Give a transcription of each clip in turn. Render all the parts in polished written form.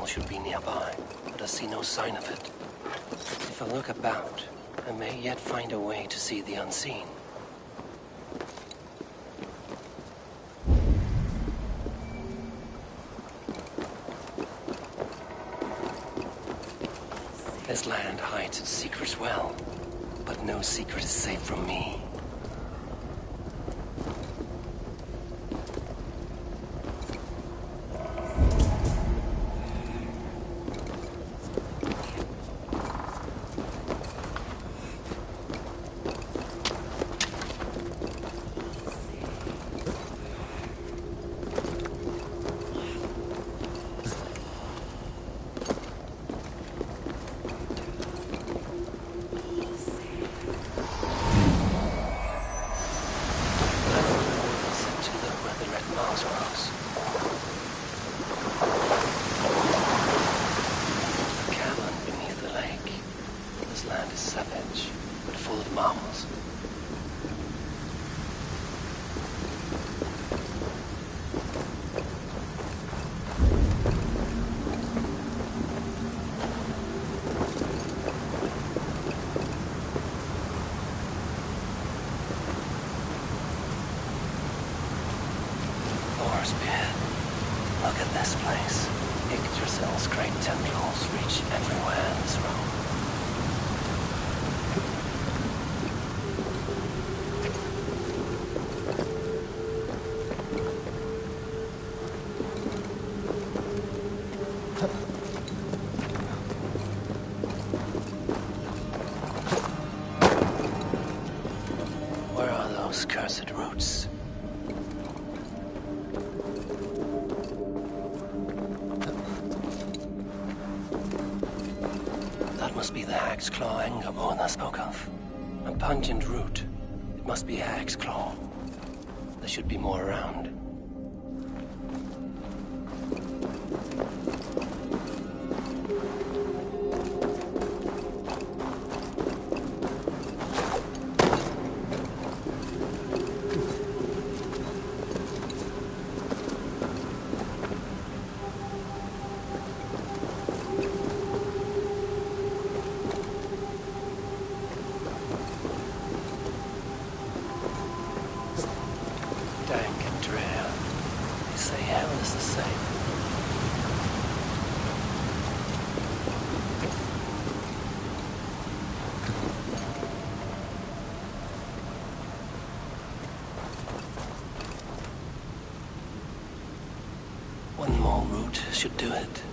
signal should be nearby, but I see no sign of it. If I look about, I may yet find a way to see the unseen. This land hides its secrets well, but no secret is safe from me. Look at this place. Yggdrasil's great tendrils reach everywhere in this realm. Where are those cursed roots? Must be the Hag's Claw Engerborn I spoke of. A pungent root. It must be Hag's Claw. There should be more around. One more route should do it.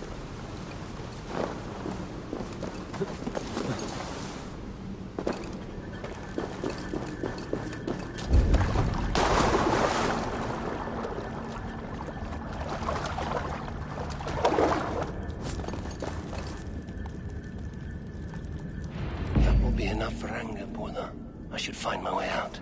That will be enough for Engerborn. I should find my way out.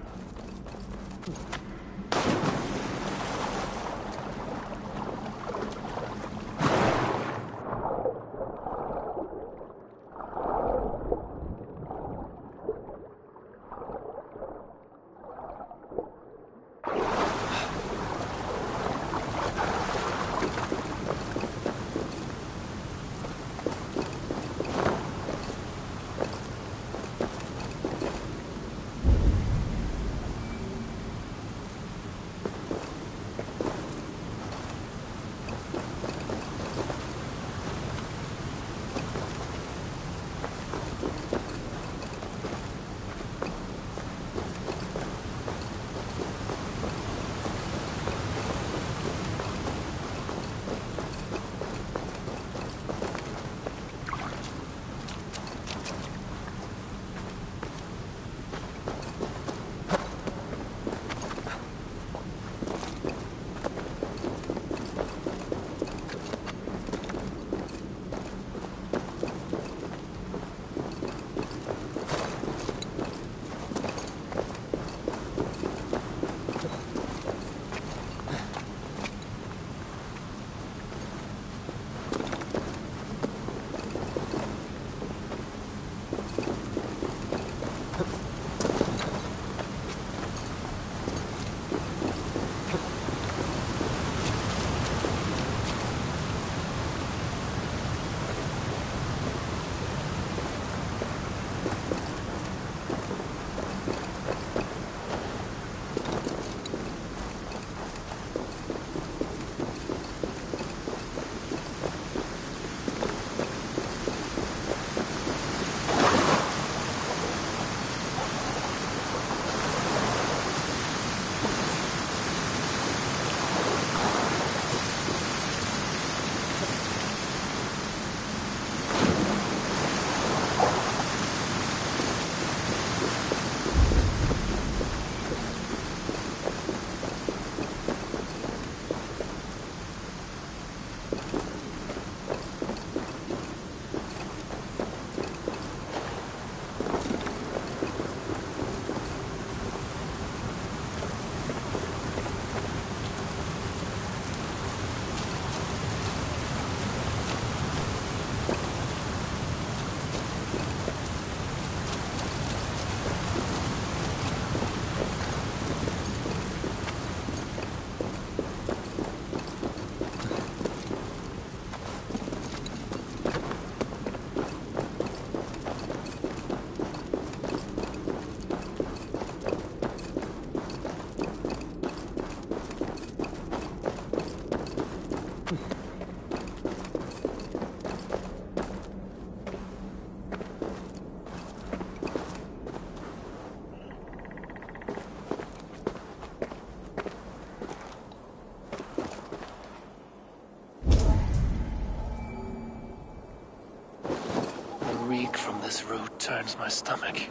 reek from this root turns my stomach.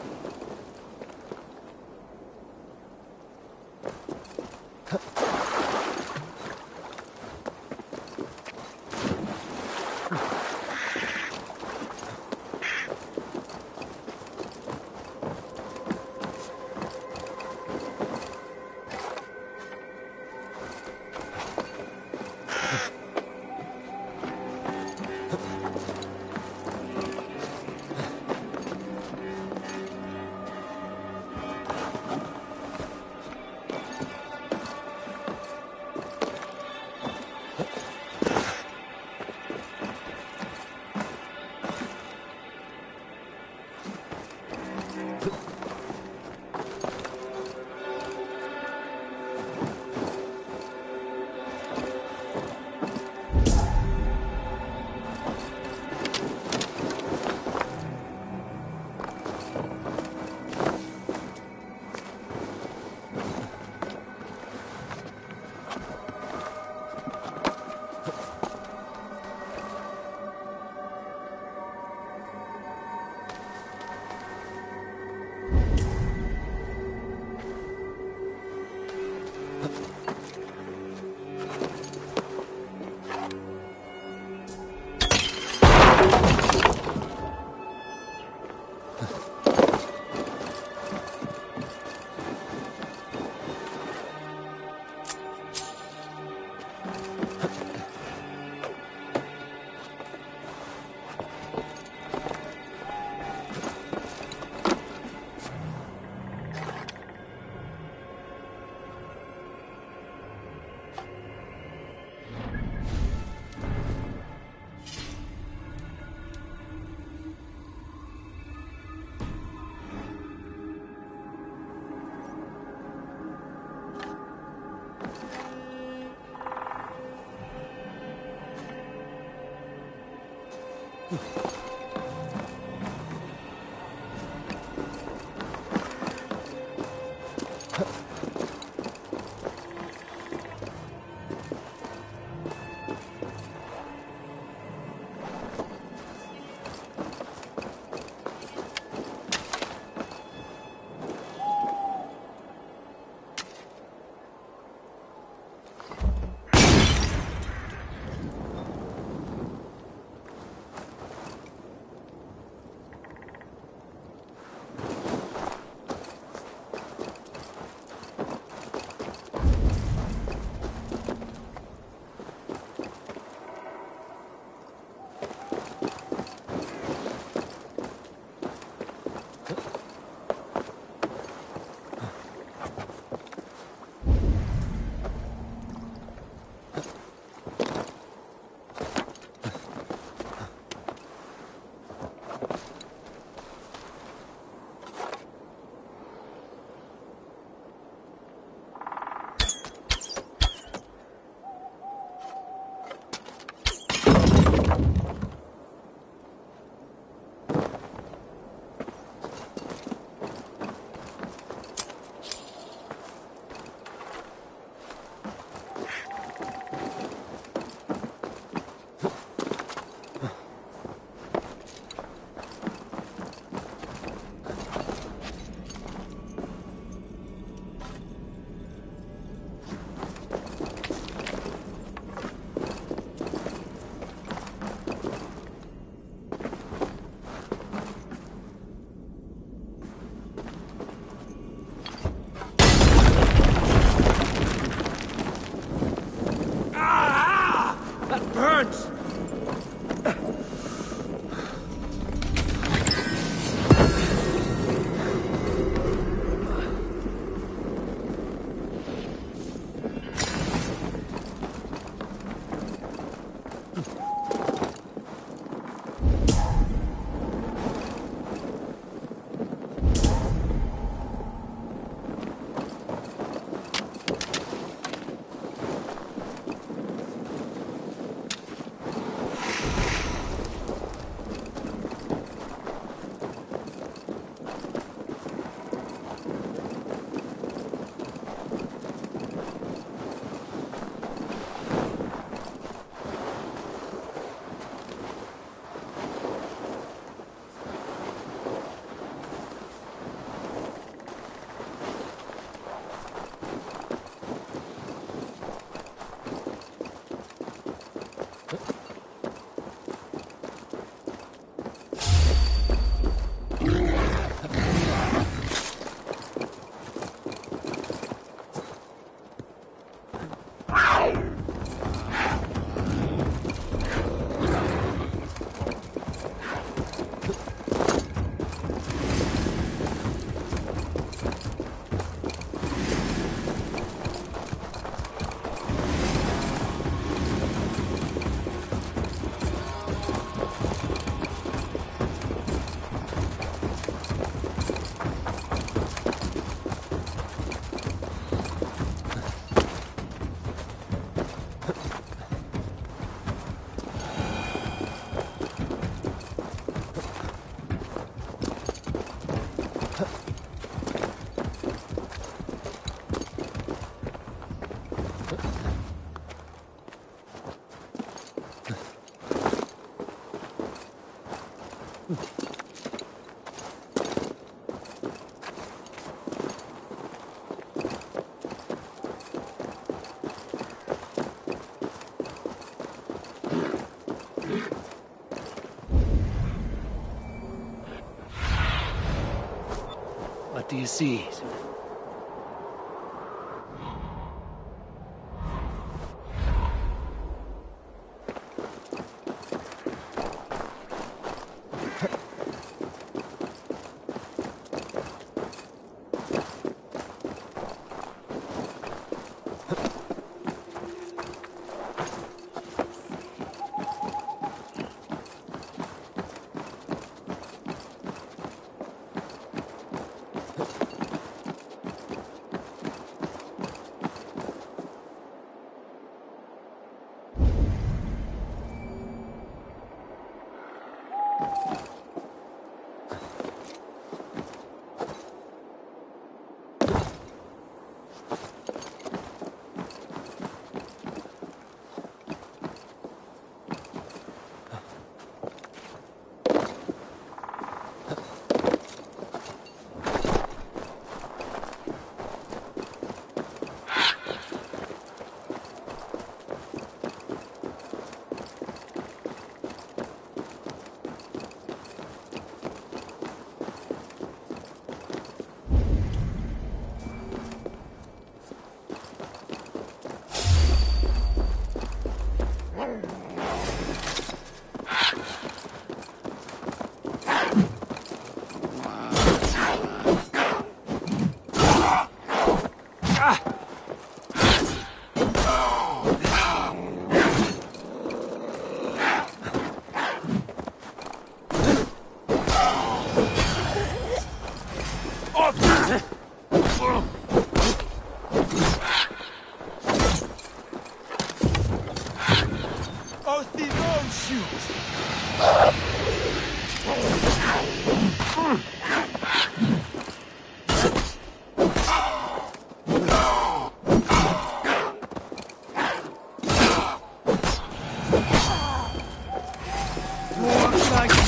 What do you see?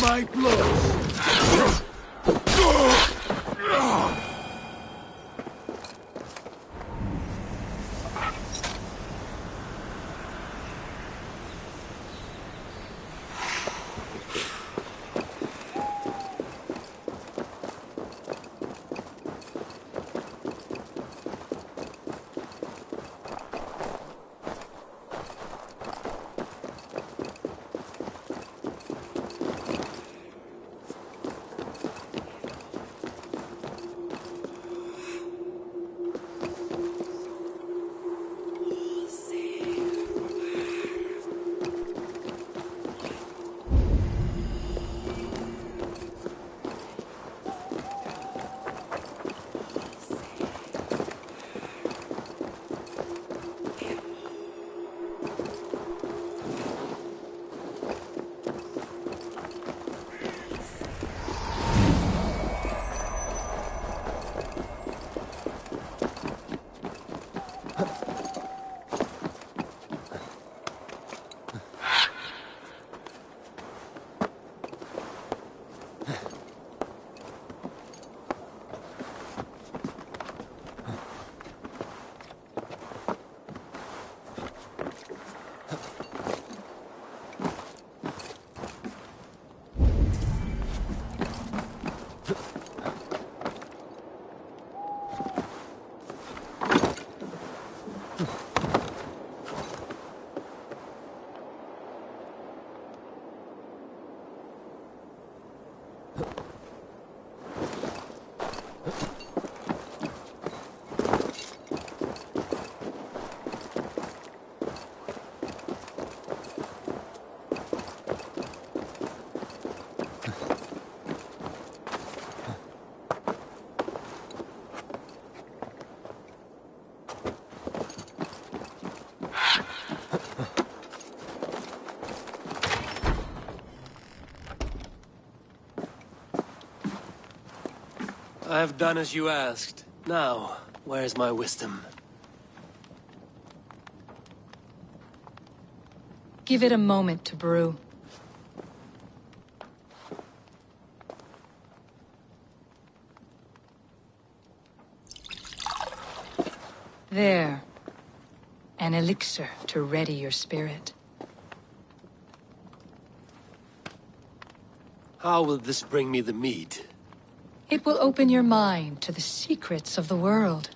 My blows. I have done as you asked. Now, where's my wisdom? Give it a moment to brew. There. An elixir to ready your spirit. How will this bring me the mead? It will open your mind to the secrets of the world.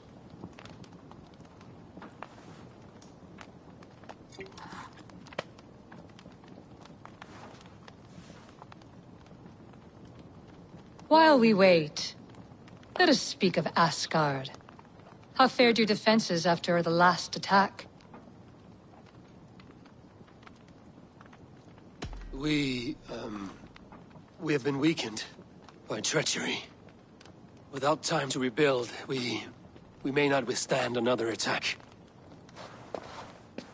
While we wait, let us speak of Asgard. How fared your defenses after the last attack? We have been weakened by treachery. Without time to rebuild, we may not withstand another attack.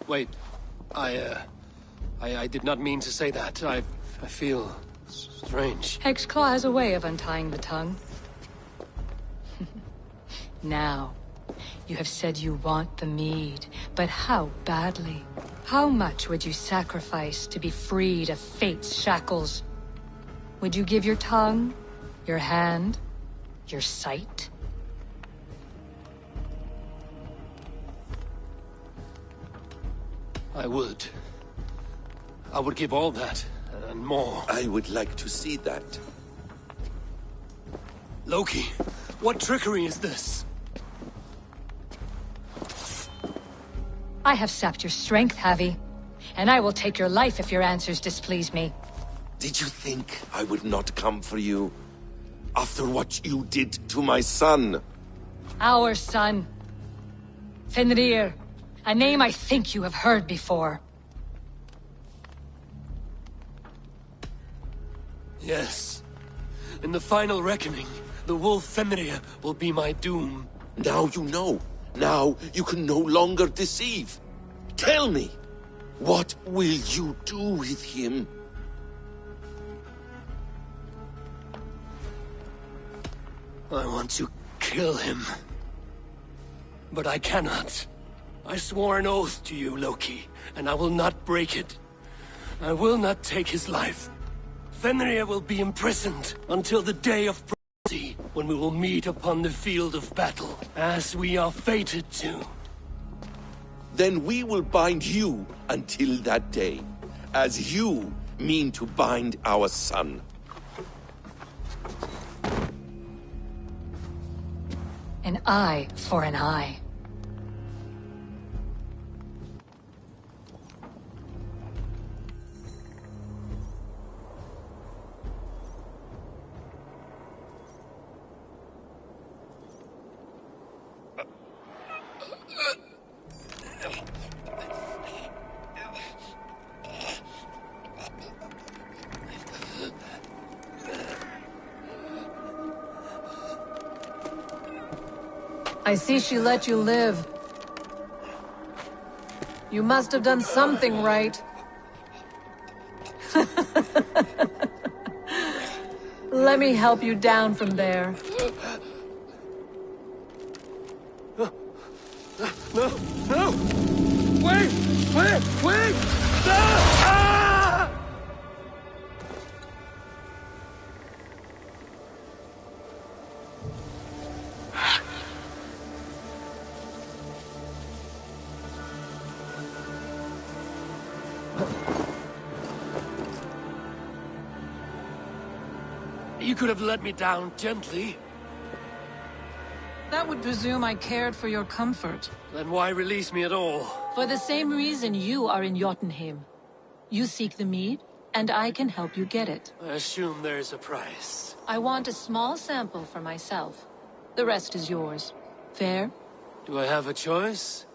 Wait, I did not mean to say that. I feel strange. Hexclaw has a way of untying the tongue. Now, you have said you want the mead, but how badly? How much would you sacrifice to be freed of fate's shackles? Would you give your tongue, your hand, your sight? I would. I would give all that, and more. I would like to see that. Loki, what trickery is this? I have sapped your strength, Havi. And I will take your life if your answers displease me. Did you think I would not come for you? After what you did to my son? Our son. Fenrir. A name I think you have heard before. Yes. In the final reckoning, the wolf Fenrir will be my doom. Now you know. Now you can no longer deceive. Tell me, what will you do with him? I want to kill him. But I cannot. I swore an oath to you, Loki, and I will not break it. I will not take his life. Fenrir will be imprisoned until the day of prophecy, when we will meet upon the field of battle, as we are fated to. Then we will bind you until that day, as you mean to bind our son. An eye for an eye. I see she let you live. You must have done something right. Let me help you down from there. No! No! Wait! Wait! No! Ah! You could have let me down gently. That would presume I cared for your comfort. Then why release me at all? For the same reason you are in Jotunheim. You seek the mead, and I can help you get it. I assume there is a price. I want a small sample for myself. The rest is yours. Fair? Do I have a choice?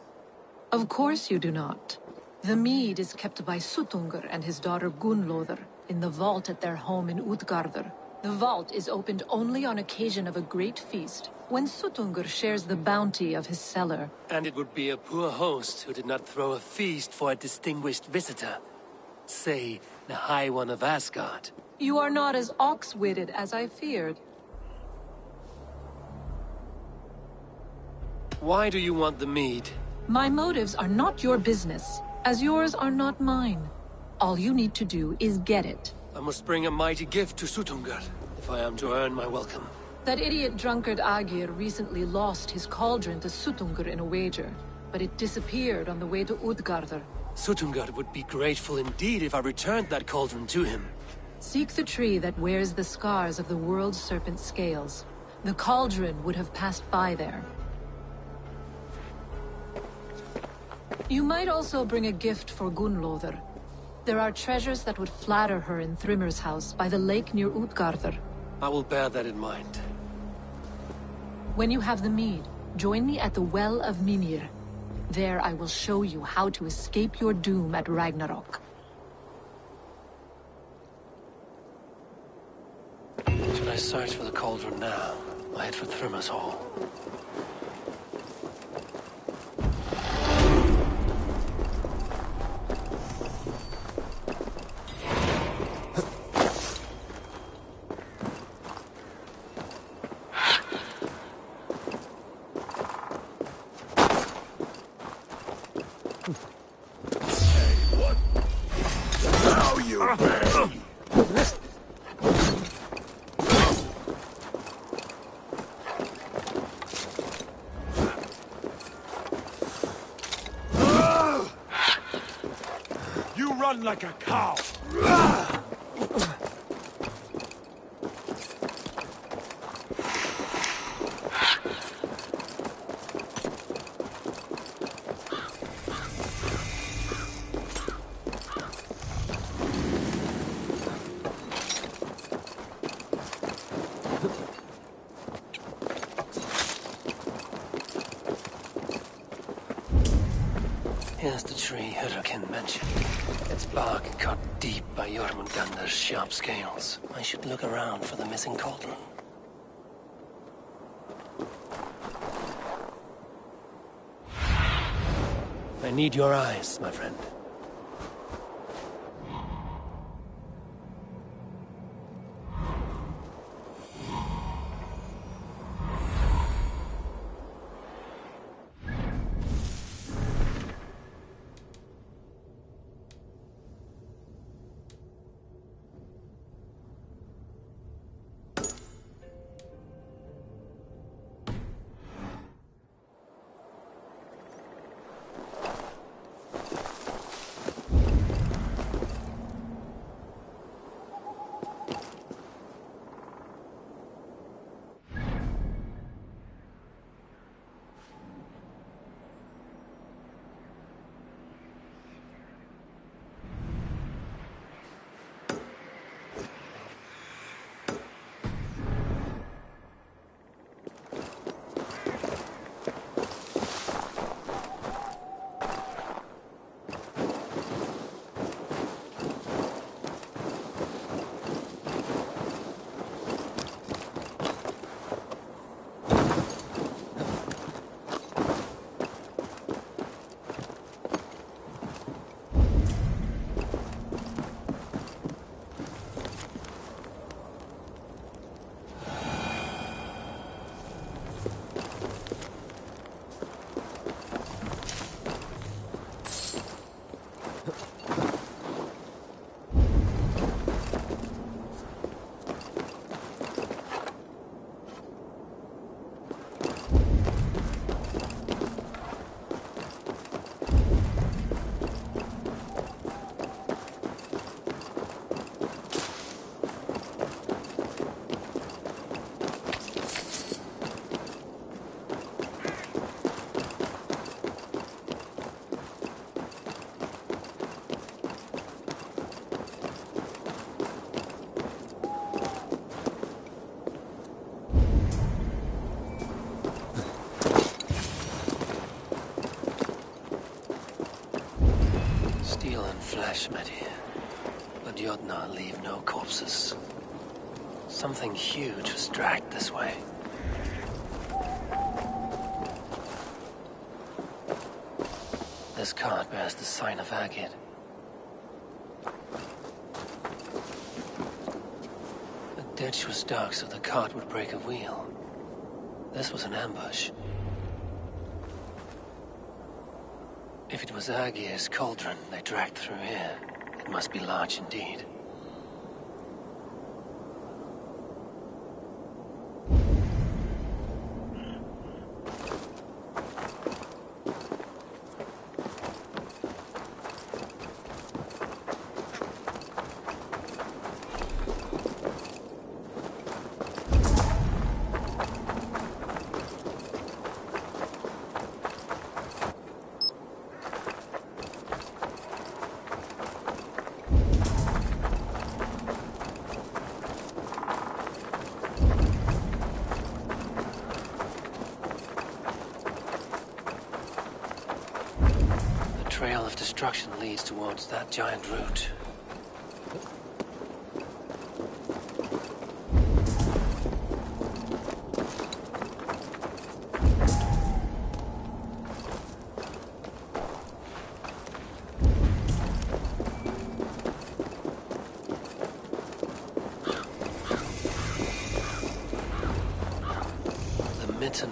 Of course you do not. The mead is kept by Suttungr and his daughter Gunnlóðr in the vault at their home in Utgardr. The vault is opened only on occasion of a great feast, when Suttungr shares the bounty of his cellar. And it would be a poor host who did not throw a feast for a distinguished visitor. Say, the High One of Asgard. You are not as ox-witted as I feared. Why do you want the mead? My motives are not your business, as yours are not mine. All you need to do is get it. I must bring a mighty gift to Suttungr, if I am to earn my welcome. That idiot drunkard Agir recently lost his cauldron to Suttungr in a wager, but it disappeared on the way to Utgardr. Suttungr would be grateful indeed if I returned that cauldron to him. Seek the tree that wears the scars of the world's serpent scales. The cauldron would have passed by there. You might also bring a gift for Gunnlóðr. There are treasures that would flatter her in Thrimmer's house by the lake near Utgardr. I will bear that in mind. When you have the mead, join me at the Well of Mimir. There I will show you how to escape your doom at Ragnarok. Should I search for the cauldron now? I head for Thrimmer's hall. Run like a cow! Here's the tree Hurricane mentioned. Its bark cut deep by Jormungandr's sharp scales. I should look around for the missing cauldron. I need your eyes, my friend. Steel and flesh met here, but Jotnar leave no corpses. Something huge was dragged this way. This cart bears the sign of Agid. The ditch was dark, so the cart would break a wheel. This was an ambush. If it was Agir's cauldron they dragged through here, it must be large indeed. trail of destruction leads towards that giant root.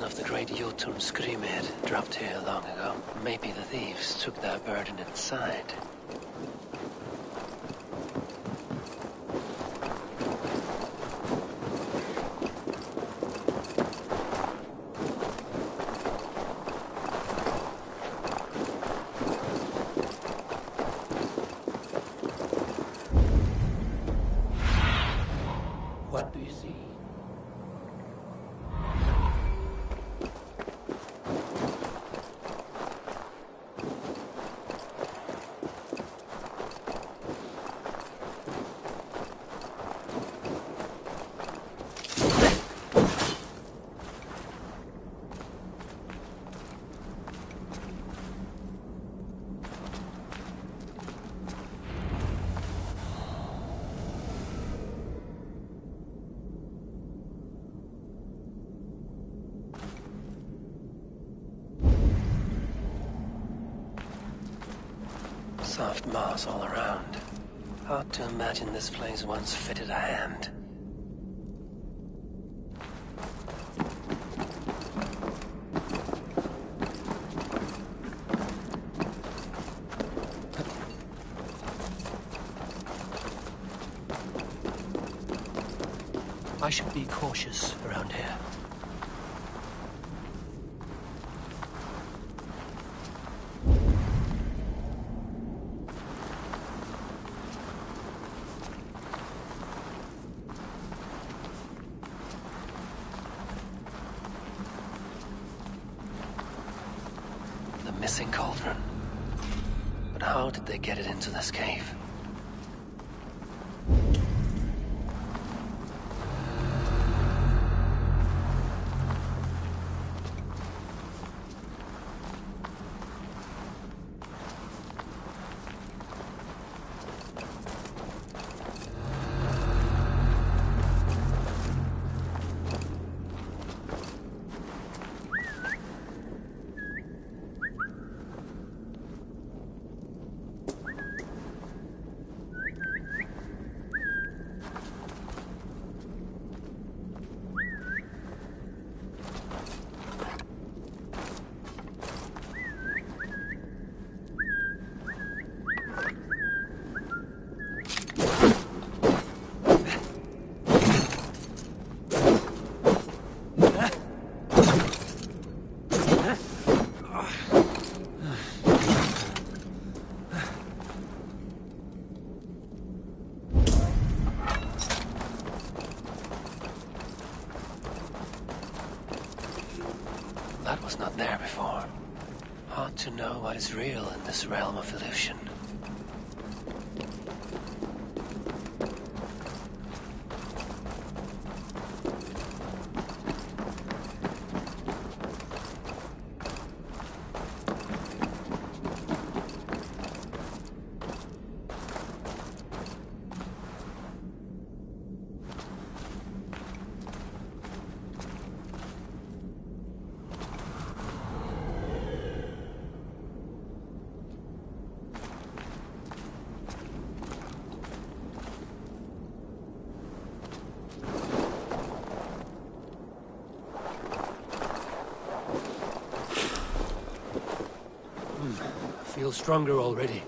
Of the great Jotun Screamhead dropped here long ago. Maybe the thieves took their burden inside. What do you see? Soft moss all around. Hard to imagine this place once fitted a hand. I should be cautious around here. Missing cauldron. But how did they get it into this cave? That was not there before. Hard to know what is real in this realm of illusion. Feel stronger already.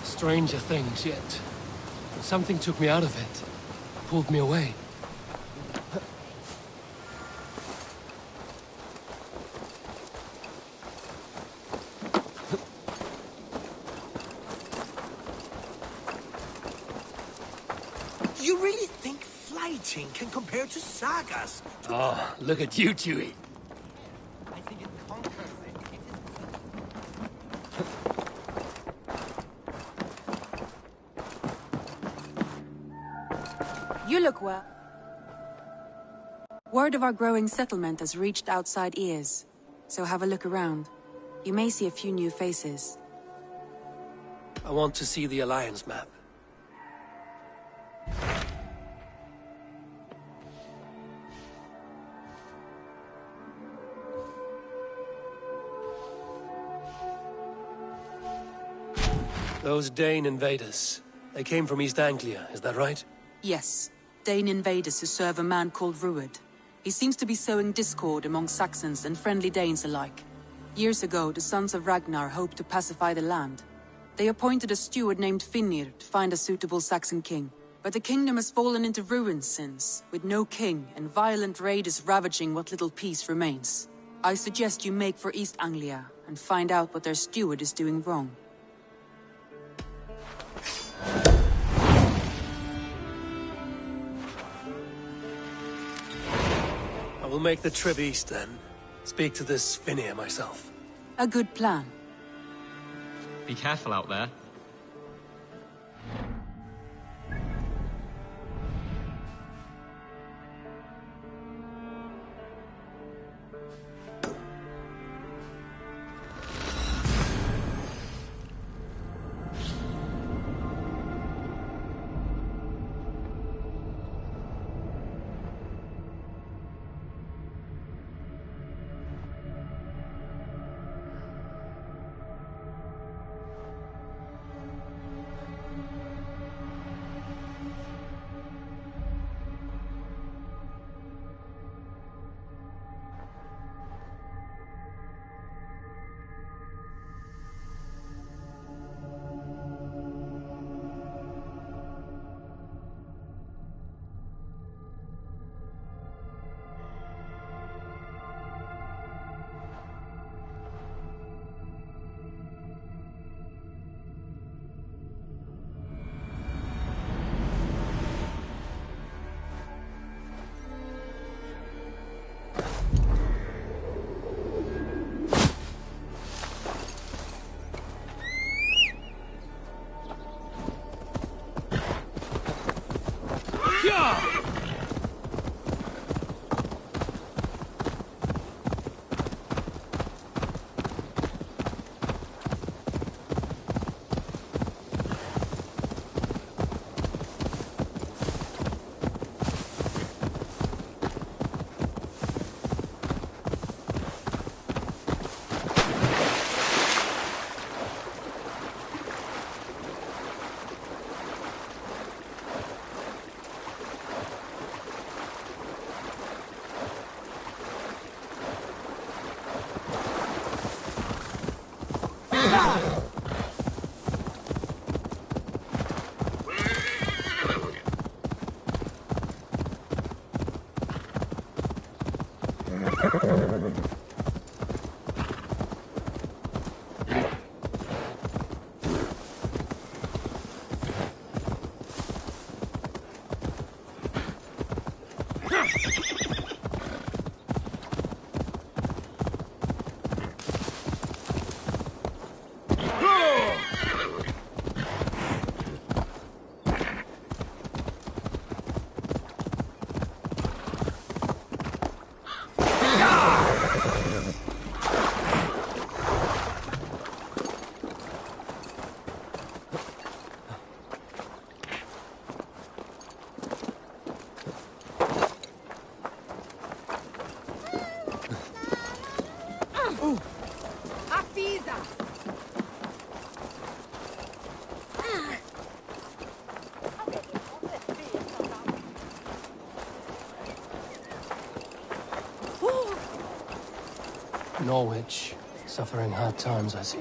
Stranger things yet. Something took me out of it. Pulled me away. You really think fighting can compare to sagas? Oh, look at you, Chewie. I think it conquers it. You look well. Word of our growing settlement has reached outside ears, so have a look around. You may see a few new faces. I want to see the Alliance map. Those Dane invaders, they came from East Anglia, is that right? Yes, Dane invaders who serve a man called Rued. He seems to be sowing discord among Saxons and friendly Danes alike. Years ago, the sons of Ragnar hoped to pacify the land. They appointed a steward named Finnir to find a suitable Saxon king. But the kingdom has fallen into ruins since, with no king and violent raiders ravaging what little peace remains. I suggest you make for East Anglia and find out what their steward is doing wrong. I will make the trip east then. Speak to this Finnir myself. A good plan. Be careful out there. Norwich, suffering hard times, I see.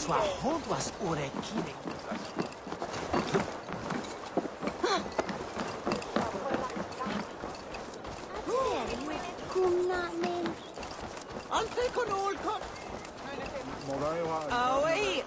Suahodwas orekine. I'll take an old cup. Oh, wait.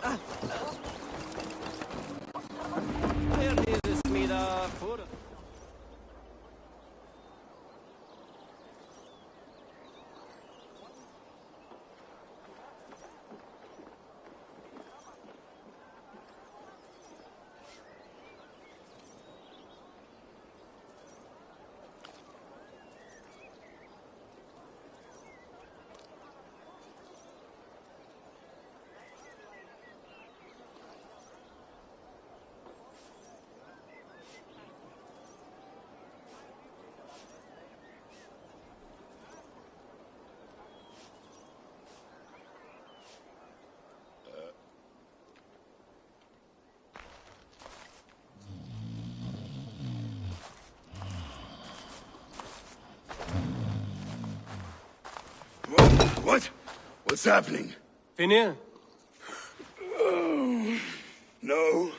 What? What's happening? Finir? No,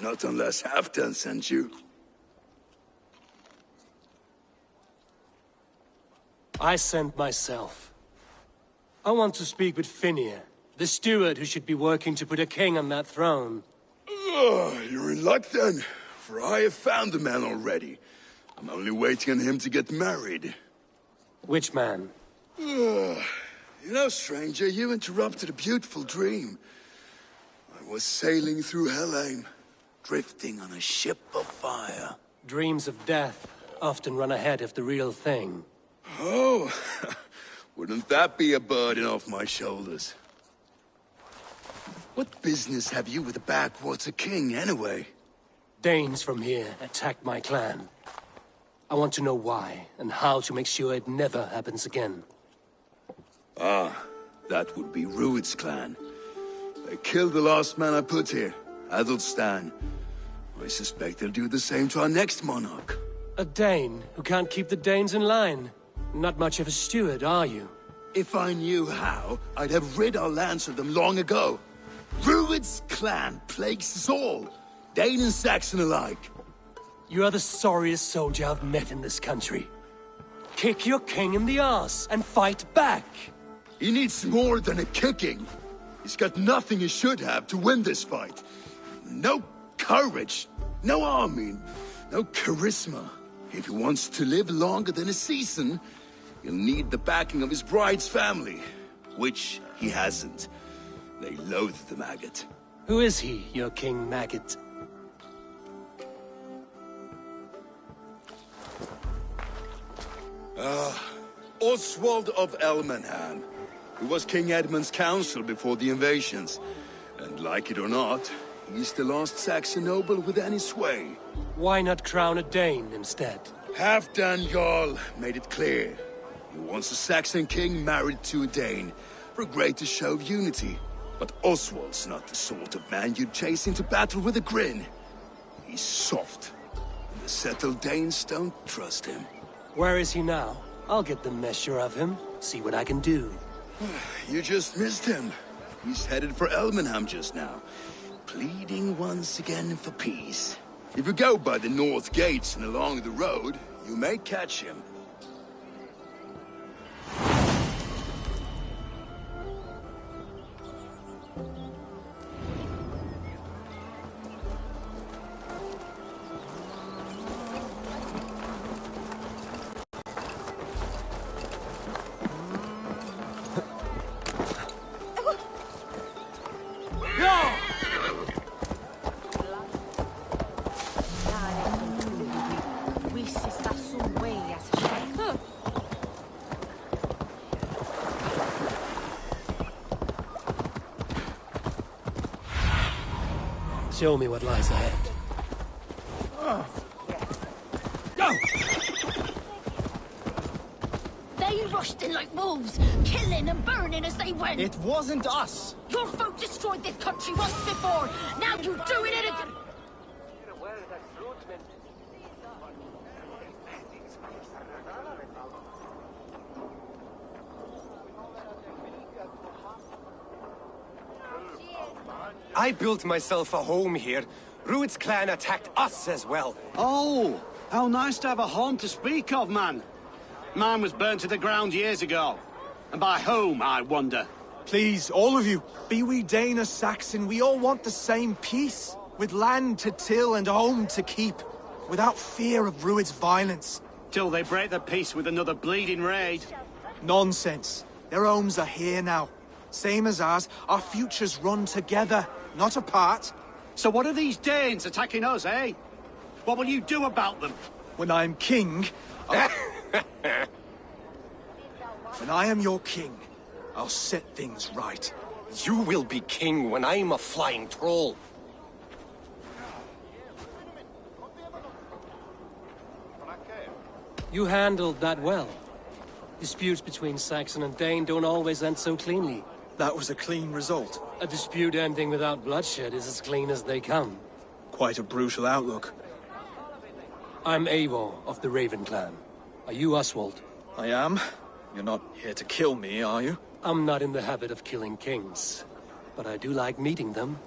not unless Halfdan sent you. I sent myself. I want to speak with Finir, the steward who should be working to put a king on that throne. You're in luck then, for I have found the man already. I'm only waiting on him to get married. Which man? You know, stranger, you interrupted a beautiful dream. I was sailing through Helheim, drifting on a ship of fire. Dreams of death often run ahead of the real thing. Oh, wouldn't that be a burden off my shoulders? What business have you with the backwater king, anyway? Danes from here attacked my clan. I want to know why, and how to make sure it never happens again. Ah, that would be Rued's clan. They killed the last man I put here, Adelstan. I suspect they'll do the same to our next monarch. A Dane who can't keep the Danes in line. Not much of a steward, are you? If I knew how, I'd have rid our lands of them long ago. Rued's clan plagues us all, Dane and Saxon alike. You are the sorriest soldier I've met in this country. Kick your king in the arse and fight back! He needs more than a kicking. He's got nothing he should have to win this fight. No courage, no army, no charisma. If he wants to live longer than a season, he'll need the backing of his bride's family, which he hasn't. They loathe the maggot. Who is he, your King Maggot? Oswald of Elmenham. He was King Edmund's counsel before the invasions. And like it or not, he's the last Saxon noble with any sway. Why not crown a Dane instead? Halfdan Jarl made it clear. He wants a Saxon king married to a Dane, for a greater show of unity. But Oswald's not the sort of man you'd chase into battle with a grin. He's soft. And the settled Danes don't trust him. Where is he now? I'll get the measure of him, see what I can do. You just missed him. He's headed for Elmenham just now, pleading once again for peace. If you go by the north gates and along the road, you may catch him. Show me what lies ahead. Go! They rushed in like wolves, killing and burning as they went. It wasn't us. Your folk destroyed this country once before. Now you're doing it again. I built myself a home here. Rued's clan attacked us as well. Oh, how nice to have a home to speak of, man. Mine was burnt to the ground years ago. And by whom, I wonder? Please, all of you, be we Dane or Saxon, we all want the same peace. With land to till and home to keep. Without fear of Rued's violence. Till they break the peace with another bleeding raid. Nonsense. Their homes are here now. Same as ours, our futures run together, not apart. So what are these Danes attacking us, eh? What will you do about them? When I am king... When I am your king, I'll set things right. You will be king when I'm a flying troll. You handled that well. Disputes between Saxon and Dane don't always end so cleanly. That was a clean result. A dispute ending without bloodshed is as clean as they come. Quite a brutal outlook. I'm Eivor of the Raven clan. Are you Oswald? I am. You're not here to kill me, are you? I'm not in the habit of killing kings, but I do like meeting them.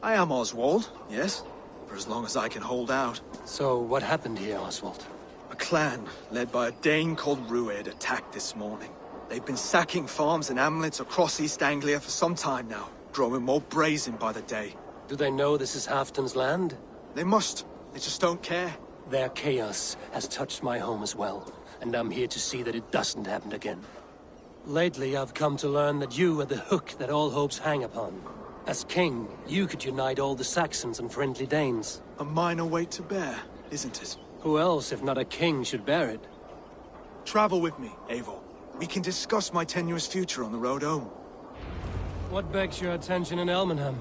I am Oswald, yes. For as long as I can hold out. So, what happened here, Oswald? A clan, led by a Dane called Rued, attacked this morning. They've been sacking farms and hamlets across East Anglia for some time now, growing more brazen by the day. Do they know this is Halfton's land? They must. They just don't care. Their chaos has touched my home as well, and I'm here to see that it doesn't happen again. Lately, I've come to learn that you are the hook that all hopes hang upon. As king, you could unite all the Saxons and friendly Danes. A minor weight to bear, isn't it? Who else, if not a king, should bear it? Travel with me, Eivor. We can discuss my tenuous future on the road home. What begs your attention in Elmenham?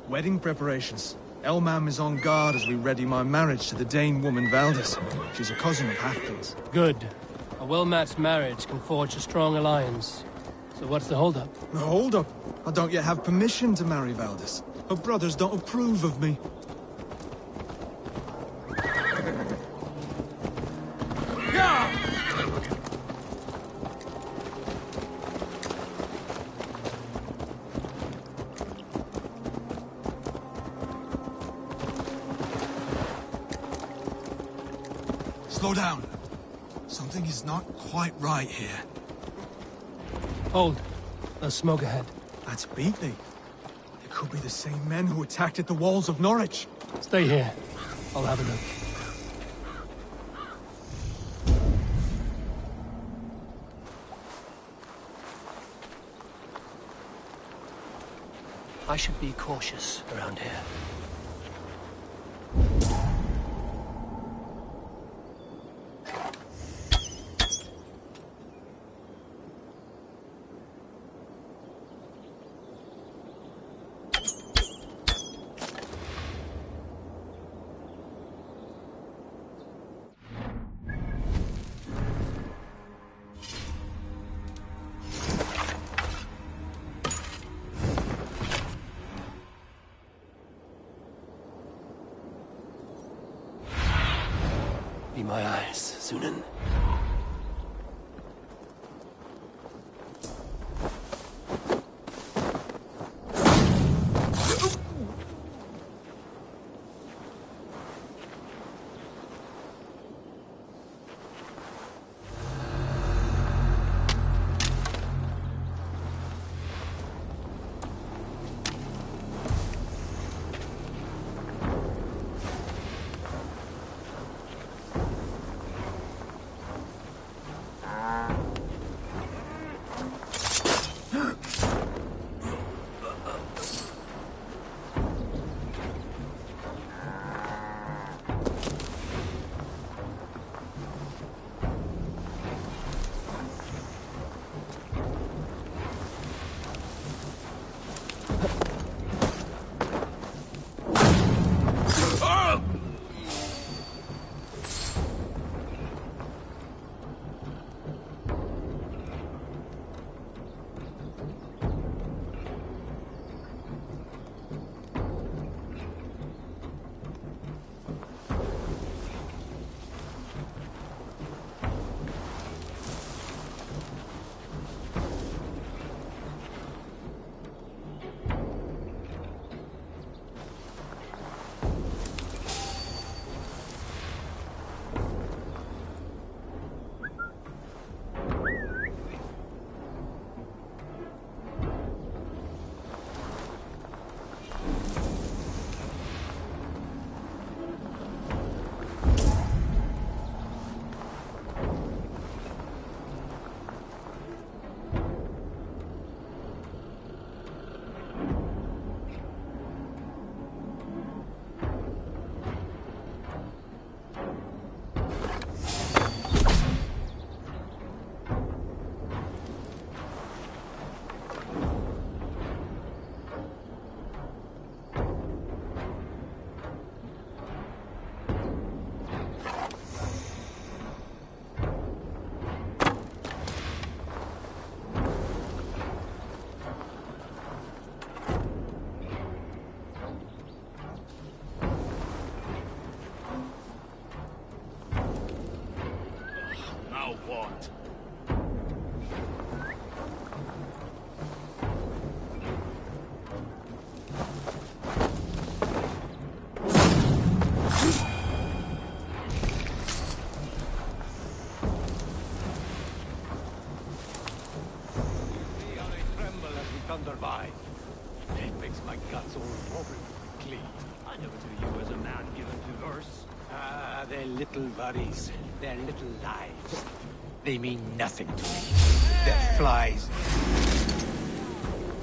Wedding preparations. Elmam is on guard as we ready my marriage to the Dane woman Valdis. She's a cousin of Halfton's. Good. A well-matched marriage can forge a strong alliance. So what's the holdup? The holdup? I don't yet have permission to marry Valdis. Her brothers don't approve of me. Slow down. Something is not quite right here. Hold. There's smoke ahead. That's Beatley. It could be the same men who attacked at the walls of Norwich. Stay here. I'll have a look. I should be cautious around here. Be my eyes, Sunan. thunder by. It makes my guts all warm and clean. I never knew you as a man given to verse. Ah, their little worries, their little lives. They mean nothing to me. They're flies.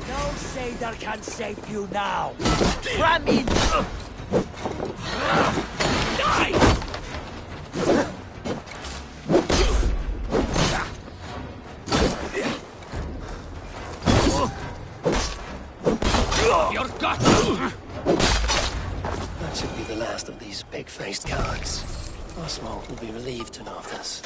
No sailor can save you now. Ram in! Die! Your gut! That should be the last of these big-faced cowards. Osmo will be relieved to know of this.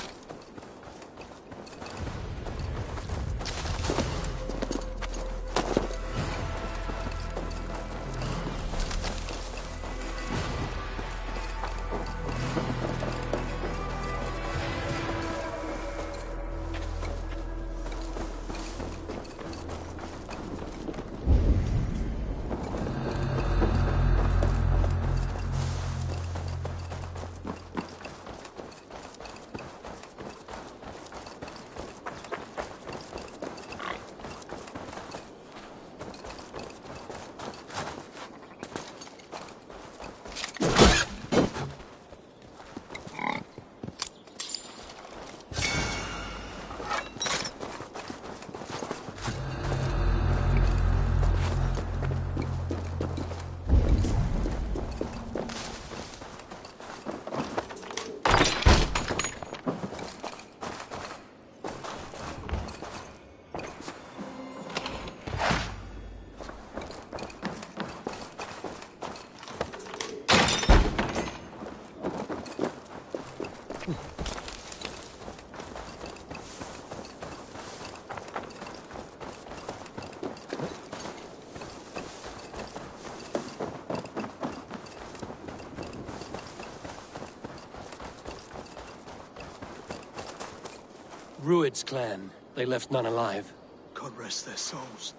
Rued's clan. They left none alive. God rest their souls.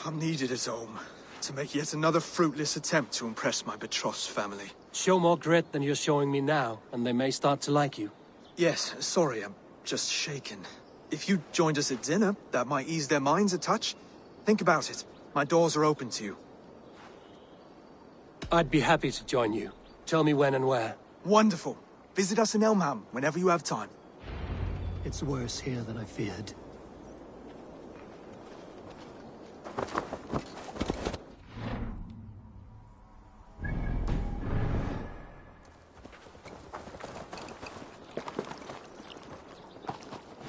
I'm needed at home to make yet another fruitless attempt to impress my betrothed family. Show more grit than you're showing me now, and they may start to like you. Yes, sorry, I'm just shaken. If you joined us at dinner, that might ease their minds a touch. Think about it. My doors are open to you. I'd be happy to join you. Tell me when and where. Wonderful. Visit us in Elmham whenever you have time. It's worse here than I feared.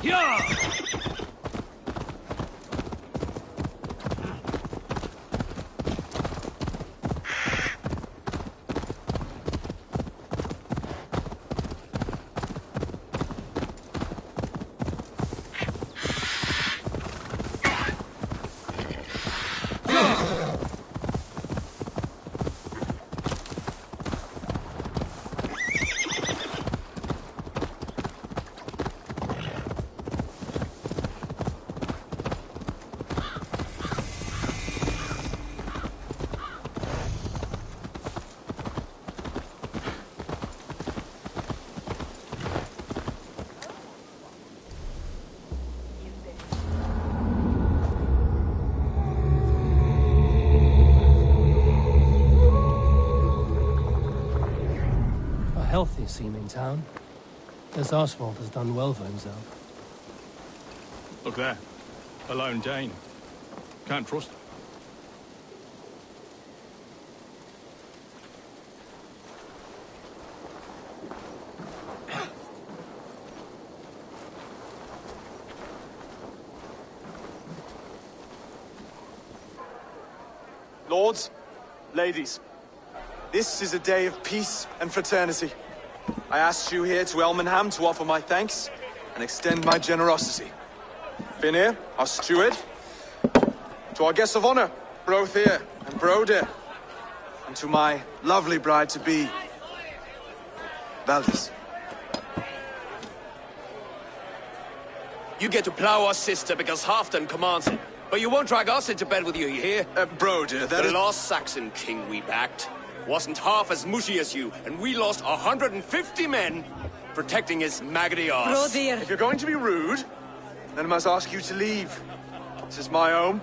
Yeah! Healthy-seeming town. This Oswald has done well for himself. Look there. A lone Dane. Can't trust him. Lords, ladies, this is a day of peace and fraternity. I asked you here to Elmenham to offer my thanks and extend my generosity. Finir, our steward, to our guests of honor, Brothir and Brodir, and to my lovely bride-to-be, Valdis. You get to plow our sister because Halfdan commands it, but you won't drag us into bed with you, you hear? Brodir, that the is... last Saxon king we backed wasn't half as mushy as you, and we lost 150 men protecting his maggoty arse. If you're going to be rude, then I must ask you to leave. This is my home.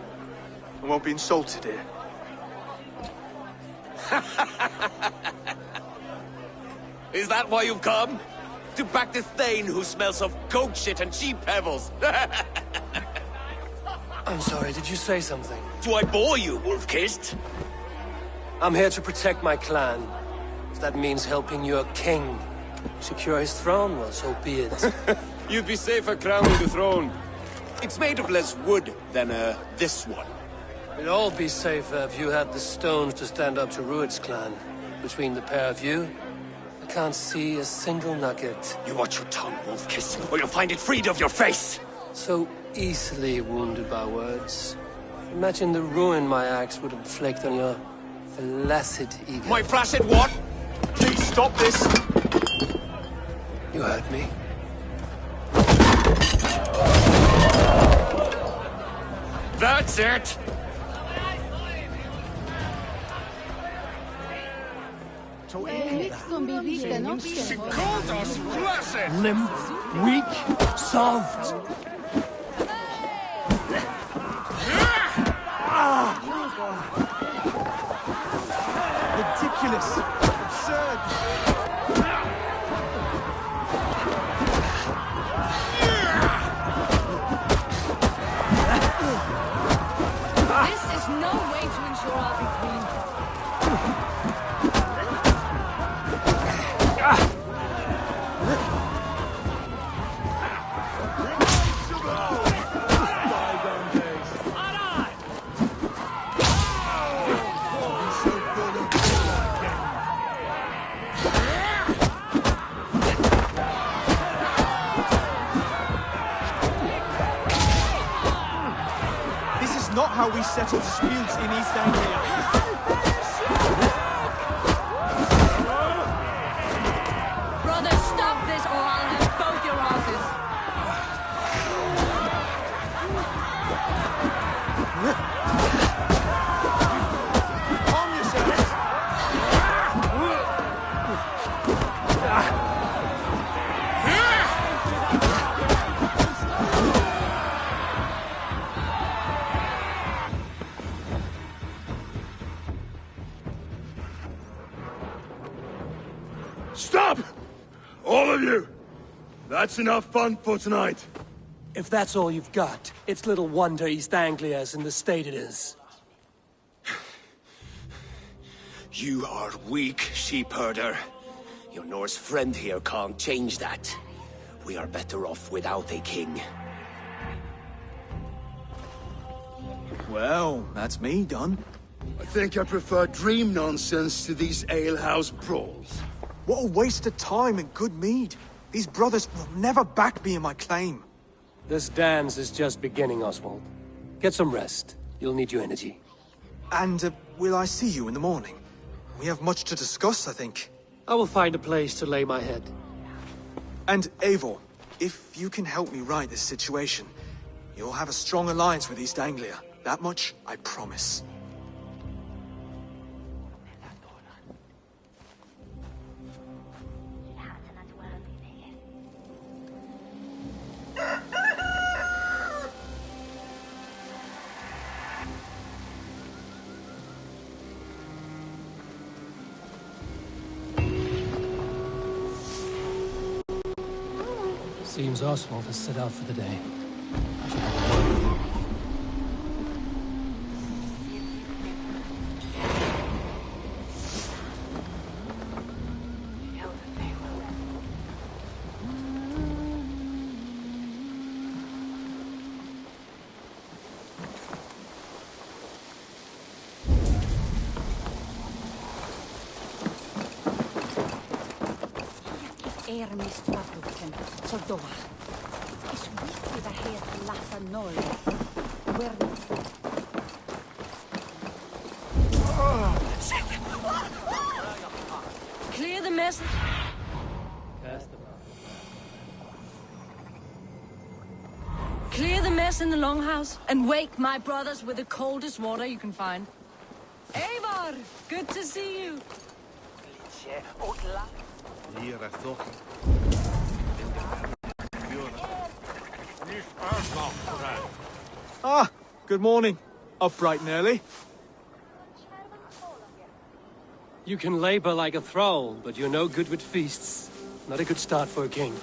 I won't be insulted here. Is that why you've come? To back this Thane who smells of goat shit and cheap pebbles? I'm sorry, did you say something? Do I bore you, wolf-kissed? I'm here to protect my clan. If that means helping your king secure his throne, well, so be it. You'd be safer crowning the throne. It's made of less wood than, this one. It'd all be safer if you had the stones to stand up to Rued's clan. Between the pair of you, I can't see a single nugget. You watch your tongue, wolf-kissed, or you'll find it freed of your face! So easily wounded by words. Imagine the ruin my axe would inflict on your flaccid ego. My flaccid what? Please stop this! You heard me. That's it! She called us flaccid! Limp, weak, soft. Ridiculous! Absurd! This is no way to ensure I'll be queen. Not how we settle disputes in East Anglia. Brother, stop this or I'll have both your asses. Calm yourselves! Stop! All of you! That's enough fun for tonight. If that's all you've got, it's little wonder East Anglia is in the state it is. You are weak, sheep herder. Your Norse friend here can't change that. We are better off without a king. Well, that's me done. I think I prefer dream nonsense to these alehouse brawls. What a waste of time and good mead. These brothers will never back me in my claim. This dance is just beginning, Oswald. Get some rest. You'll need your energy. And, will I see you in the morning? We have much to discuss, I think. I will find a place to lay my head. And, Eivor, if you can help me right this situation, you'll have a strong alliance with East Anglia. That much, I promise. Seems Oswald has set out for the day. Ermistvapukken, Sordoa. Is whisky the head Lassa Noll. Where... Clear the message. Clear the mess in the longhouse and wake my brothers with the coldest water you can find. Eivor, good to see you. Ah, good morning. Up bright and early. You can labor like a thrall, but you're no good with feasts. Not a good start for a king.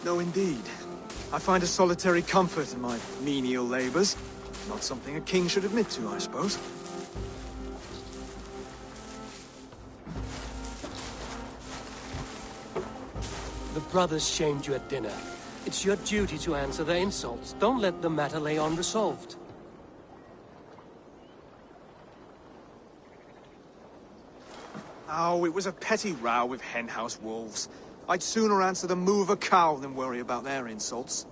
No, indeed. I find a solitary comfort in my menial labors. Not something a king should admit to, I suppose. The brothers shamed you at dinner. It's your duty to answer their insults. Don't let the matter lay unresolved. Oh, it was a petty row with henhouse wolves. I'd sooner answer the moo of a cow than worry about their insults.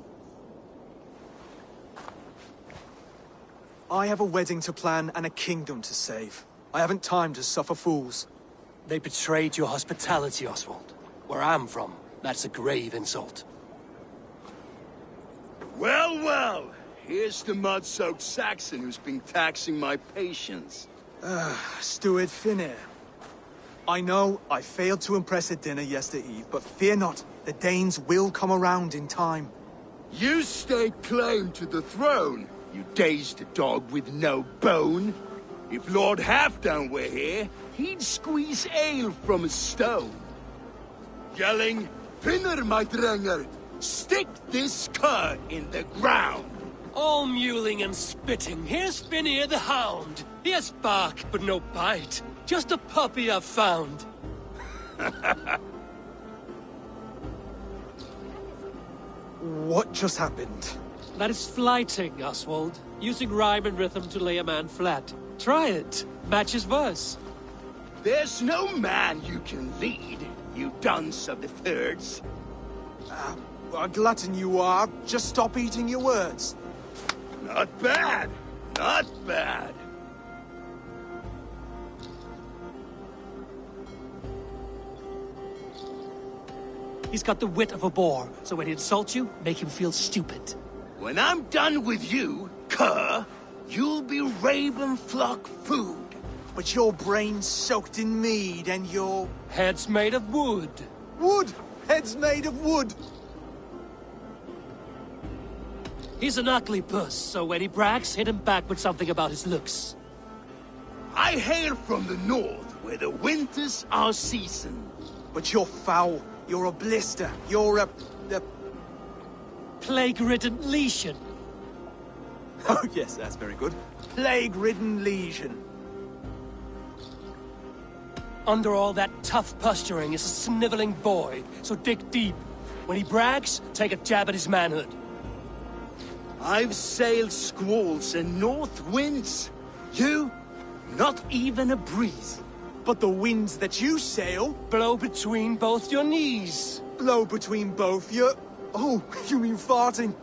I have a wedding to plan and a kingdom to save. I haven't time to suffer fools. They betrayed your hospitality, Oswald. Where I'm from, that's a grave insult. Well, well. Here's the mud-soaked Saxon who's been taxing my patience. Steward Finir. I know I failed to impress at dinner yesterday eve, but fear not, the Danes will come around in time. You stake claim to the throne, you dazed dog with no bone. If Lord Halfdan were here, he'd squeeze ale from a stone. Yelling, Finner, my drenger, stick this cur in the ground. All mewling and spitting, here's Finir the Hound. He has bark, but no bite. Just a puppy I've found. What just happened? That is flighting, Oswald. Using rhyme and rhythm to lay a man flat. Try it. Match his verse. There's no man you can lead, you dunce of the thirds. A glutton you are. Just stop eating your words. Not bad. Not bad. He's got the wit of a boar, so when he insults you, make him feel stupid. When I'm done with you, cur, you'll be raven flock food. But your brain's soaked in mead and your... Head's made of wood. Wood! Head's made of wood! He's an ugly puss, so when he brags, hit him back with something about his looks. I hail from the north, where the winters are season. But you're foul. You're a blister. You're a... Plague-ridden lesion. Oh, yes, that's very good. Plague-ridden lesion. Under all that tough posturing is a sniveling boy, so dig deep. When he brags, take a jab at his manhood. I've sailed squalls and north winds. You, not even a breeze. But the winds that you sail... Blow between both your knees. Blow between both your... Oh, you mean farting?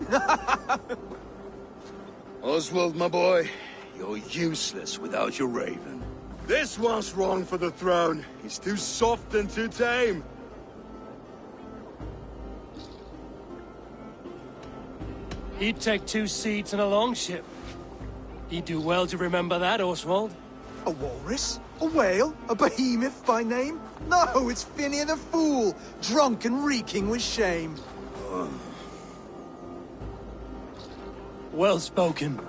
Oswald, my boy, you're useless without your raven. This one's wrong for the throne. He's too soft and too tame. He'd take 2 seats in a longship. He'd do well to remember that, Oswald. A walrus? A whale? A behemoth by name? No, it's Finir the Fool, drunk and reeking with shame. Well spoken.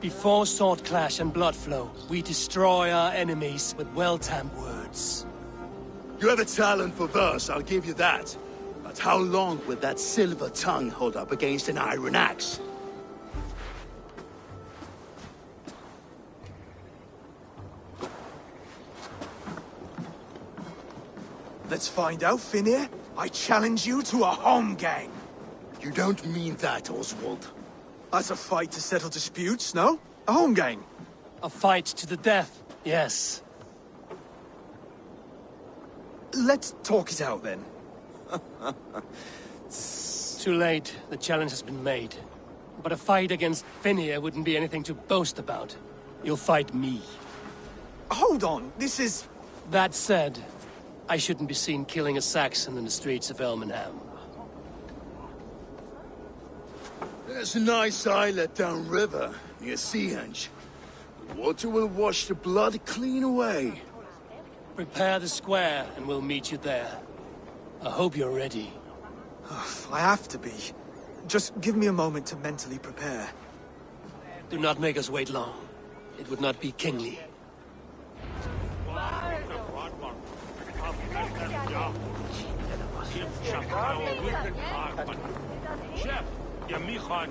Before sword clash and blood flow, we destroy our enemies with well-timed words. You have a talent for verse, I'll give you that. But how long will that silver tongue hold up against an iron axe? Let's find out, Finir. I challenge you to a home gang. You don't mean that, Oswald. That's a fight to settle disputes, no? A home gang. A fight to the death, yes. Let's talk it out, then. Too late. The challenge has been made. But a fight against Finir wouldn't be anything to boast about. You'll fight me. Hold on, this is... That said, I shouldn't be seen killing a Saxon in the streets of Elmenham. There's a nice islet downriver, near Seahenge. The water will wash the blood clean away. Prepare the square, and we'll meet you there. I hope you're ready. I have to be. Just give me a moment to mentally prepare. Do not make us wait long. It would not be kingly. Chef, ja Michan.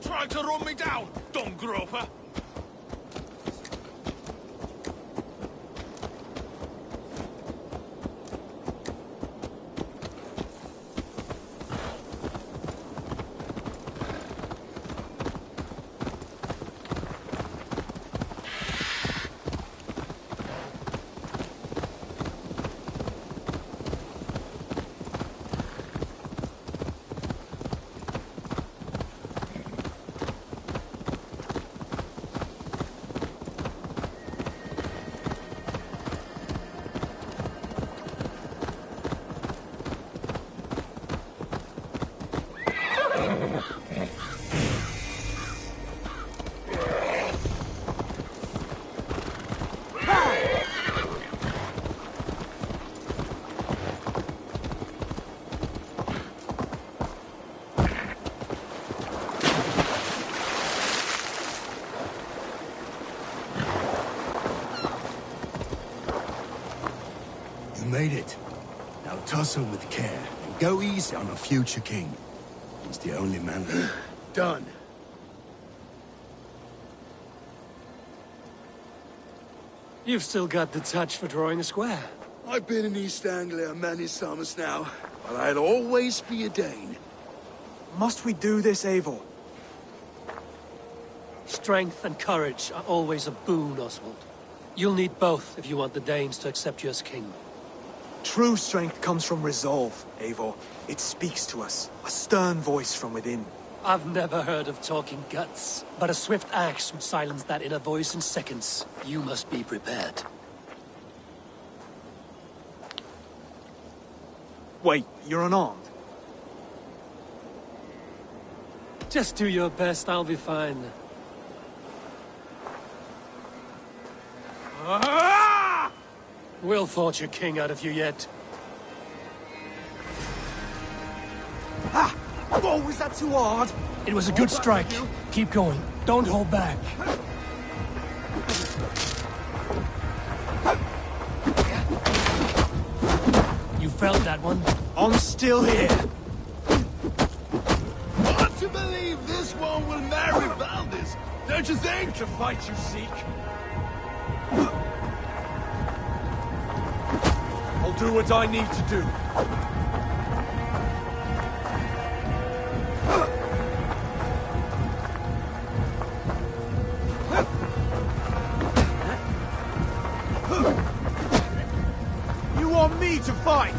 Trying to run me down, dumb groper! You made it. Now tussle with care, and go easy on a future king. He's the only man left. Done. You've still got the touch for drawing a square. I've been in East Anglia many summers now, but I'll always be a Dane. Must we do this, Eivor? Strength and courage are always a boon, Oswald. You'll need both if you want the Danes to accept you as king. True strength comes from resolve, Eivor. It speaks to us. A stern voice from within. I've never heard of talking guts, but a swift axe would silence that inner voice in seconds. You must be prepared. Wait, you're unarmed? Just do your best, I'll be fine. Ah! We'll forge a king out of you yet. Ah! Oh, was that too hard? It was a good strike. Keep going. Don't hold back. You felt that one? I'm still here. Hard to believe this one will marry Valdis, don't you think? The fight you seek. I'll do what I need to do. You want me to fight?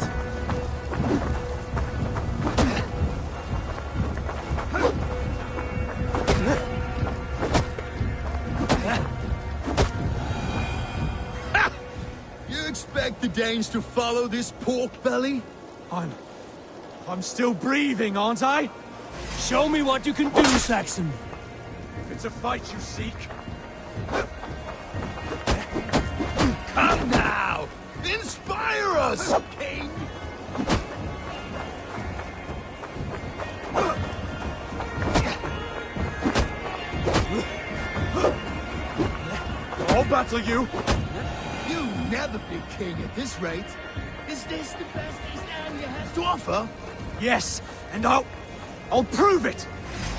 You expect the Danes to follow this pork belly? I'm still breathing, aren't I? Show me what you can do, Saxon. If it's a fight you seek. Come now! Inspire us, King! battle you! You'll never be king at this rate. Is this the best East Anglia has to offer? Yes, and I'll prove it!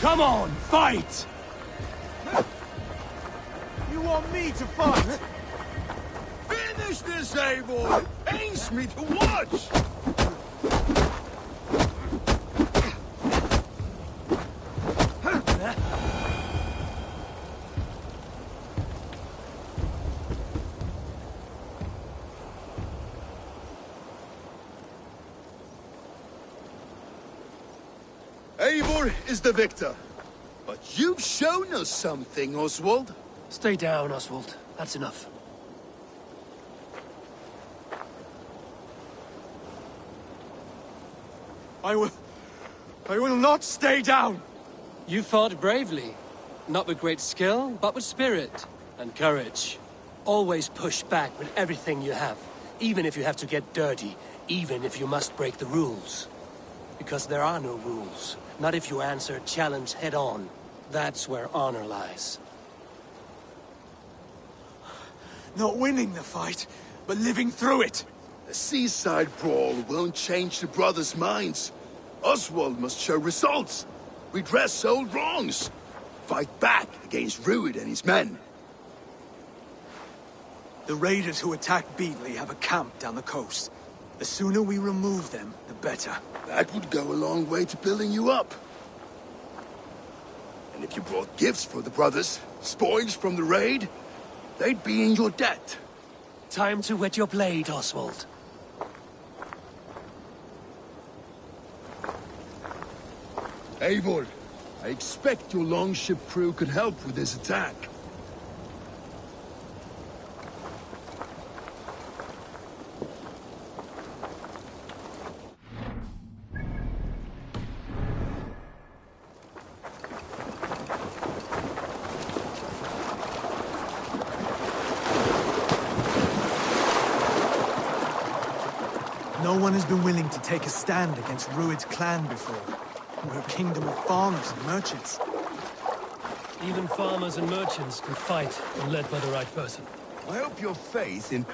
Come on, fight! You want me to fight? Finish this, Eivor! Pains me to watch! Eivor is the victor. But you've shown us something, Oswald. Stay down, Oswald. That's enough. I will not stay down! You fought bravely. Not with great skill, but with spirit and courage. Always push back with everything you have. Even if you have to get dirty. Even if you must break the rules. Because there are no rules. Not if you answer a challenge head on. That's where honor lies. Not winning the fight, but living through it. A seaside brawl won't change the brothers' minds. Oswald must show results. Redress old wrongs. Fight back against Rued and his men. The raiders who attacked Beatley have a camp down the coast. The sooner we remove them, the better. That would go a long way to building you up. And if you brought gifts for the brothers, spoils from the raid, they'd be in your debt. Time to wet your blade, Oswald. Eivor, I expect your longship crew could help with this attack. No one has been willing to take a stand against Rued's clan before. We're a kingdom of farmers and merchants. Even farmers and merchants can fight when led by the right person. I hope your faith in...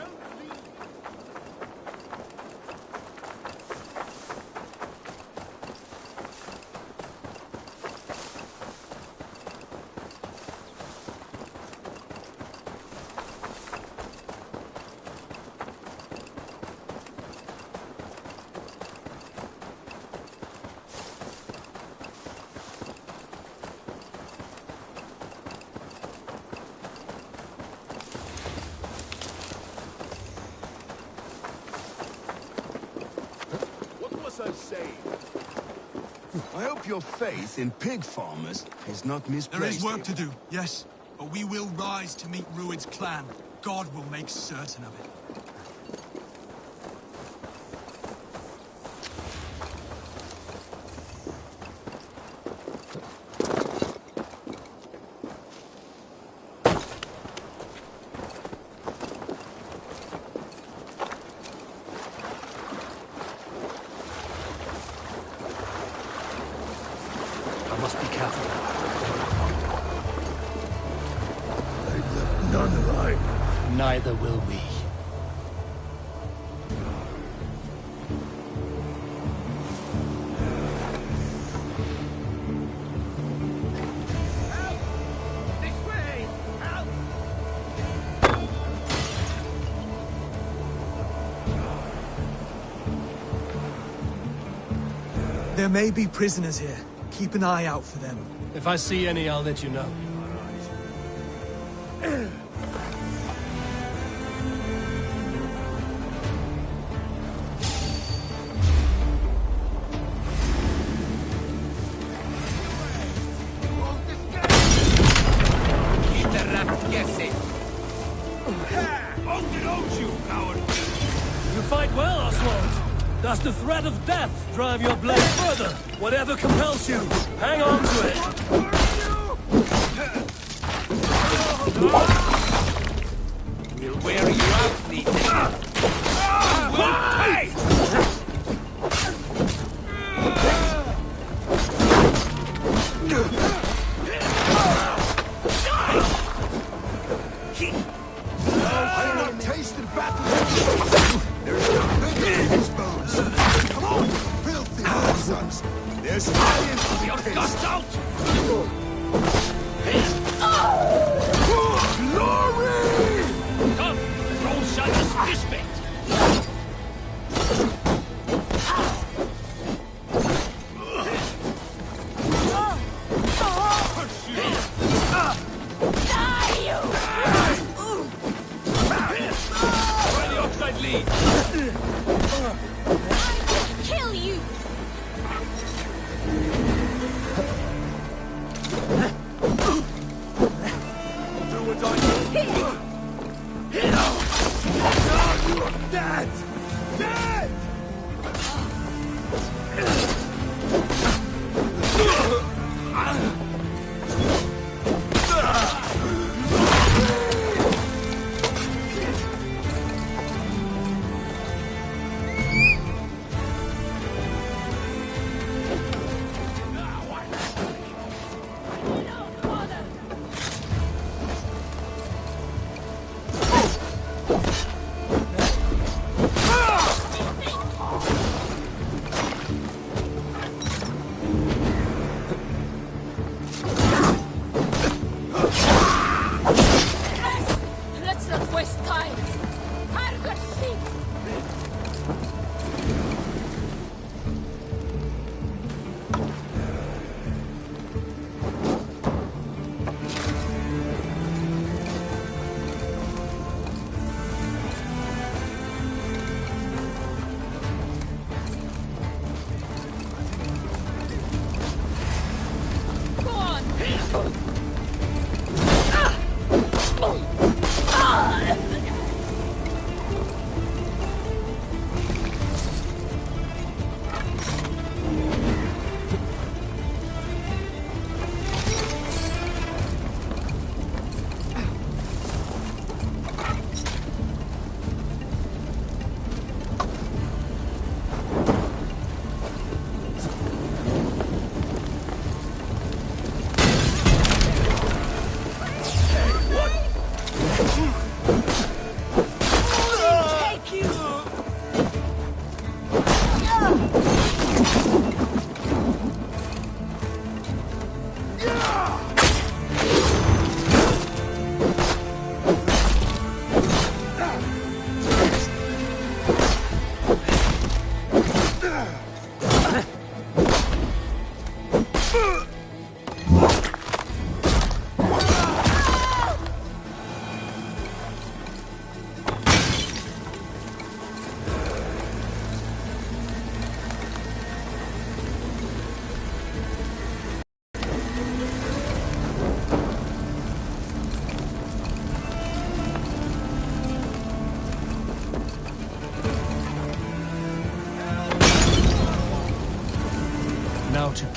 I hope your faith in pig farmers is not misplaced. There is work to do, yes. But we will rise to meet Rued's clan. God will make certain of it. I must be careful. They've left none alive. Neither will we. There may be prisoners here. Keep an eye out for them. If I see any, I'll let you know. Keep the rat guessing. You fight well, Oswald. Does the threat of death drive your blade further? Whatever compels you, hang on to it. We'll wear you out, Nathan. We'll pay!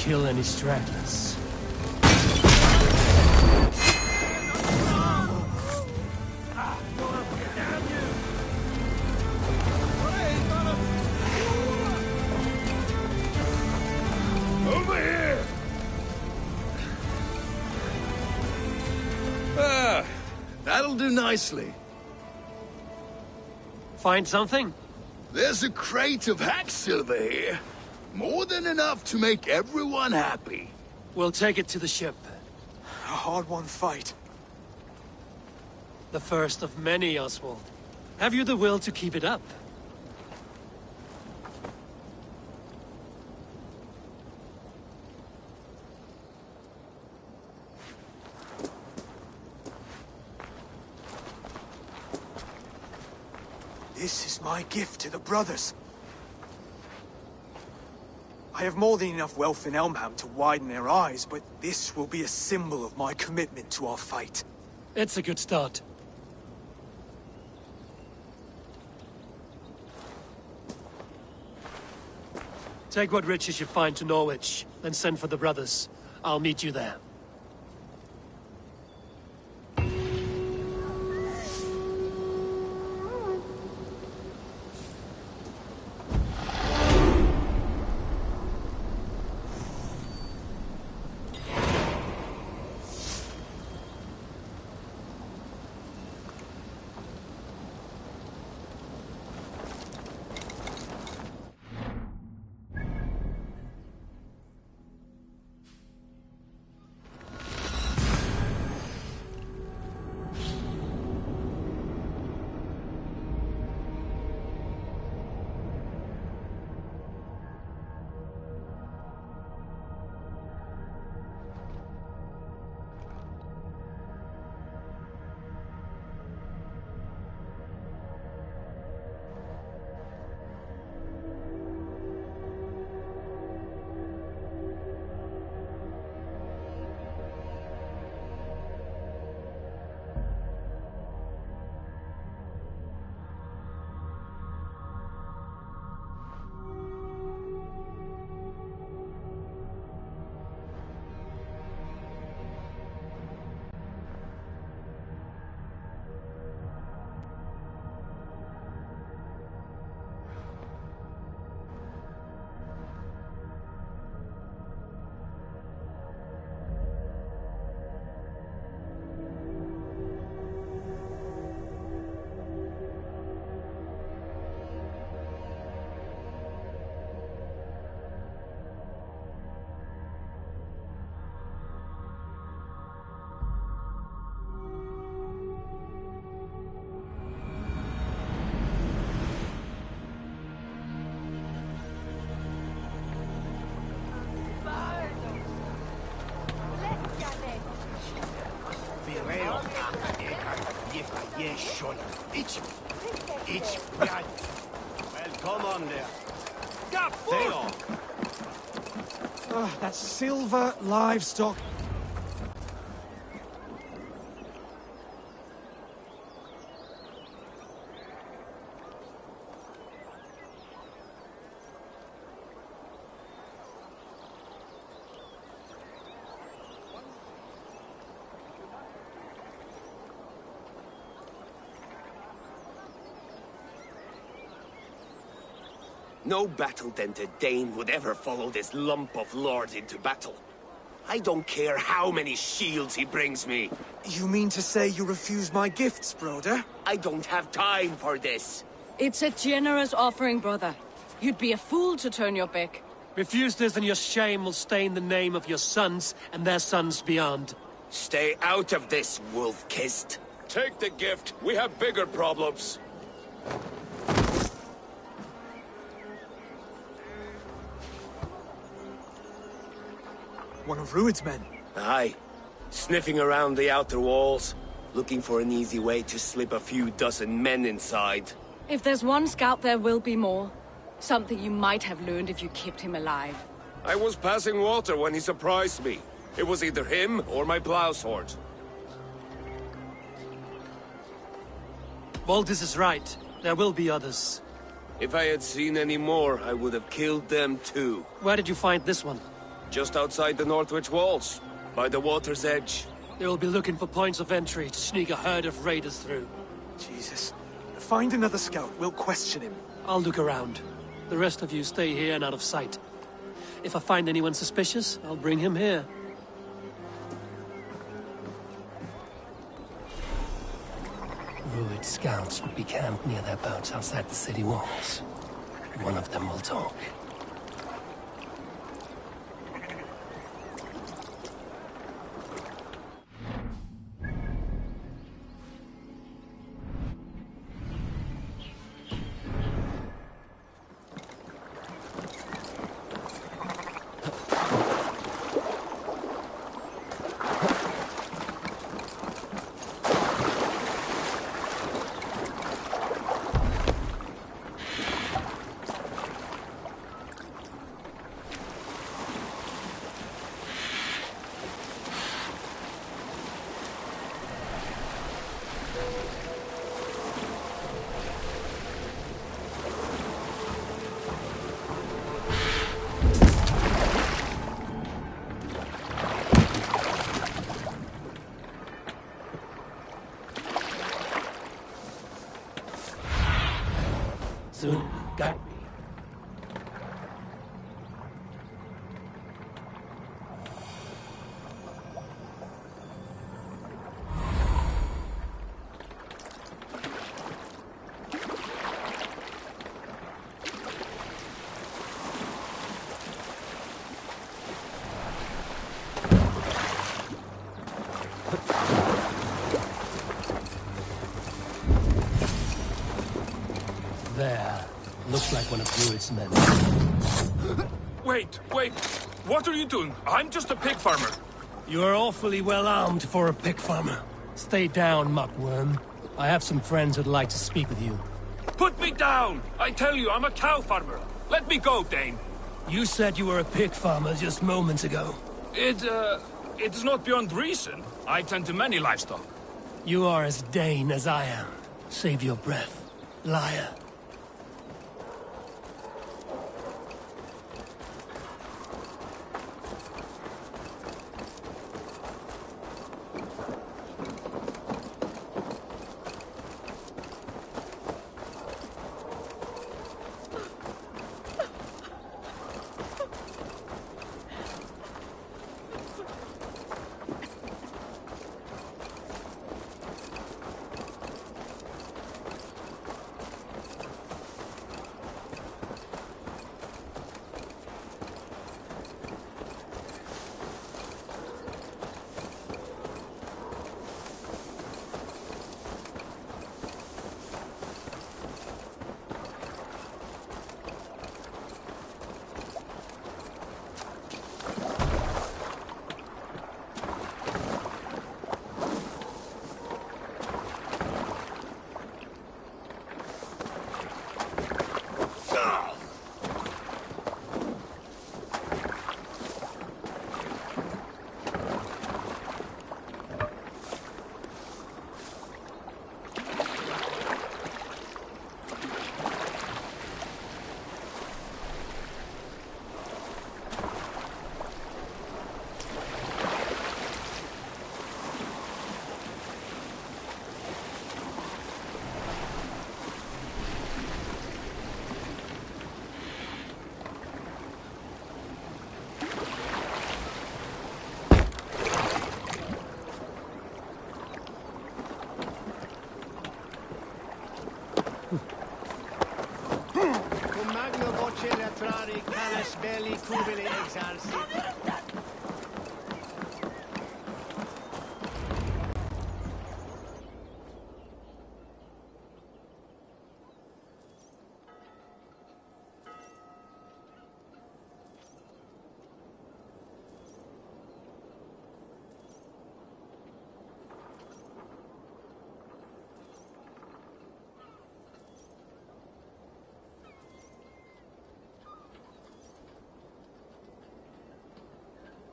kill any stragglers. Over here! That'll do nicely. Find something? There's a crate of hack silver here. More than enough to make everyone happy. We'll take it to the ship. A hard-won fight. The first of many, Oswald. Have you the will to keep it up? This is my gift to the brothers. I have more than enough wealth in Elmham to widen their eyes, but this will be a symbol of my commitment to our fight. It's a good start. Take what riches you find to Norwich, then send for the brothers. I'll meet you there. Well, come on there. That's silver livestock. No battle-dented Dane would ever follow this lump of lord into battle. I don't care how many shields he brings me. You mean to say you refuse my gifts, broder? I don't have time for this. It's a generous offering, brother. You'd be a fool to turn your back. Refuse this and your shame will stain the name of your sons and their sons beyond. Stay out of this, wolf-kissed. Take the gift. We have bigger problems. One of Rued's men. Aye. Sniffing around the outer walls, looking for an easy way to slip a few dozen men inside. If there's one scout, there will be more. Something you might have learned if you kept him alive. I was passing water when he surprised me. It was either him or my plow sword. Valdis is right. There will be others. If I had seen any more, I would have killed them too. Where did you find this one? Just outside the Northwich walls, by the water's edge. They will be looking for points of entry to sneak a herd of raiders through. Jesus. Find another scout. We'll question him. I'll look around. The rest of you stay here and out of sight. If I find anyone suspicious, I'll bring him here. Ruid scouts would be camped near their boats outside the city walls. One of them will talk. Soon, got me. There. Looks like one of Ruid's men. Wait! What are you doing? I'm just a pig farmer. You are awfully well armed for a pig farmer. Stay down, muckworm. I have some friends who'd like to speak with you. Put me down! I tell you, I'm a cow farmer. Let me go, Dane. You said you were a pig farmer just moments ago. It is not beyond reason. I tend to many livestock. You are as Dane as I am. Save your breath, liar.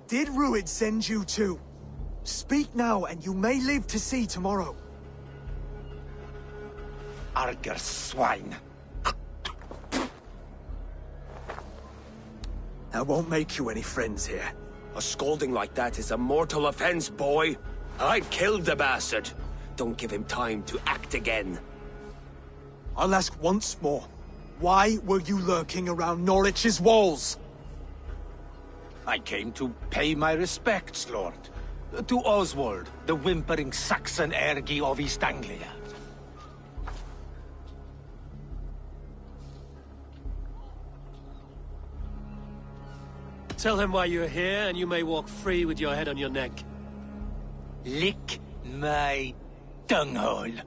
Did Ruid send you too? Speak now, and you may live to see tomorrow. Arger swine. That won't make you any friends here. A scolding like that is a mortal offense, boy. I've killed the bastard. Don't give him time to act again. I'll ask once more. Why were you lurking around Norwich's walls? I came to pay my respects, Lord. To Oswald, the whimpering Saxon ergi of East Anglia. Tell him why you're here, and you may walk free with your head on your neck. Lick my dunghole.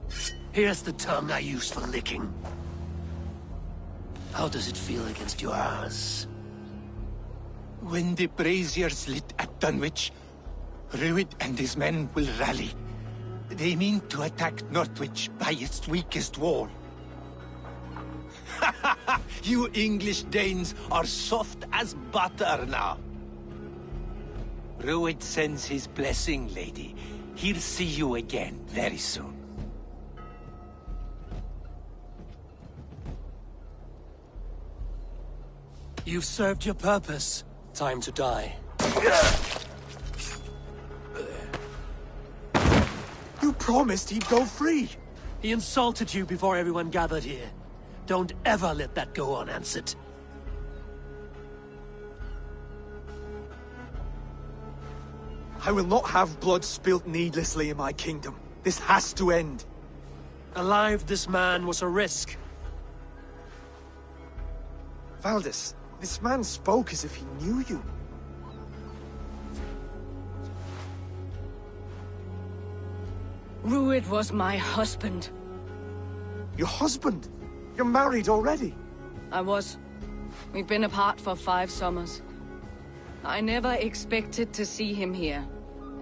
Here's the tongue I use for licking. How does it feel against yours? When the braziers lit at Dunwich, Rued and his men will rally. They mean to attack Northwich by its weakest wall. You English Danes are soft as butter now. Rued sends his blessing, lady. He'll see you again very soon. You've served your purpose. Time to die. You promised he'd go free. He insulted you before everyone gathered here. Don't ever let that go unanswered. I will not have blood spilt needlessly in my kingdom. This has to end. Alive, this man was a risk. Valdis, this man spoke as if he knew you. Rued was my husband. Your husband? You're married already? I was. We've been apart for 5 summers. I never expected to see him here,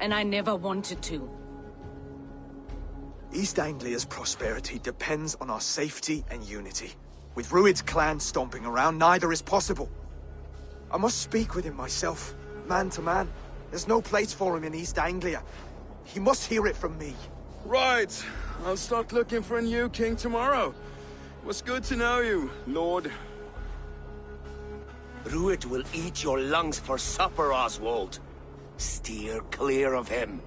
and I never wanted to. East Anglia's prosperity depends on our safety and unity. With Rued's clan stomping around, neither is possible. I must speak with him myself, man to man. There's no place for him in East Anglia. He must hear it from me. Right. I'll start looking for a new king tomorrow. It was good to know you, Lord. Rued will eat your lungs for supper, Oswald. Steer clear of him.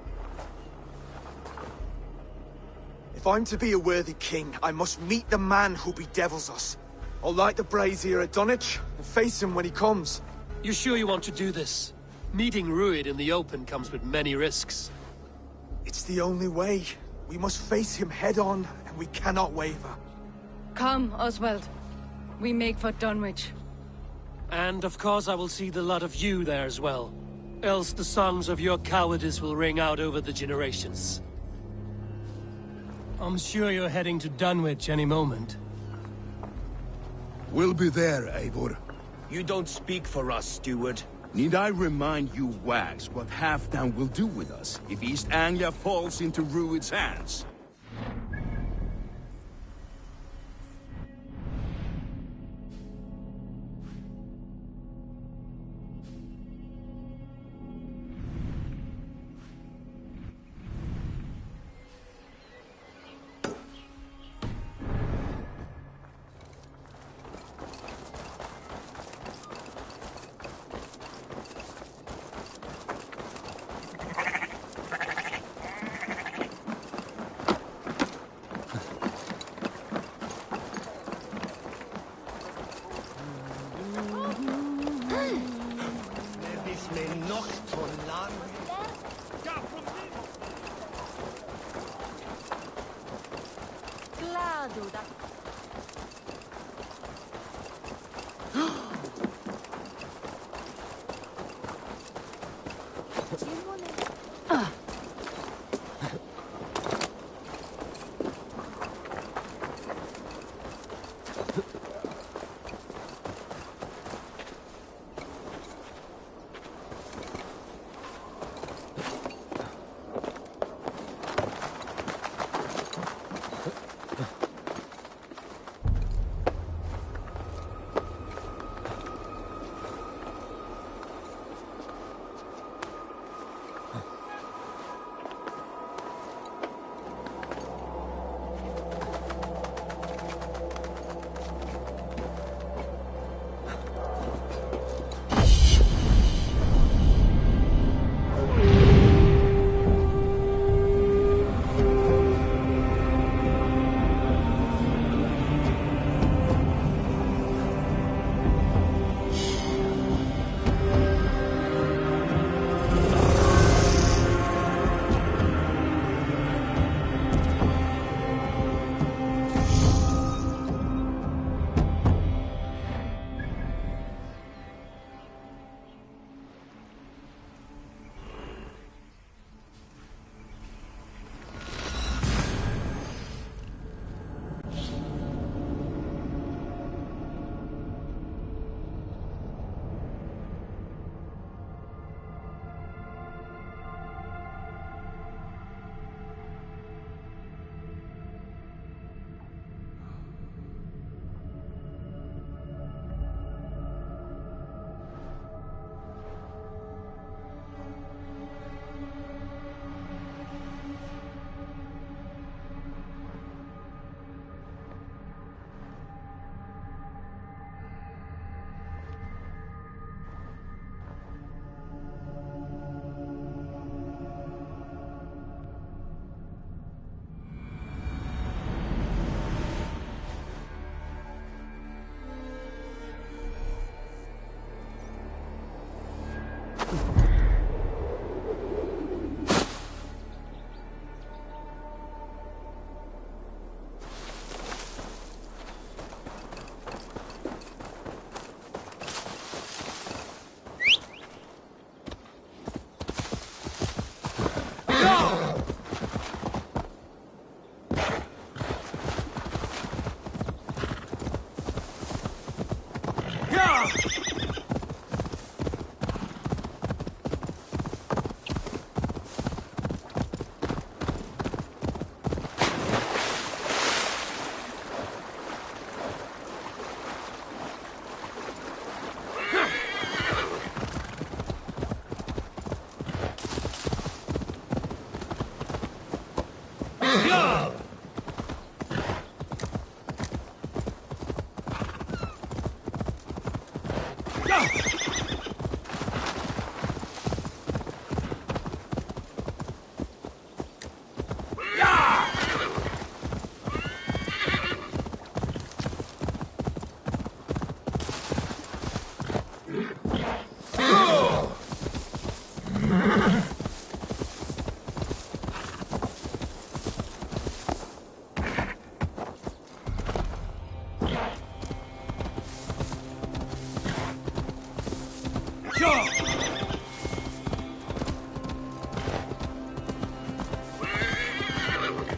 If I'm to be a worthy king, I must meet the man who bedevils us. I'll light the brazier at Dunwich and face him when he comes. You sure you want to do this? Meeting Rued in the open comes with many risks. It's the only way. We must face him head-on, and we cannot waver. Come, Oswald. We make for Dunwich. And of course I will see the lot of you there as well. Else the songs of your cowardice will ring out over the generations. I'm sure you're heading to Dunwich any moment. We'll be there, Eivor. You don't speak for us, steward. Need I remind you wags what Halfdan will do with us if East Anglia falls into Rued's hands?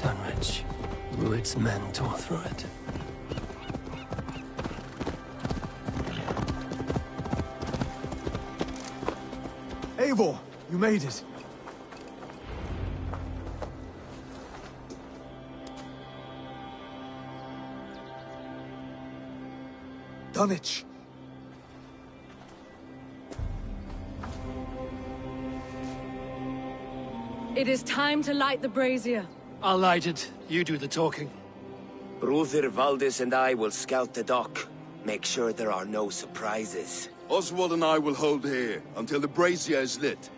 Dunwich. Rued's men tore through it. Eivor, you made it. Dunwich. It is time to light the brazier. I'll light it. You do the talking. Brother Valdis and I will scout the dock. Make sure there are no surprises. Oswald and I will hold here until the brazier is lit.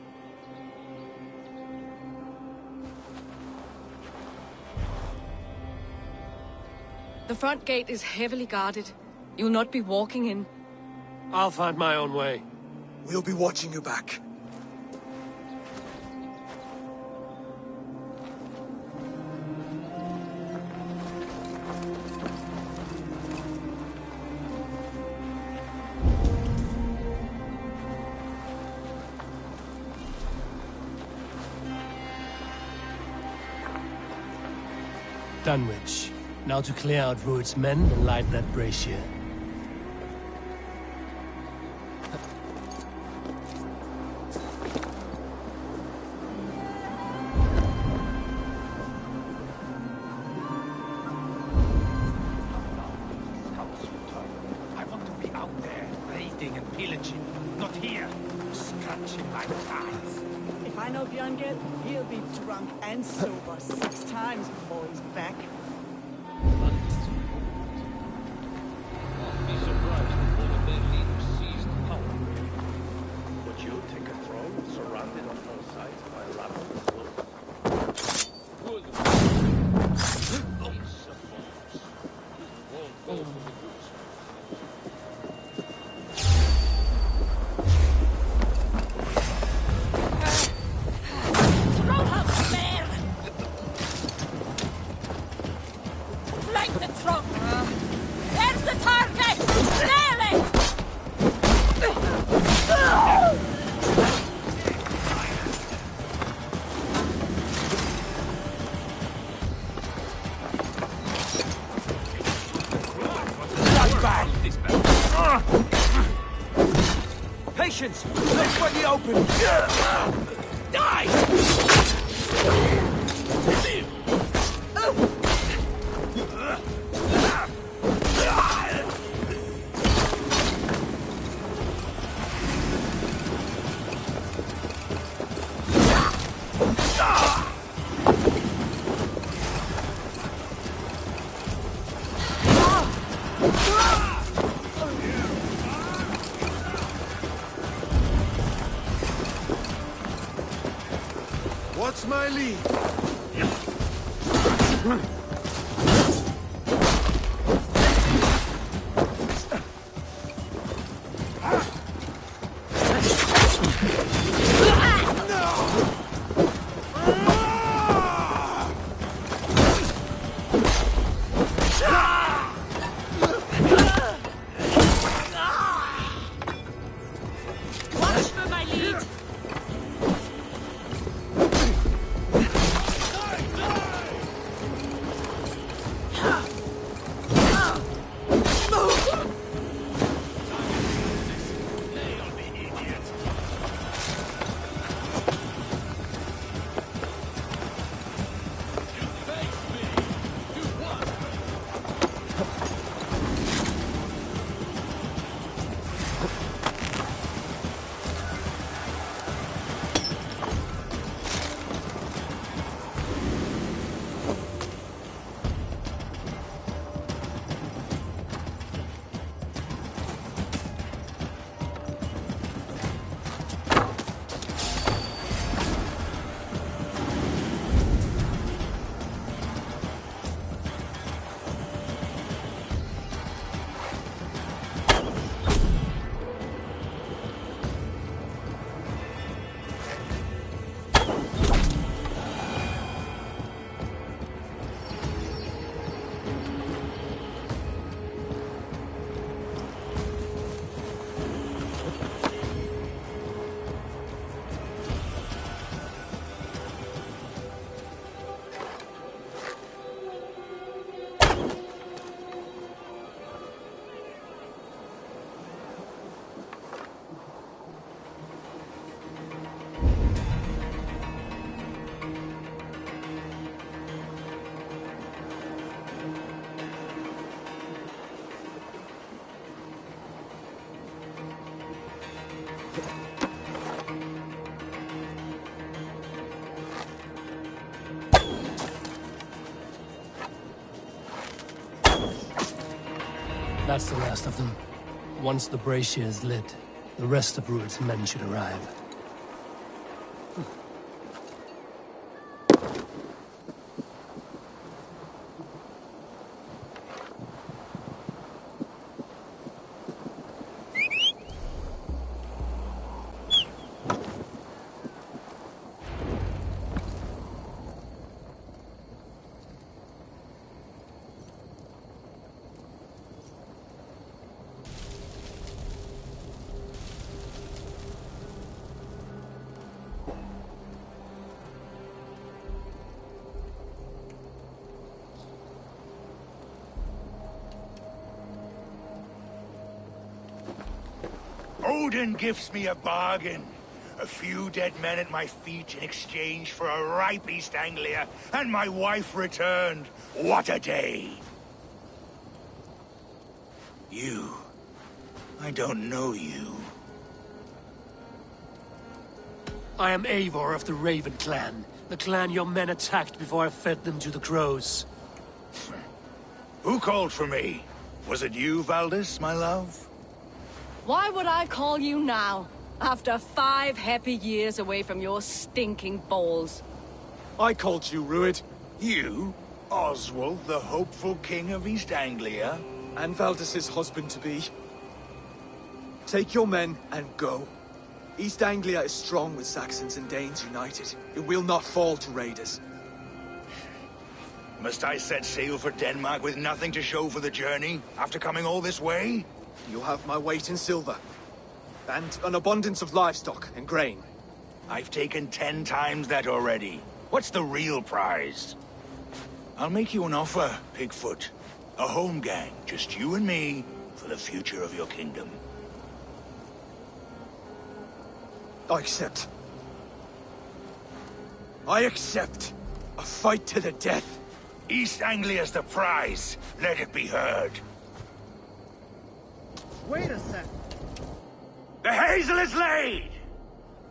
The front gate is heavily guarded. You'll not be walking in. I'll find my own way. We'll be watching you back. Dunwich. Now to clear out Rued's men and light that brazier. I want to be out there, raiding and pillaging, not here, scratching my thighs. If I know Björnged, he'll be drunk and sober 6 times before he's back. Be surprised if one of their leaders seized power. Would you take a throne surrounded on all sides by rabble? Good. Peace of force. Won't go for the goose. Light the trunk! There's the target! Nail it! Patience! Let's fight the open! What's my lead? Watch for my lead! That's the last of them. Once the brazier is lit, the rest of Rued's men should arrive. Odin gives me a bargain. A few dead men at my feet in exchange for a ripe East Anglia, and my wife returned. What a day! You. I don't know you. I am Eivor of the Raven Clan. The clan your men attacked before I fed them to the crows. Who called for me? Was it you, Valdis, my love? Why would I call you now, after 5 happy years away from your stinking balls? I called you, Rued. You? Oswald, the hopeful king of East Anglia? And Valdis's husband-to-be. Take your men and go. East Anglia is strong with Saxons and Danes united. It will not fall to raiders. Must I set sail for Denmark with nothing to show for the journey, after coming all this way? You'll have my weight in silver. And an abundance of livestock and grain. I've taken 10 times that already. What's the real prize? I'll make you an offer, Pigfoot. A home gang, just you and me, for the future of your kingdom. I accept. I accept. A fight to the death. East Anglia's the prize. Let it be heard. Wait a sec. The hazel is laid!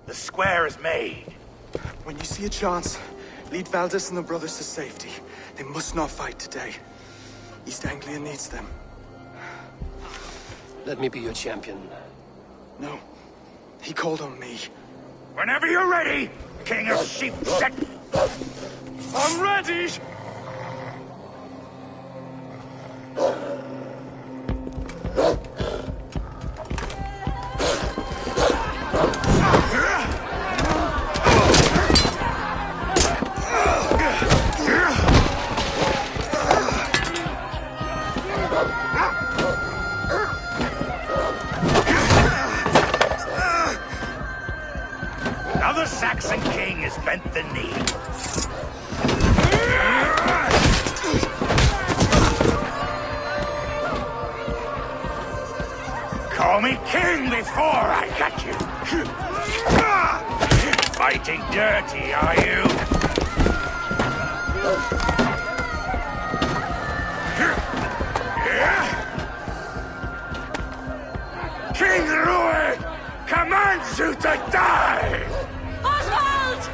The square is made. When you see a chance, lead Valdis and the brothers to safety. They must not fight today. East Anglia needs them. Let me be your champion. No. He called on me. Whenever you're ready, King of Sheep Set. I'm ready! Another Saxon king has bent the knee. Call me king before I got you. Fighting dirty, are you? King Rued commands you to die! Oswald!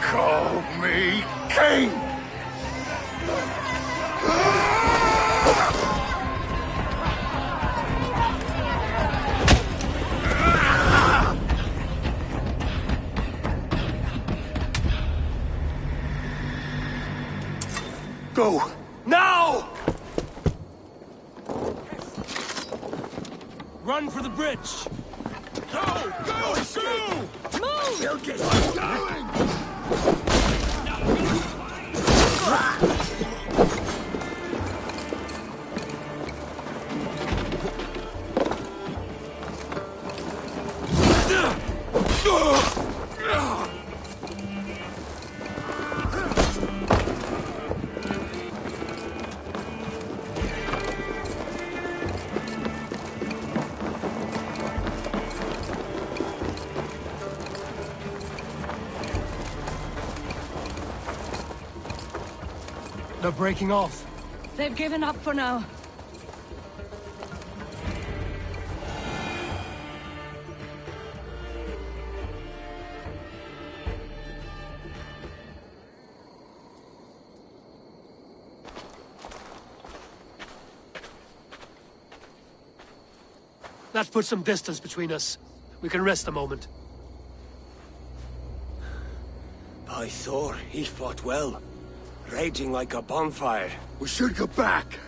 Call me king! Go! Now! Run for the bridge! Go! Go! Go! Move! You'll get going! They're breaking off. They've given up for now. That puts some distance between us. We can rest a moment. By Thor, he fought well. Raging like a bonfire. We should go back.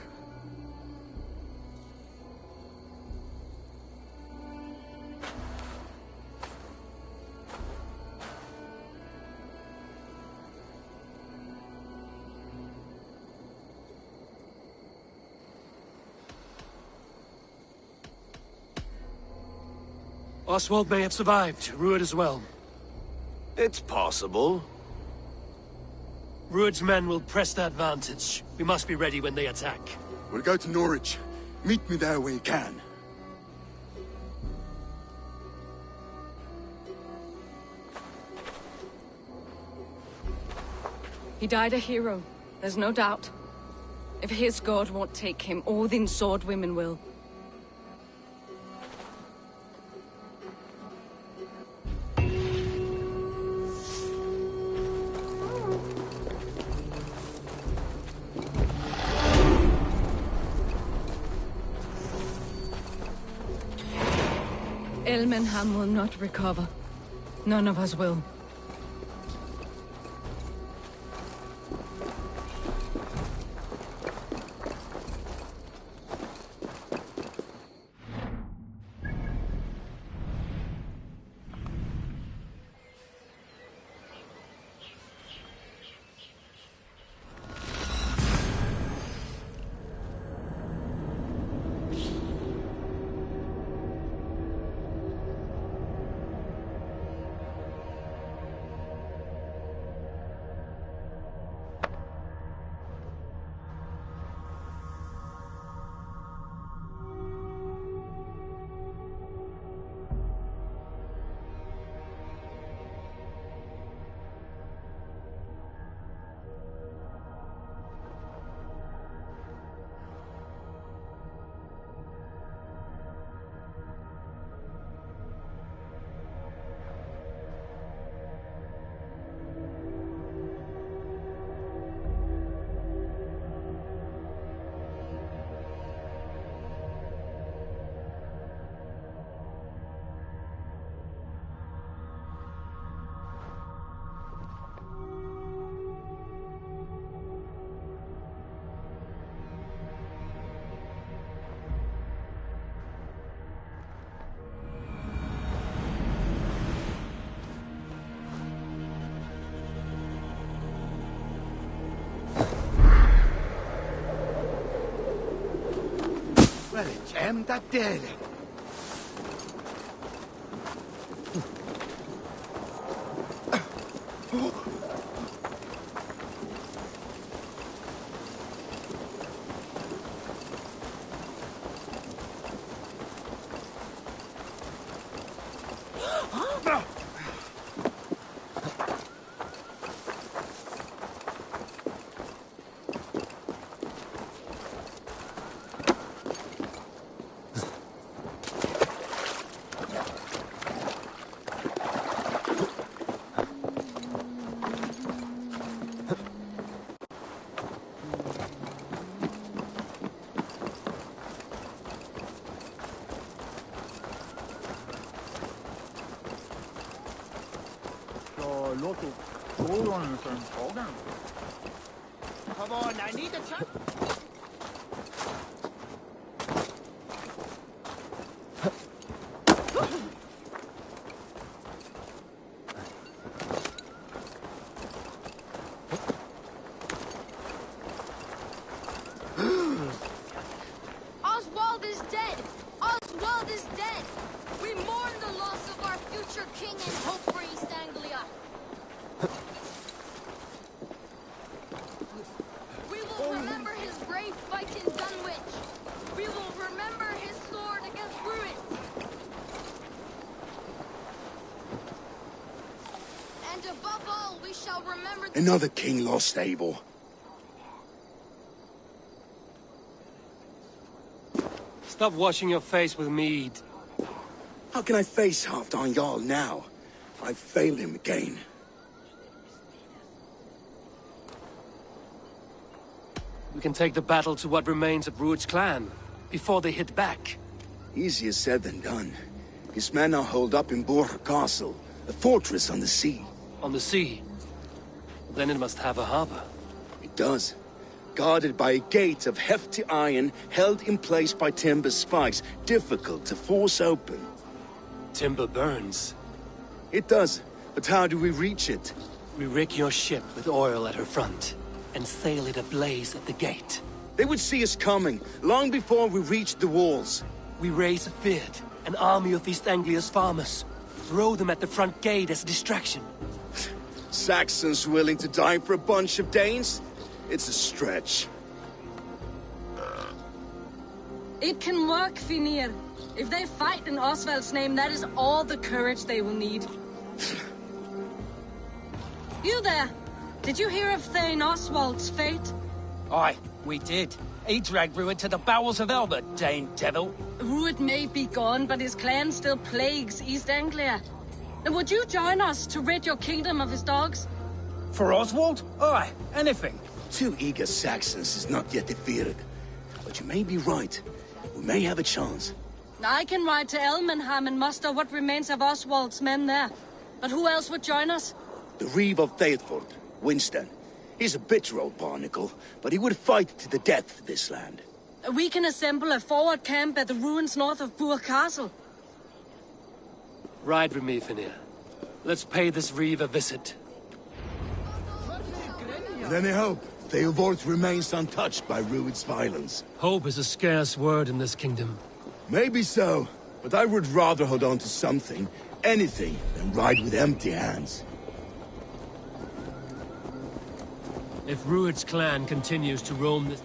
Oswald may have survived, Rued as well. It's possible. Rued's men will press the advantage. We must be ready when they attack. We'll go to Norwich. Meet me there when you can. He died a hero, there's no doubt. If his god won't take him, Odin's sword women will. Elmenham will not recover. None of us will. Well, it's that daily. Låter oronen för en fråga. Come on, I need a chance. Oswald is dead! Oswald is dead! We mourn the loss of our future king and hope for East Anglia. We will remember his brave fight in Dunwich. We will remember his sword against Ruin. And above all, we shall remember Another king lost, Abel. Stop washing your face with mead. How can I face Halfdan Jarl now? I've failed him again. We can take the battle to what remains of Rued's clan, before they hit back. Easier said than done. His men are holed up in Borg Castle, a fortress on the sea. On the sea? Then it must have a harbor. It does. Guarded by a gate of hefty iron, held in place by timber spikes, difficult to force open. Timber burns. It does, but how do we reach it? We rig your ship with oil at her front, and sail it ablaze at the gate. They would see us coming, long before we reached the walls. We raise a Fyrd, an army of East Anglia's farmers. Throw them at the front gate as a distraction. Saxons willing to die for a bunch of Danes? It's a stretch. It can work, Finir. If they fight in Oswald's name, that is all the courage they will need. You there! Did you hear of Thane Oswald's fate? Aye, we did. He dragged Rued to the bowels of Elba, Dane devil. Rued may be gone, but his clan still plagues East Anglia. Would you join us to rid your kingdom of his dogs? For Oswald? Aye, anything. 2 eager Saxons is not yet defeated. But you may be right. We may have a chance. I can ride to Elmenham and muster what remains of Oswald's men there. But who else would join us? The Reeve of Thetford, Winston. He's a bitter old barnacle, but he would fight to the death for this land. We can assemble a forward camp at the ruins north of Burg Castle. Ride with me, Finir. Let's pay this Reeve a visit. With any hope, Theodort remains untouched by Rued's violence. Hope is a scarce word in this kingdom. Maybe so, but I would rather hold on to something, anything, than ride with empty hands. If Rued's clan continues to roam this...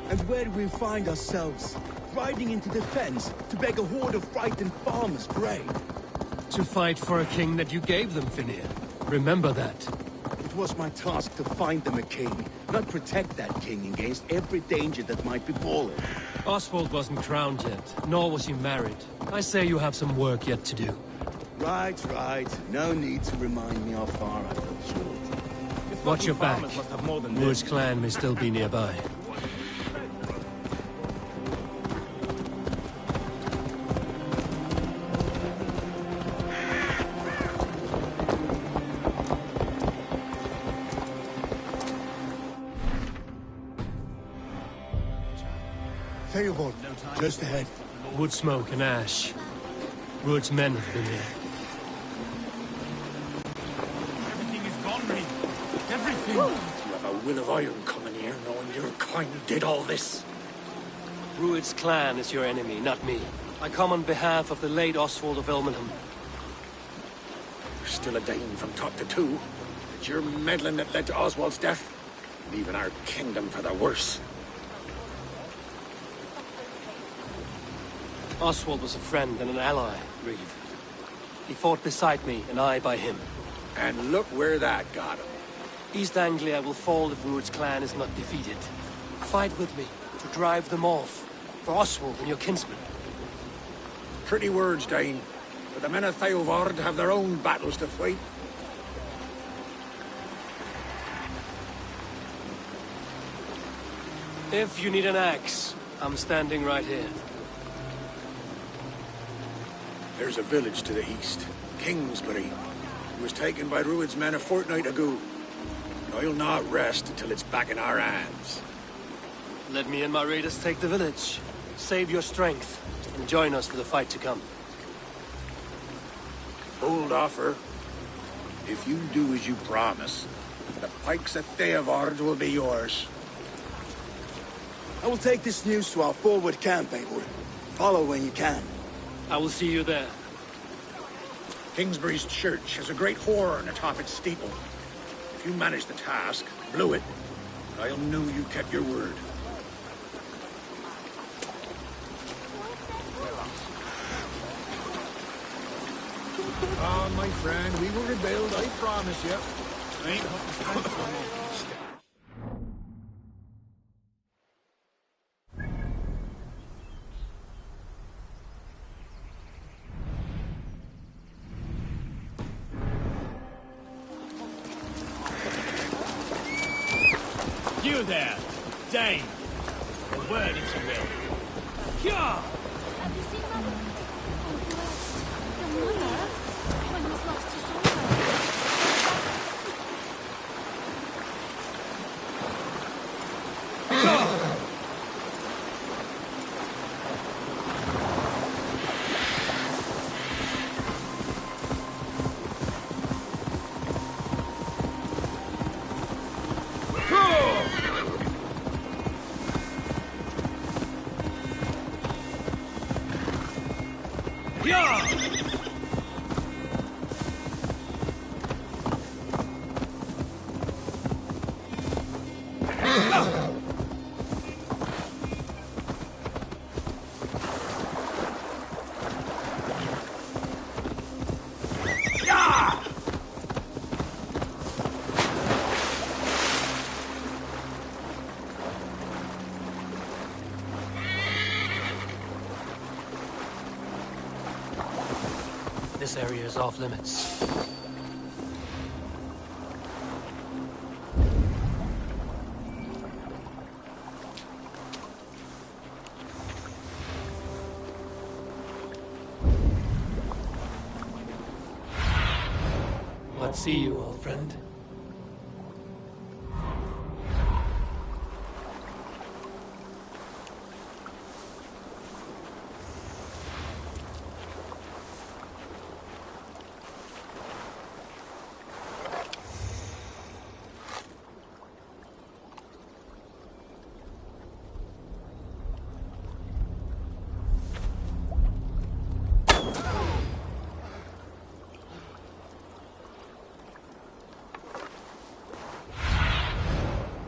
And where do we find ourselves? Riding into the fens to beg a horde of frightened farmers for aid. To fight for a king that you gave them, Finir. Remember that. It was my task to find them a king, not protect that king against every danger that might befall him. Oswald wasn't crowned yet, nor was he married. I say you have some work yet to do. Right. No need to remind me how far I fell short. Watch your back. Rued's clan may still be nearby. Theobald, just ahead. Wood smoke and ash. Rued's men have been here. Everything is gone, Reeve. Everything. You have a will of iron coming here, knowing your kind did all this. Rued's clan is your enemy, not me. I come on behalf of the late Oswald of Elmenham. You're still a Dane from top to two. It's your meddling that led to Oswald's death, leaving our kingdom for the worse. Oswald was a friend and an ally, Reeve. He fought beside me, and I by him. And look where that got him. East Anglia will fall if Rued's clan is not defeated. Fight with me, to drive them off. For Oswald and your kinsmen. Pretty words, Dane. But the men of Theodord have their own battles to fight. If you need an axe, I'm standing right here. There's a village to the east, Kingsbury. It was taken by Rued's men a fortnight ago. And I'll not rest until it's back in our hands. Let me and my raiders take the village. Save your strength, and join us for the fight to come. Bold offer. If you do as you promise, the pikes of Theodord will be yours. I will take this news to our forward camp, Eivor. Follow when you can. I will see you there. Kingsbury's church has a great horn atop its steeple. If you manage the task, blew it, I'll know you kept your word. Ah, my friend, we will rebuild, I promise you. You there! Dane. A word, if you will. Cure! Have you seen Mother? Oh, blessed. Your mother? When was last you saw her? This area is off limits. What see you, old friend?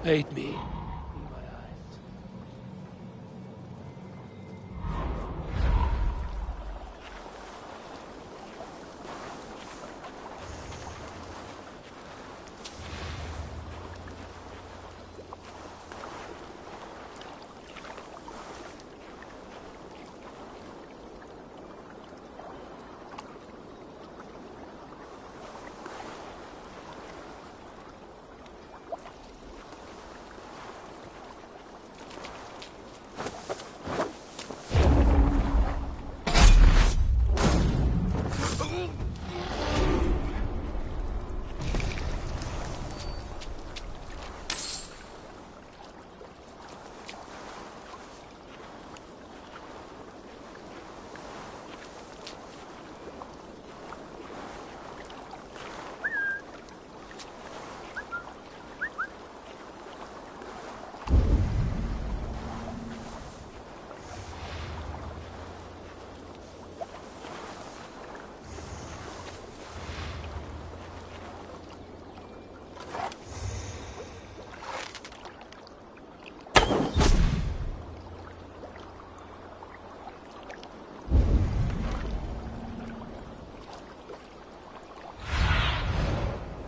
Aid me.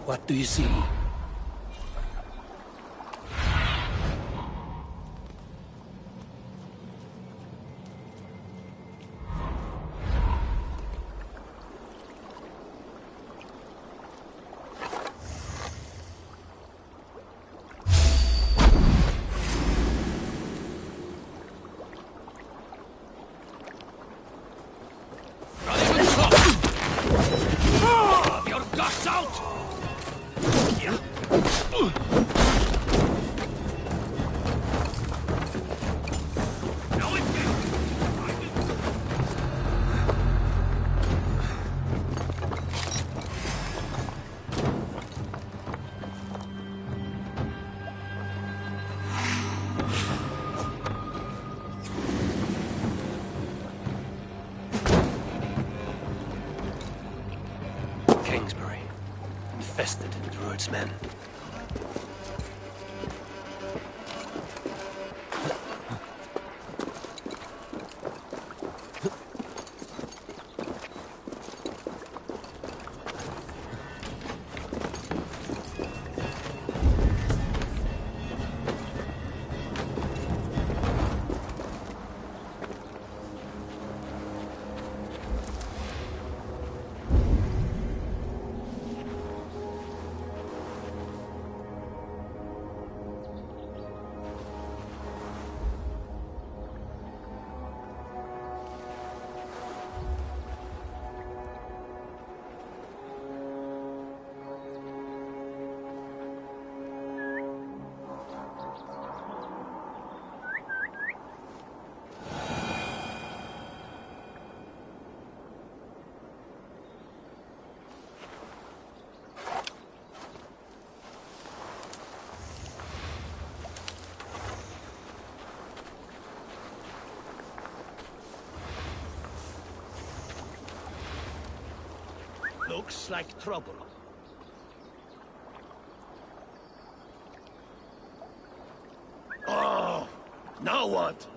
What do you see? Your guts out! Kingsbury, infested with Rued's men. Looks like trouble. Oh, now what?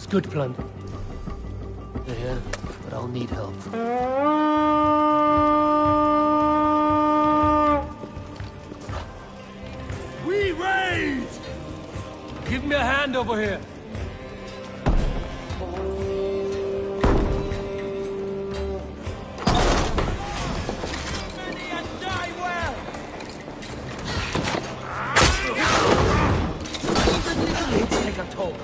good plan. Yeah, but I'll need help. We raised! Give me a hand over here. Take a toll.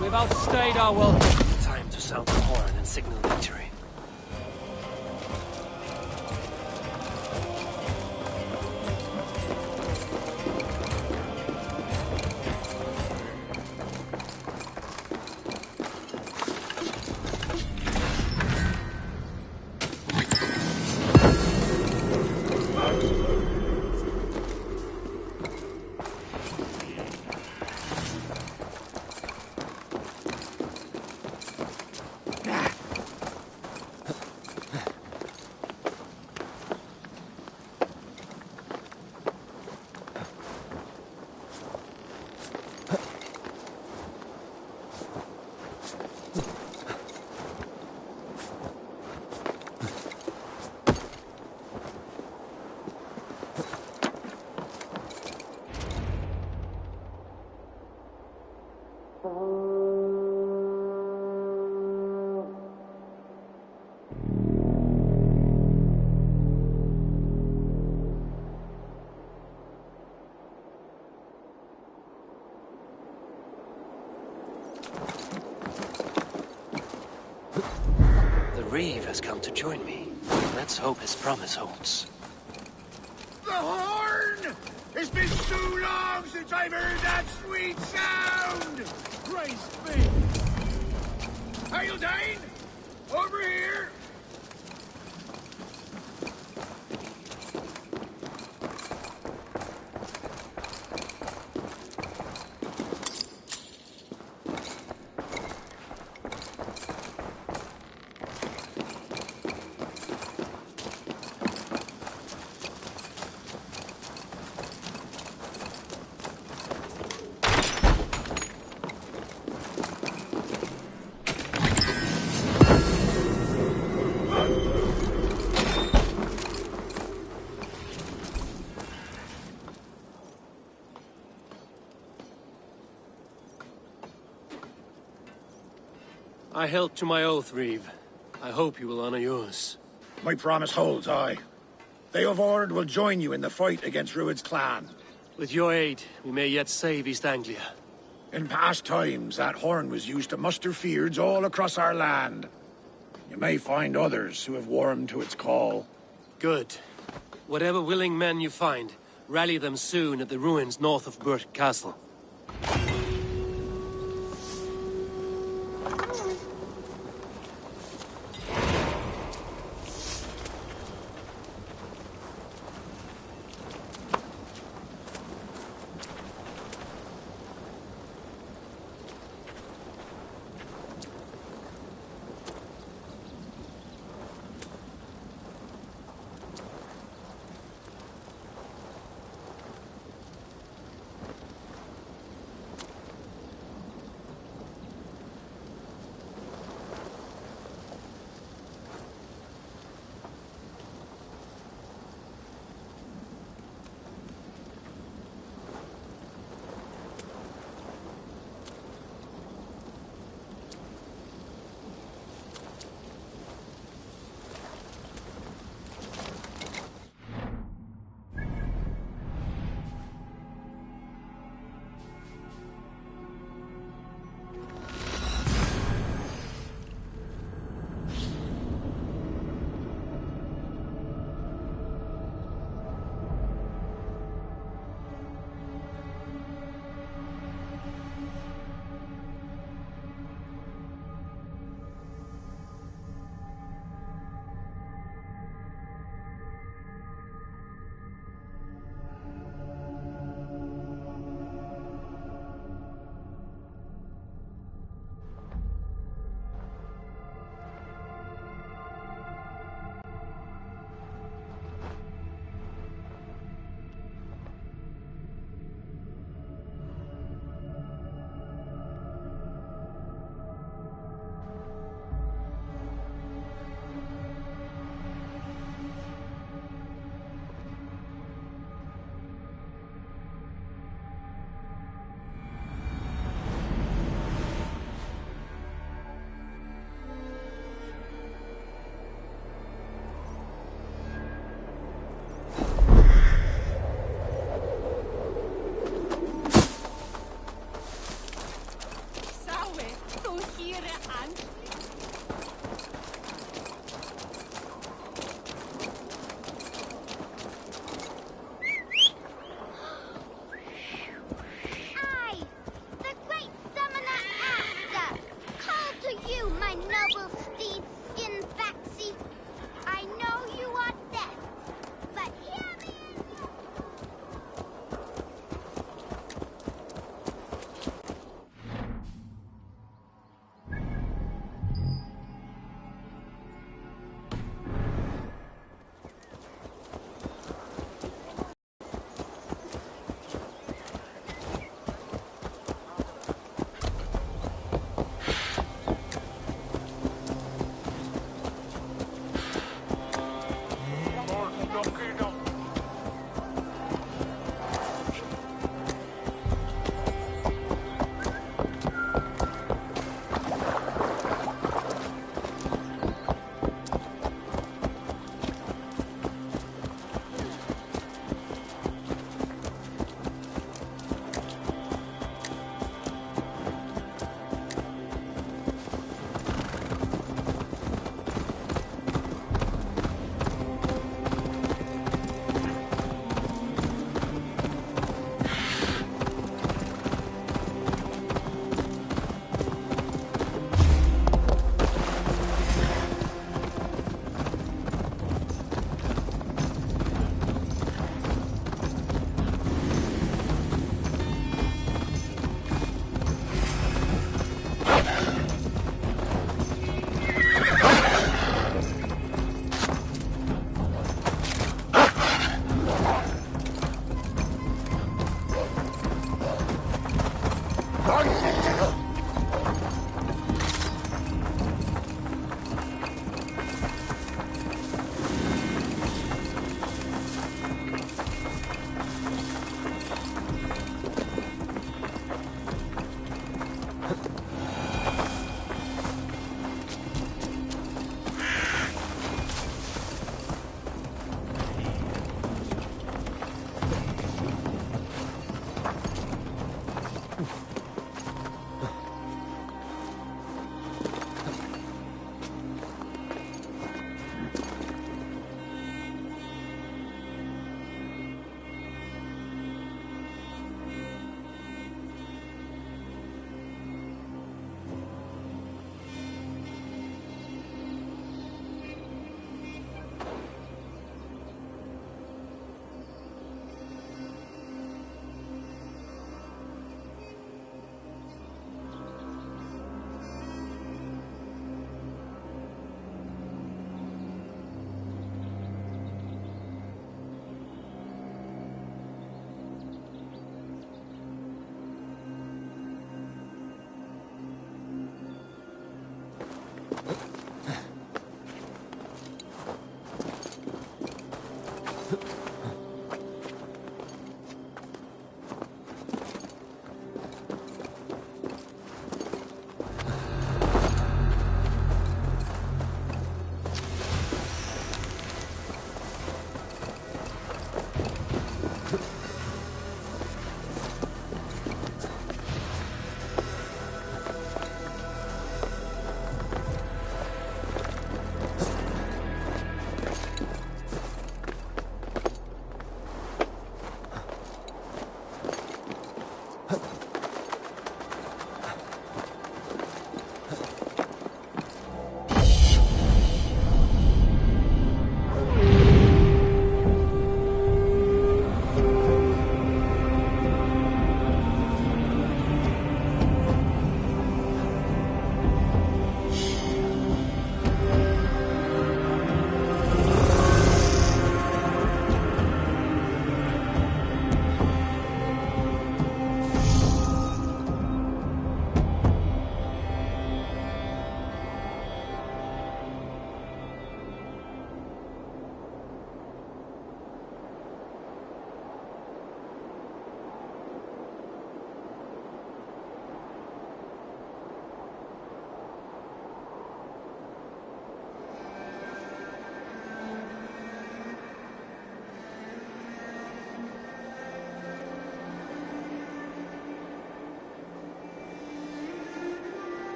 We've outstayed our welcome. Time to sound the horn and signal victory. Reeve has come to join me. Let's hope his promise holds. The horn! It's been too long since I've heard that sweet sound! Praise be! Hail Dane! Over here! I held to my oath, Reeve. I hope you will honor yours. My promise holds, aye. Theovord will join you in the fight against Rued's clan. With your aid, we may yet save East Anglia. In past times, that horn was used to muster fyrds all across our land. You may find others who have warmed to its call. Good. Whatever willing men you find, rally them soon at the ruins north of Burt Castle.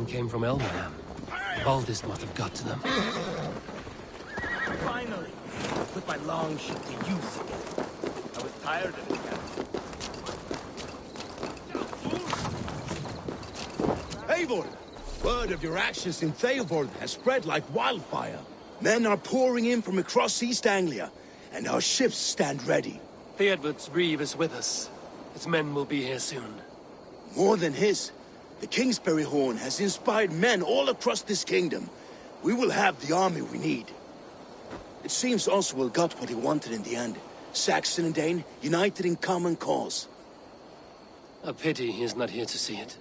one came from Elmenham. Baldist must have got to them. Finally! I put my longship to use again. I was tired of it, Captain. Eivor! Word of your actions in Theobald has spread like wildfire. Men are pouring in from across East Anglia, and our ships stand ready. Theodward's reeve is with us. His men will be here soon. More than his. The Kingsbury Horn has inspired men all across this kingdom. We will have the army we need. It seems Oswald got what he wanted in the end. Saxon and Dane united in common cause. A pity he is not here to see it.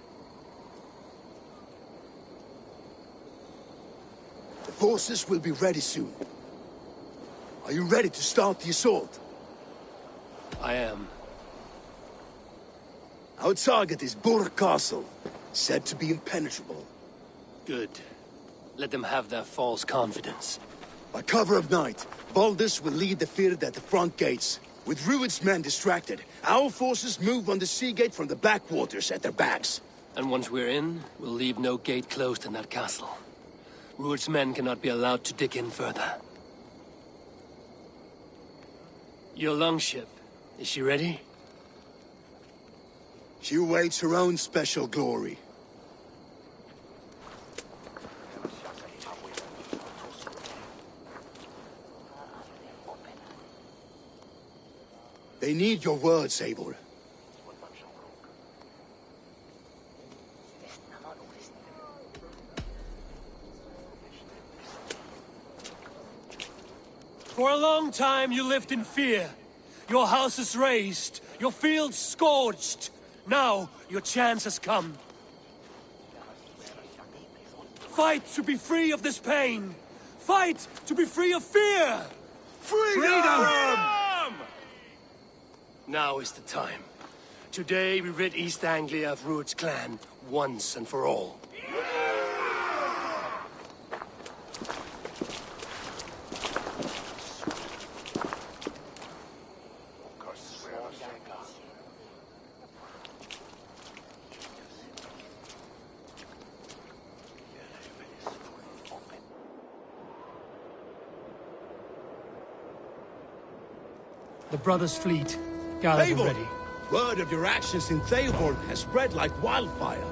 The forces will be ready soon. Are you ready to start the assault? I am. Our target is Burg Castle, said to be impenetrable. Good. Let them have their false confidence. By cover of night, Baldus will lead the Firth at the front gates. With Rued's men distracted, our forces move on the sea gate from the backwaters at their backs. And once we're in, we'll leave no gate closed in that castle. Rued's men cannot be allowed to dig in further. Your longship, is she ready? She awaits her own special glory. They need your words, Eivor. For a long time you lived in fear. Your houses razed, your fields scorched. Now your chance has come. Fight to be free of this pain. Fight to be free of fear. Freedom! Now is the time. Today we rid East Anglia of Rued's clan once and for all. The brothers' fleet, gathered and ready. Word of your actions in Theobald has spread like wildfire.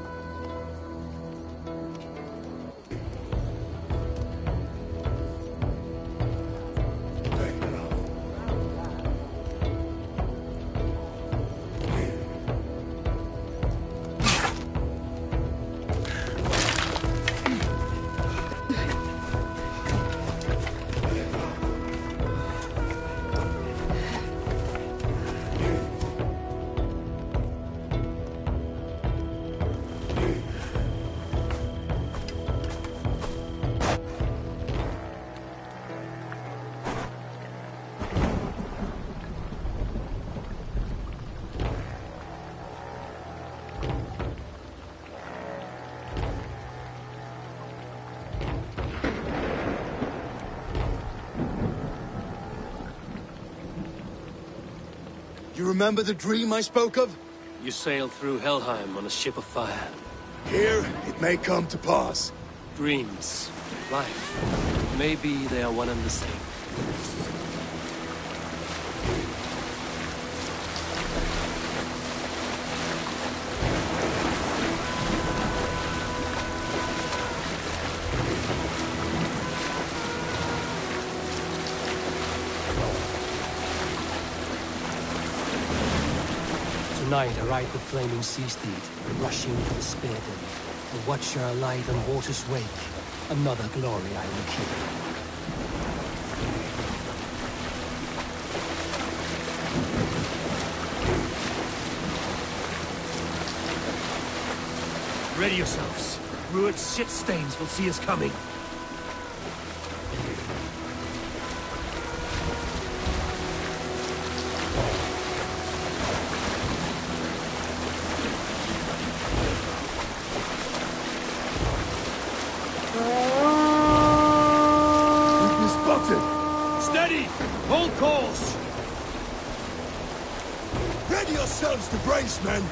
You remember the dream I spoke of? You sailed through Helheim on a ship of fire. Here, it may come to pass. Dreams, life, maybe they are one and the same. Tonight I ride the flaming sea steed, rushing to the spear den. A watcher alight on water's wake. Another glory I will keep. Ready yourselves. Rued's shit stains will see us coming. Steady! Hold course! Ready yourselves to brace, men!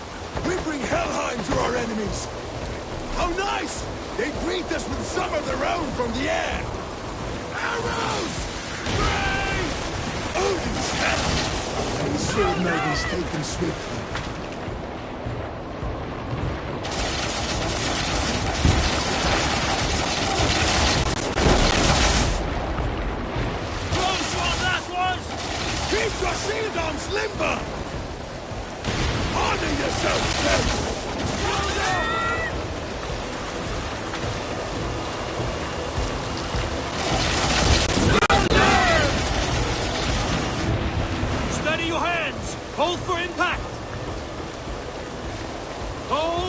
We bring Helheim to our enemies! How nice! They greet us with some of their own from the air! Arrows! Rain! Odin's head! And sword maidens taken swiftly. Keep your shield arms limber! Honor yourself, then! Steady your hands! Hold for impact! Hold!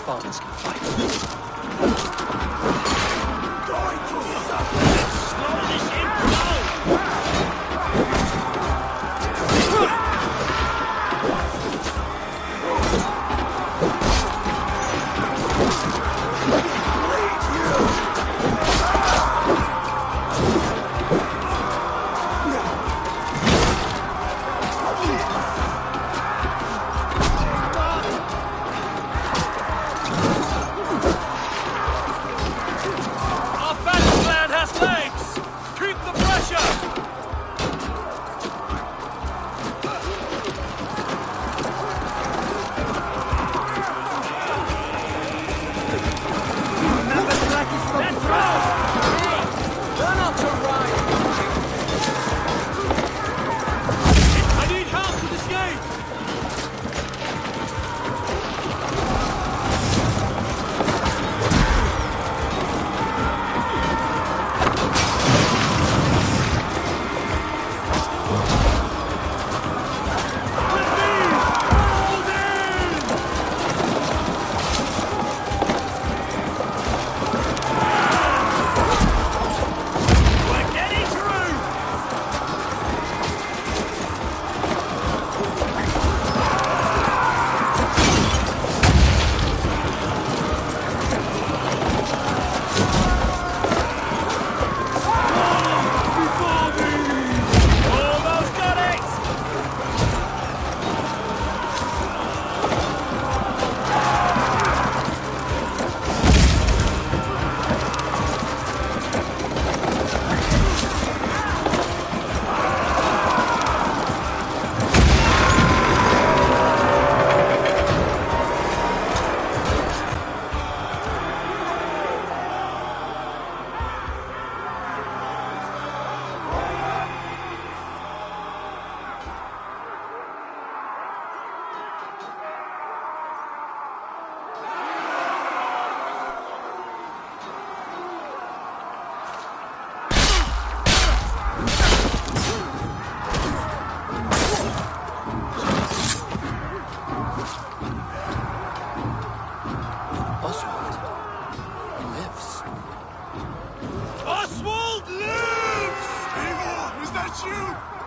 Spartans can fight.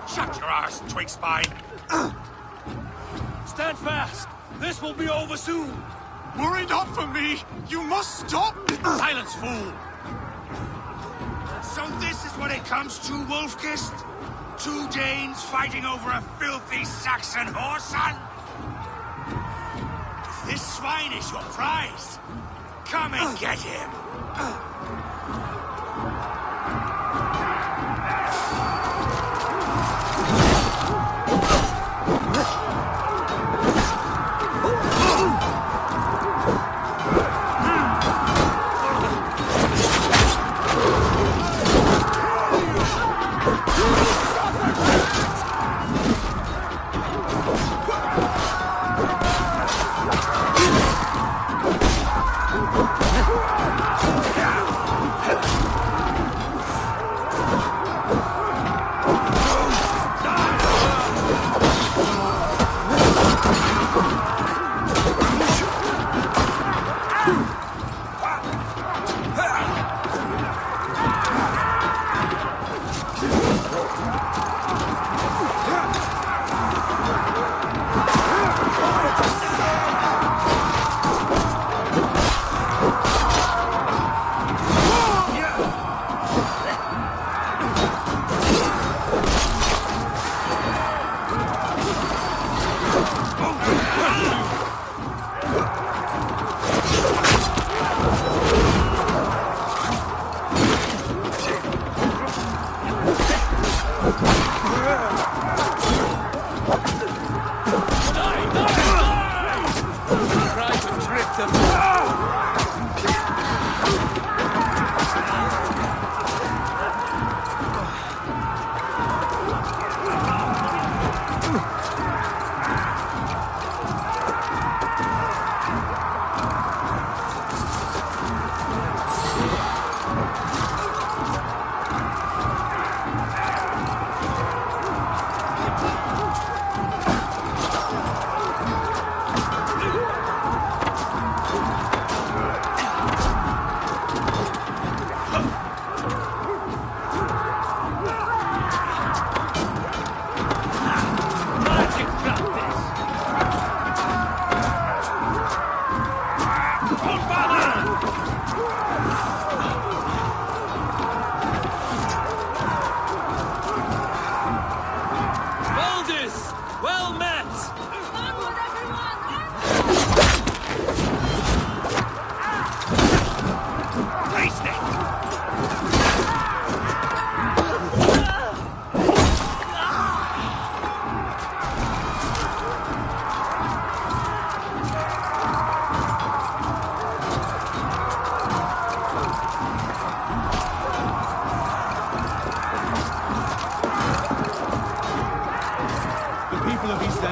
Shut your arse, twig spine! Stand fast! This will be over soon! Worry not for me! You must stop! Silence, fool! So this is what it comes to, Wolfkist? 2 Danes fighting over a filthy Saxon whoreson? If this swine is your prize, come and get him!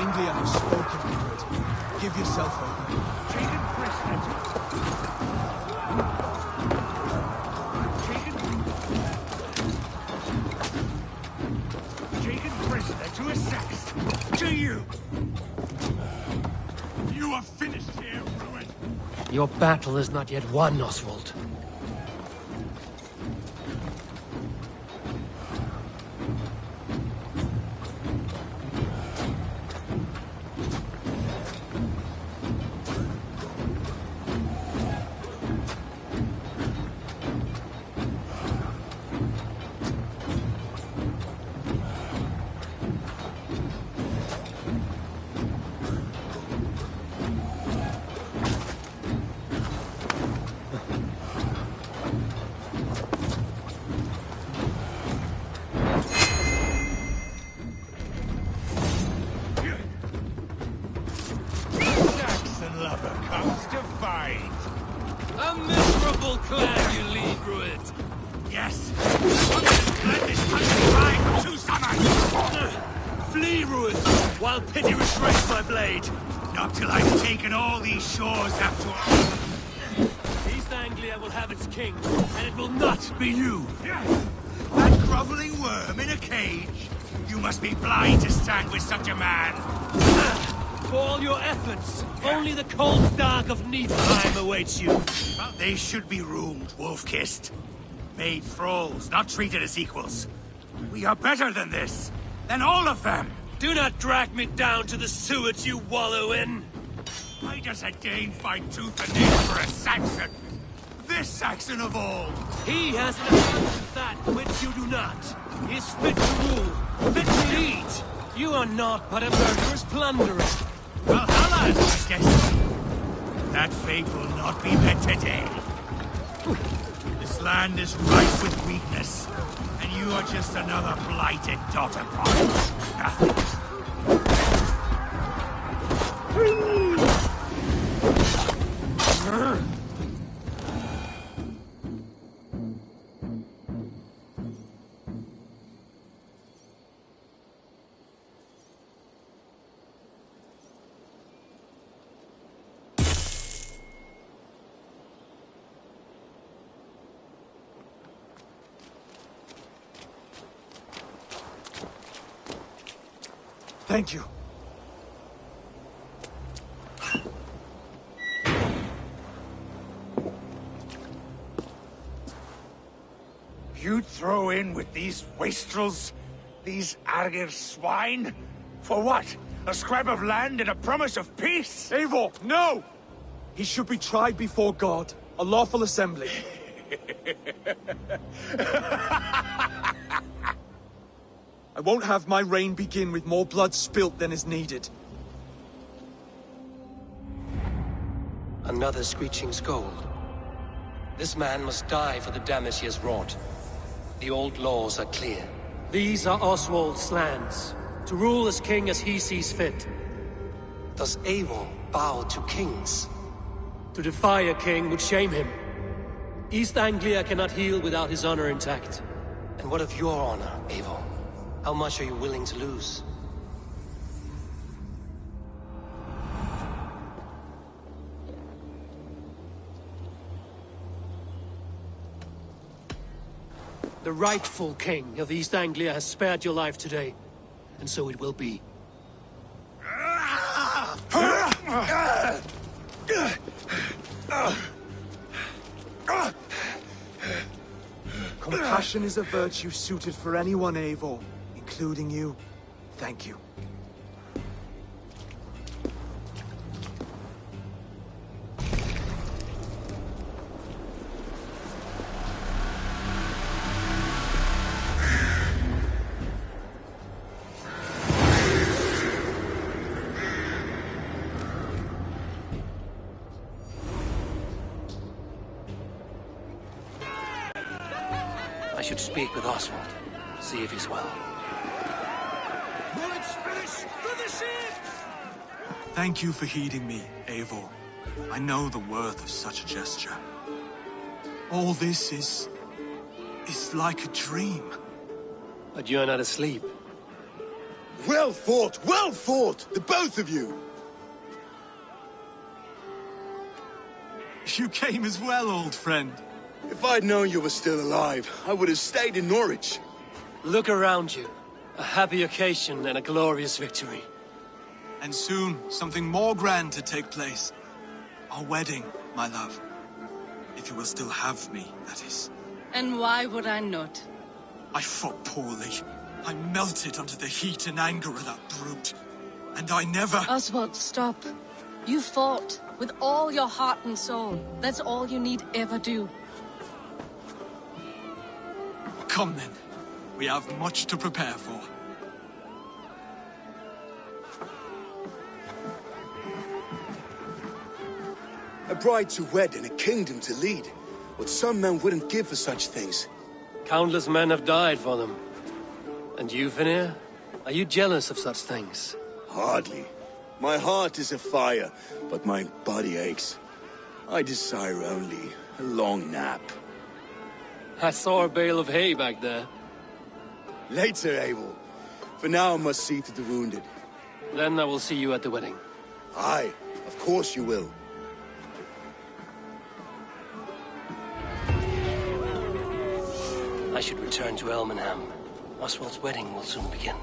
Anglia have spoken, Edward. Give yourself over. Taken prisoner to a sex. To you. You are finished here, Ruin. Your battle is not yet won, Oswald. Saxon lover comes to fight. A miserable clan you lead, Rued. Yes. Let this country ride for 2 summers. Flee, Rued, while pity restrains my blade. Not till I've taken all these shores after all. East Anglia will have its king, and it will not be you. That groveling worm in a cage? You must be blind to stand with such a man. For all your efforts, only the cold dark of Niflheim awaits you. They should be roomed, wolf-kissed. Made thralls, not treated as equals. We are better than this. Than all of them. Do not drag me down to the sewage you wallow in. Why does a Dane fight tooth and nail for a Saxon? This Saxon of all. He has an abundance that which you do not. He is fit to rule, fit to lead. You are not but a murderous plunderer. Valhalla is my destiny. That fate will not be met today. This land is rife with weakness, and you are just another blighted dot upon nothing. Thank you. You'd throw in with these wastrels? These Argir swine? For what? A scrap of land and a promise of peace? Eivor, no! He should be tried before God. A lawful assembly. I won't have my reign begin with more blood spilt than is needed. Another screeching scold. This man must die for the damage he has wrought. The old laws are clear. These are Oswald's lands, to rule as king as he sees fit. Does Eivor bow to kings? To defy a king would shame him. East Anglia cannot heal without his honor intact. And what of your honor, Eivor? How much are you willing to lose? The rightful king of East Anglia has spared your life today, and so it will be. Compassion is a virtue suited for anyone, Eivor, including you. Thank you. I should speak with Oswald, see if he's well. Thank you for heeding me, Eivor. I know the worth of such a gesture. All this is like a dream. But you're not asleep. Well fought! Well fought! The both of you! You came as well, old friend. If I'd known you were still alive, I would have stayed in Norwich. Look around you. A happy occasion and a glorious victory. And soon, something more grand to take place. Our wedding, my love. If you will still have me, that is. And why would I not? I fought poorly. I melted under the heat and anger of that brute. And I never... Oswald, stop. You fought with all your heart and soul. That's all you need ever do. Come then. We have much to prepare for. A bride to wed and a kingdom to lead. What some men wouldn't give for such things. Countless men have died for them. And you, Vanir? Are you jealous of such things? Hardly. My heart is afire, but my body aches. I desire only a long nap. I saw a bale of hay back there. Later, Abel. For now, I must see to the wounded. Then I will see you at the wedding. Aye, of course you will. I should return to Elmenham. Oswald's wedding will soon begin.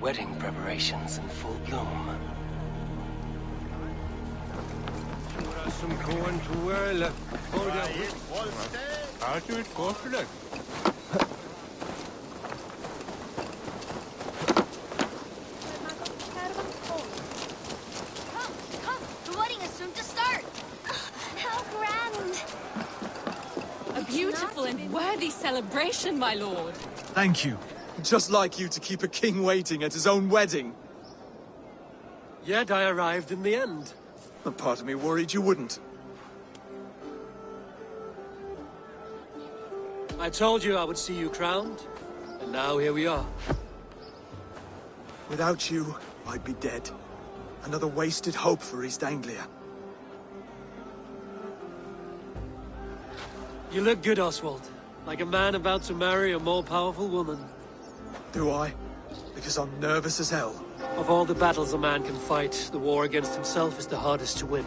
Wedding preparations in full bloom. Come, the wedding is soon to start. How grand. A beautiful and worthy celebration, my lord. Thank you. Just like you to keep a king waiting at his own wedding. Yet I arrived in the end. A part of me worried you wouldn't. I told you I would see you crowned, and now here we are. Without you, I'd be dead. Another wasted hope for East Anglia. You look good, Oswald. Like a man about to marry a more powerful woman. Do I? Because I'm nervous as hell. Of all the battles a man can fight, the war against himself is the hardest to win.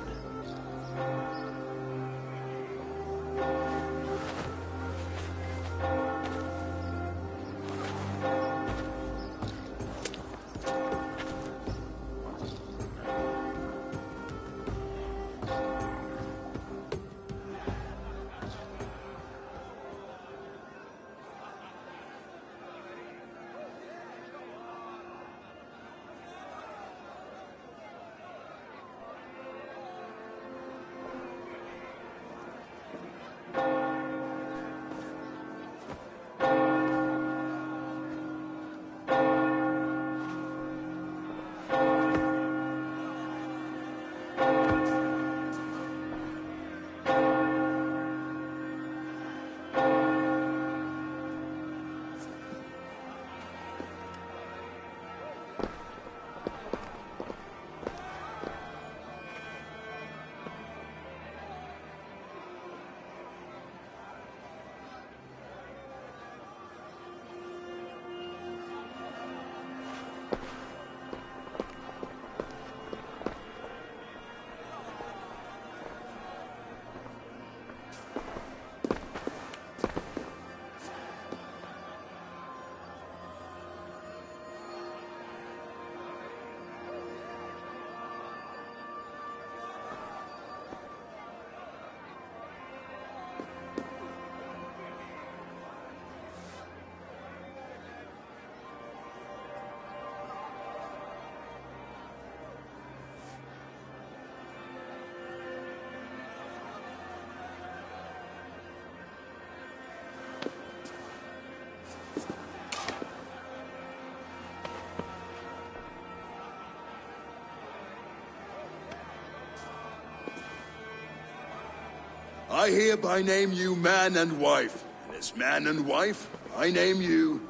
I hereby name you man and wife. And as man and wife, I name you...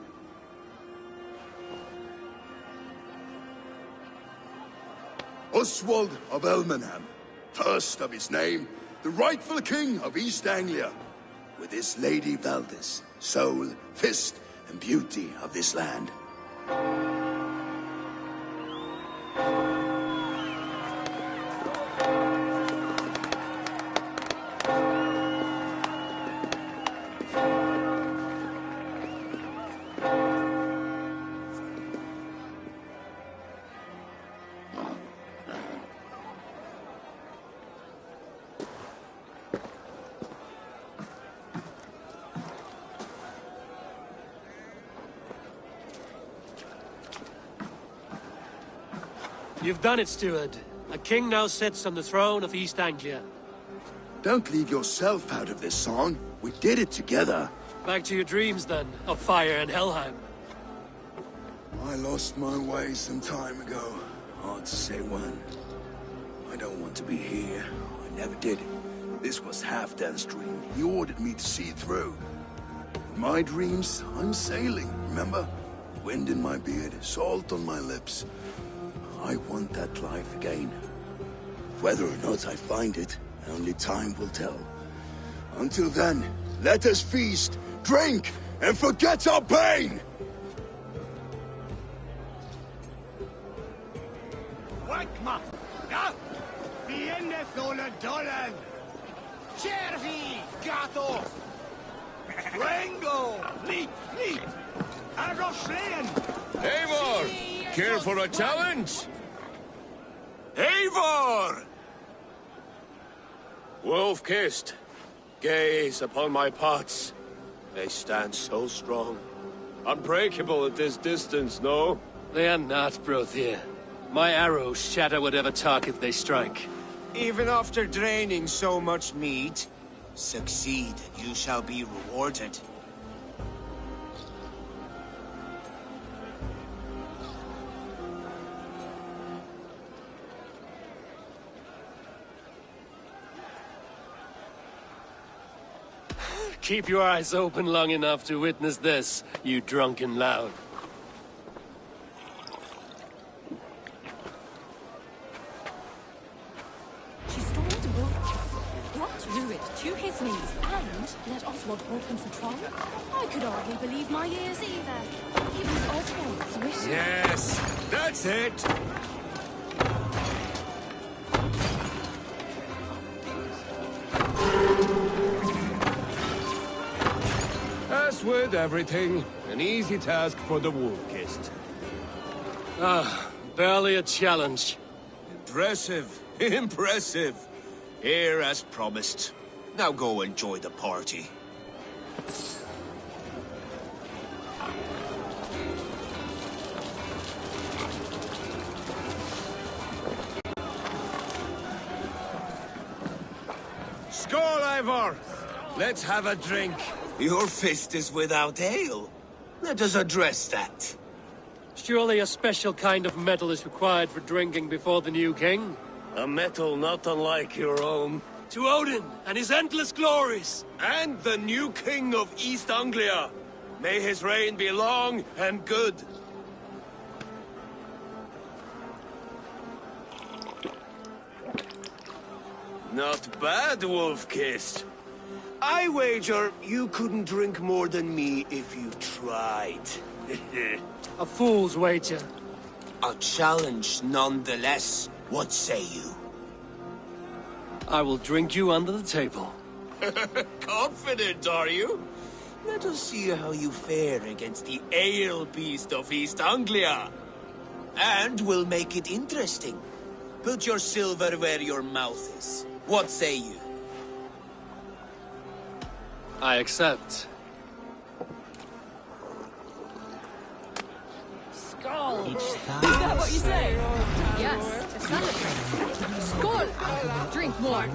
Oswald of Elmenham, first of his name, the rightful king of East Anglia, with his lady Valdis, soul, fist, and beauty of this land. You've done it, steward. A king now sits on the throne of East Anglia. Don't leave yourself out of this song. We did it together. Back to your dreams, then, of fire and Helheim. I lost my way some time ago. Hard to say when. I don't want to be here. I never did. This was Halfdan's dream. He ordered me to see it through. In my dreams, I'm sailing, remember? Wind in my beard, salt on my lips. I want that life again. Whether or not I find it, only time will tell. Until then, let us feast, drink, and forget our pain! Wakma! Ja! Vienne sola dollar! Chervi! Gato! Rango! Leap! Leap! Arroschlein! Eivor! Care for a challenge? Eivor! Wolf-kissed, gaze upon my pots. They stand so strong. Unbreakable at this distance, no? They are not, Brothir. My arrows shatter whatever target they strike. Even after draining so much meat, succeed and you shall be rewarded. Keep your eyes open long enough to witness this, you drunken lout. She stormed the book, brought Ruud to his knees, and let Oswald hold him for trial. I could hardly believe my ears either. It was Oswald's wish. Yes, that's it! As with everything, an easy task for the wolf-kissed. Ah, barely a challenge. Impressive, impressive. Here as promised. Now go enjoy the party. Skål, Eivor! Let's have a drink. Your fist is without ale. Let us address that. Surely a special kind of metal is required for drinking before the new king? A metal not unlike your own. To Odin and his endless glories! And the new king of East Anglia. May his reign be long and good. Not bad, Wolf-kissed. I wager you couldn't drink more than me if you tried. A fool's wager. A challenge nonetheless. What say you? I will drink you under the table. Confident, are you? Let us see how you fare against the ale beast of East Anglia. And we'll make it interesting. Put your silver where your mouth is. What say you? I accept. Skål! Is that what you say? Yes, to celebrate. Skål! Drink more.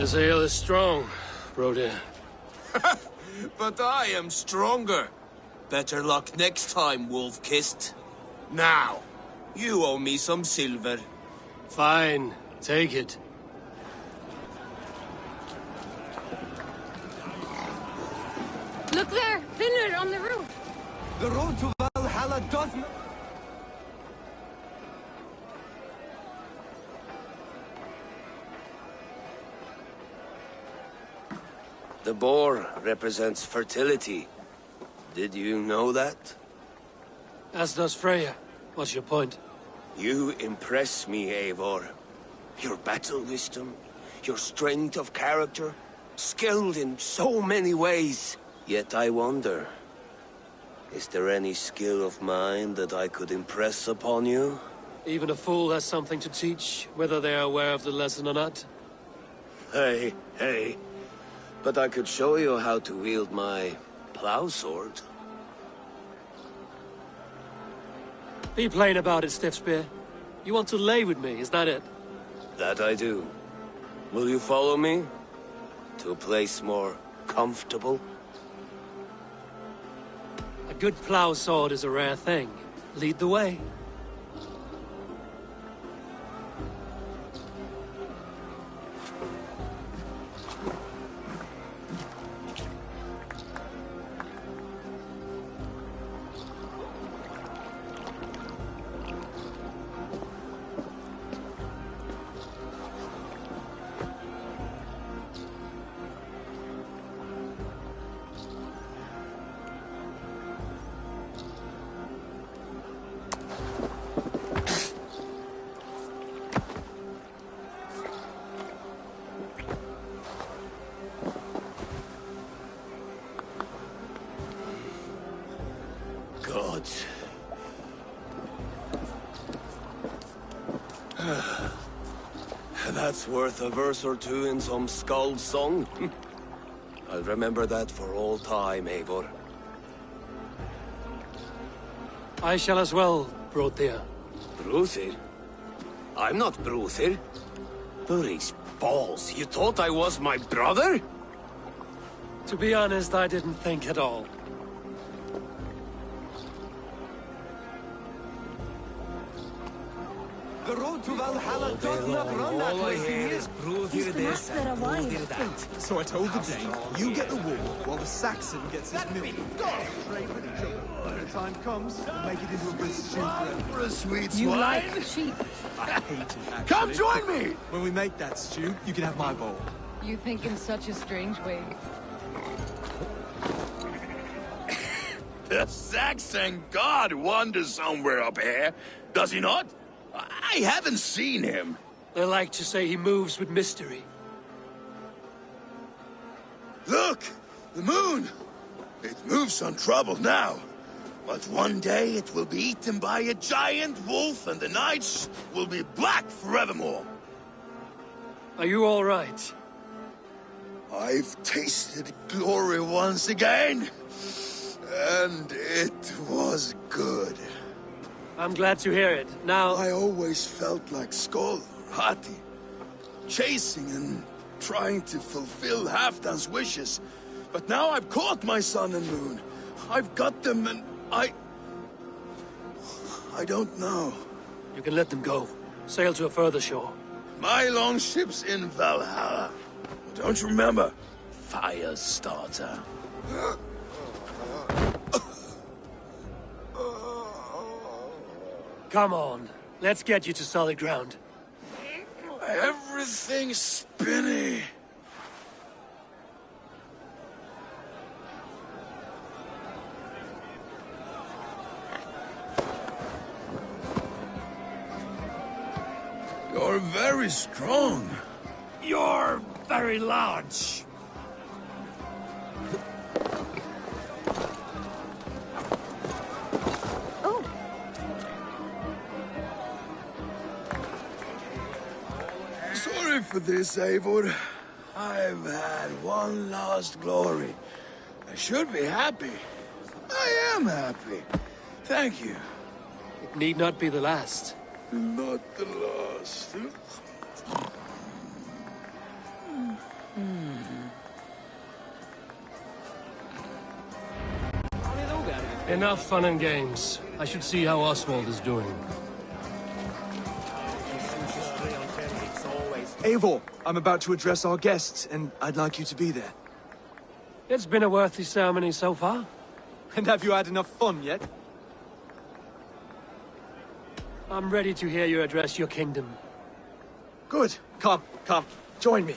This ale is strong, Brodir. But I am stronger. Better luck next time, Wolf-Kissed. Now, you owe me some silver. Fine, take it. Look there! Finland on the roof! The road to Valhalla doesn't... The boar represents fertility. Did you know that? As does Freya. What's your point? You impress me, Eivor. Your battle wisdom, your strength of character, skilled in so many ways. Yet I wonder, is there any skill of mine that I could impress upon you? Even a fool has something to teach, whether they are aware of the lesson or not. Hey. But I could show you how to wield my plow sword. Be plain about it, Stiffspear. You want to lay with me, is that it? That I do. Will you follow me? To a place more comfortable? A good plow sword is a rare thing. Lead the way. God. That's worth a verse or two in some skald's song. I'll remember that for all time, Eivor. I shall as well, Brodir. Bruthir? I'm not Bruthir. Burry's balls, you thought I was my brother? To be honest, I didn't think at all. The road to Valhalla does not run that way. Bruthir this and Bruthir that. So I told the Dane, you get the wall while the Saxon gets his milk. When the time comes, we'll make it into a good stew For a sweet You swine. like sheep. I hate it, actually. Come join me! When we make that stew, you can have my bowl. You think in such a strange way. The Saxon god wanders somewhere up here, does he not? I haven't seen him. They like to say he moves with mystery. Look! The moon! It moves untroubled now. But one day it will be eaten by a giant wolf and the nights will be black forevermore. Are you all right? I've tasted glory once again. And it was good. I'm glad to hear it. Now... I always felt like Skoll, Hati, chasing and trying to fulfill Halfdan's wishes. But now I've caught my sun and moon. I've got them and I don't know. You can let them go. Sail to a further shore. My longship's in Valhalla. Don't you remember? Firestarter. Come on. Let's get you to solid ground. Everything's spinny. You're very strong. You're very large. Sorry for this, Eivor. I've had one last glory. I should be happy. I am happy. Thank you. It need not be the last. Not the last. Enough fun and games. I should see how Oswald is doing. Eivor, I'm about to address our guests, and I'd like you to be there. It's been a worthy ceremony so far. And have you had enough fun yet? I'm ready to hear you address your kingdom. Good. Come, join me.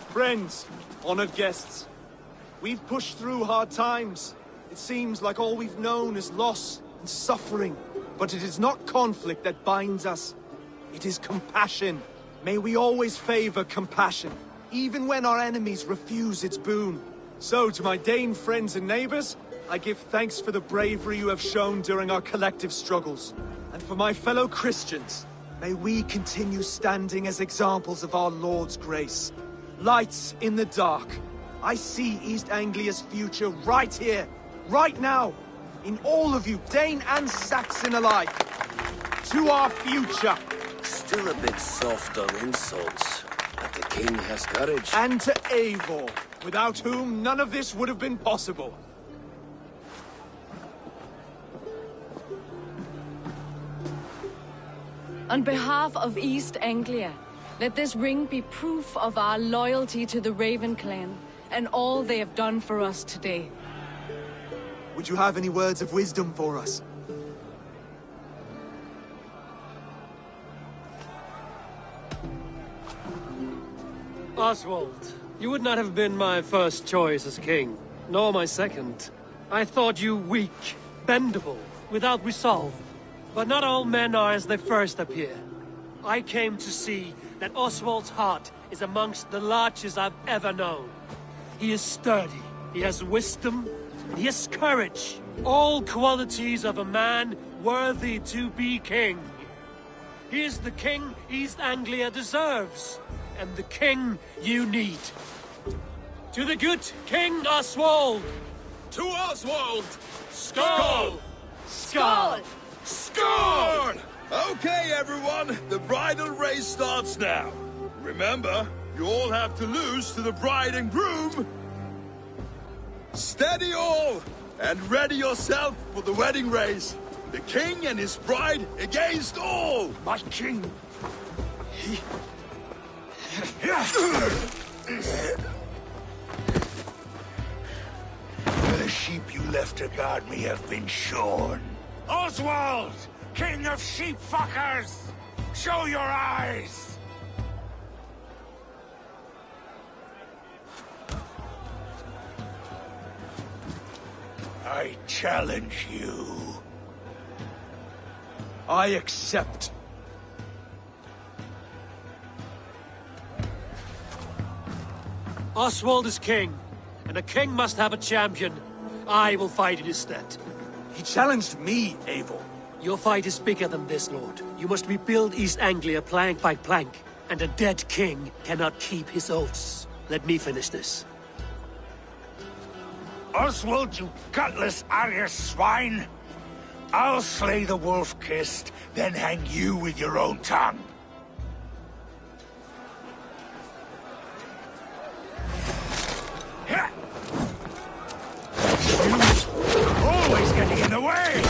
Friends, honored guests, we've pushed through hard times. It seems like all we've known is loss and suffering. But it is not conflict that binds us. It is compassion. May we always favor compassion, even when our enemies refuse its boon. So, to my Dane friends and neighbors, I give thanks for the bravery you have shown during our collective struggles. And for my fellow Christians, may we continue standing as examples of our Lord's grace. Lights in the dark. I see East Anglia's future right here, right now, in all of you, Dane and Saxon alike. To our future. Still a bit soft on insults, but the king has courage. And to Eivor, without whom none of this would have been possible. On behalf of East Anglia, let this ring be proof of our loyalty to the Raven clan and all they have done for us today. Would you have any words of wisdom for us? Oswald, you would not have been my first choice as king, nor my second. I thought you weak, bendable, without resolve. But not all men are as they first appear. I came to see that Oswald's heart is amongst the largest I've ever known. He is sturdy, he has wisdom, and he has courage. All qualities of a man worthy to be king. He is the king East Anglia deserves, and the king you need. To the good King Oswald! To Oswald! Skull! Skull! Skull! Okay, everyone, the bridal race starts now. Remember, you all have to lose to the bride and groom. Steady all, and ready yourself for the wedding race. The king and his bride against all. My king. The sheep you left to guard me have been shorn. Oswald! King of sheep fuckers! Show your eyes! I challenge you. I accept. Oswald is king, and a king must have a champion. I will fight in his stead. He challenged me, Eivor. Your fight is bigger than this, Lord. You must rebuild East Anglia plank by plank, and a dead king cannot keep his oaths. Let me finish this. Oswald, you gutless Arya swine! I'll slay the wolf-kissed, then hang you with your own tongue. Always getting in the way!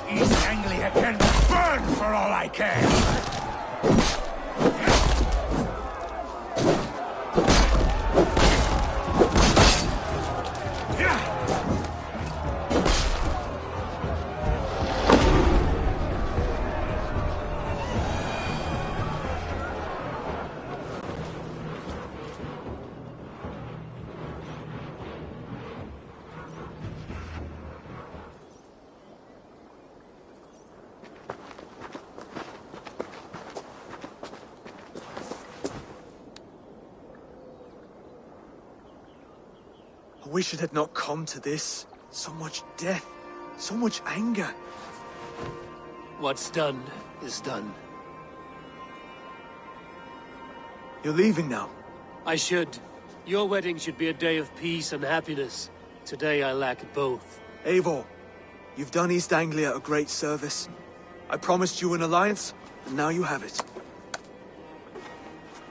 East Anglia can burn for all I care! I wish it had not come to this. So much death, so much anger. What's done is done. You're leaving now. I should. Your wedding should be a day of peace and happiness. Today I lack both. Eivor, you've done East Anglia a great service. I promised you an alliance, and now you have it.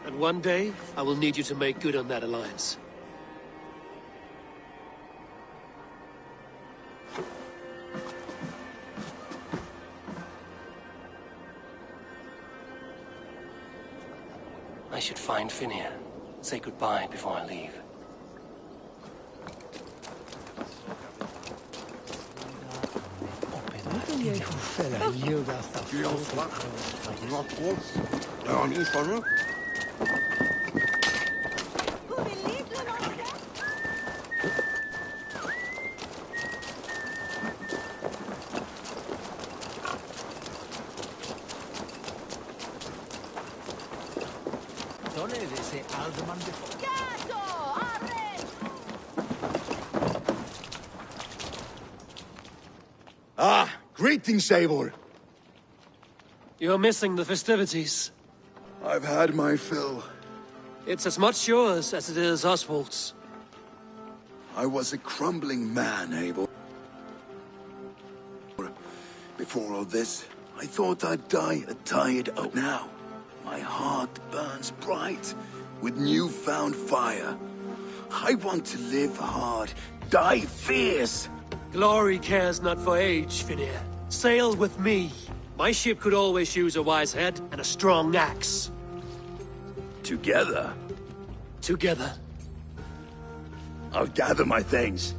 And one day, I will need you to make good on that alliance. I should find Finir. Say goodbye before I leave. Ah, greetings, Eivor. You're missing the festivities. I've had my fill. It's as much yours as it is Oswald's. I was a crumbling man, Eivor. Before all this, I thought I'd die a tired oak. Now, my heart burns bright with newfound fire. I want to live hard, die fierce. Glory cares not for age, Finir. Sail with me. My ship could always use a wise head and a strong axe. Together? Together. I'll gather my things.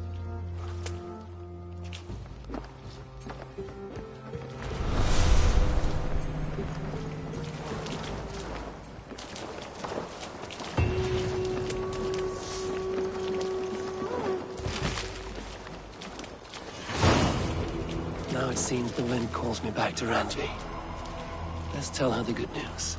Now it seems the wind calls me back to Randvi. Let's tell her the good news.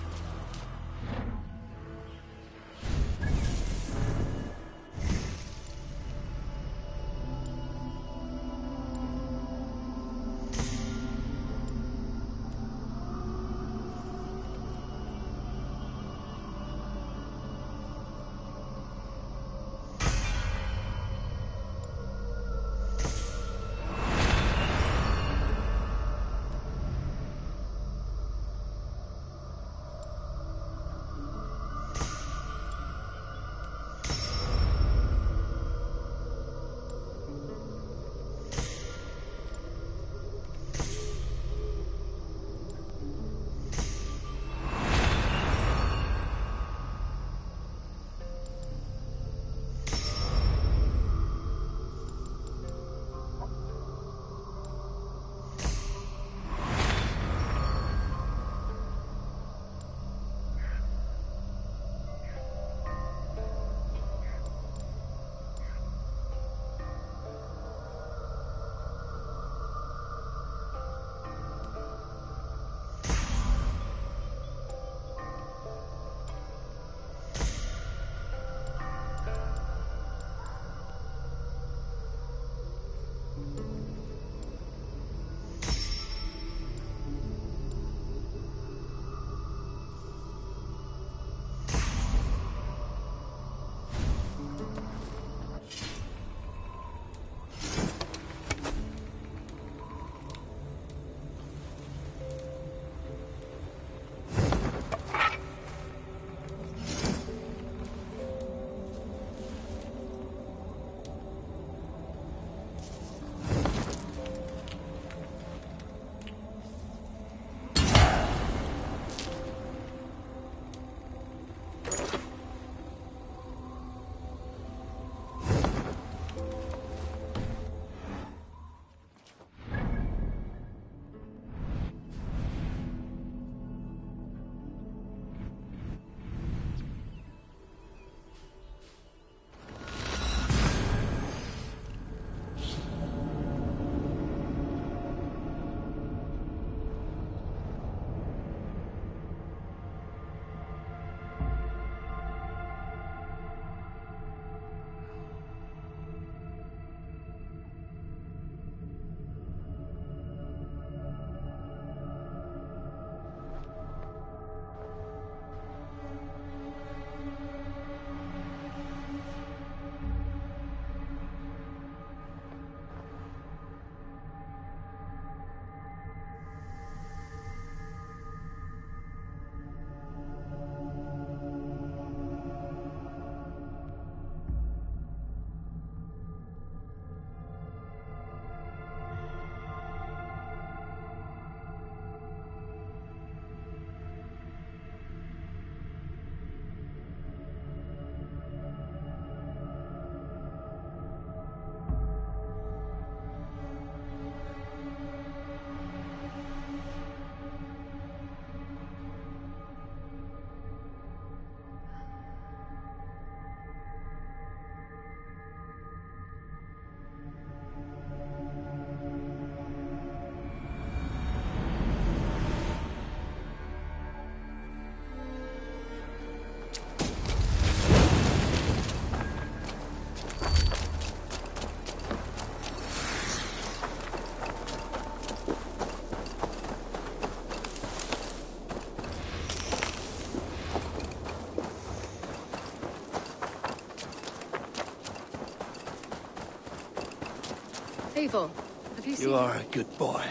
Eivor, have you seen... You are a good boy.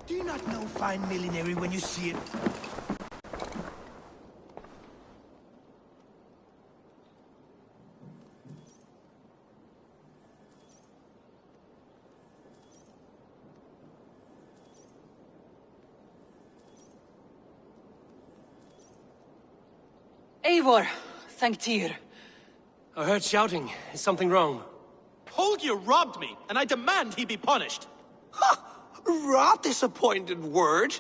Do you not know fine millinery when you see it? Eivor, thank Tyr. I heard shouting. Is something wrong? Holger robbed me, and I demand he be punished. Rot disappointed word.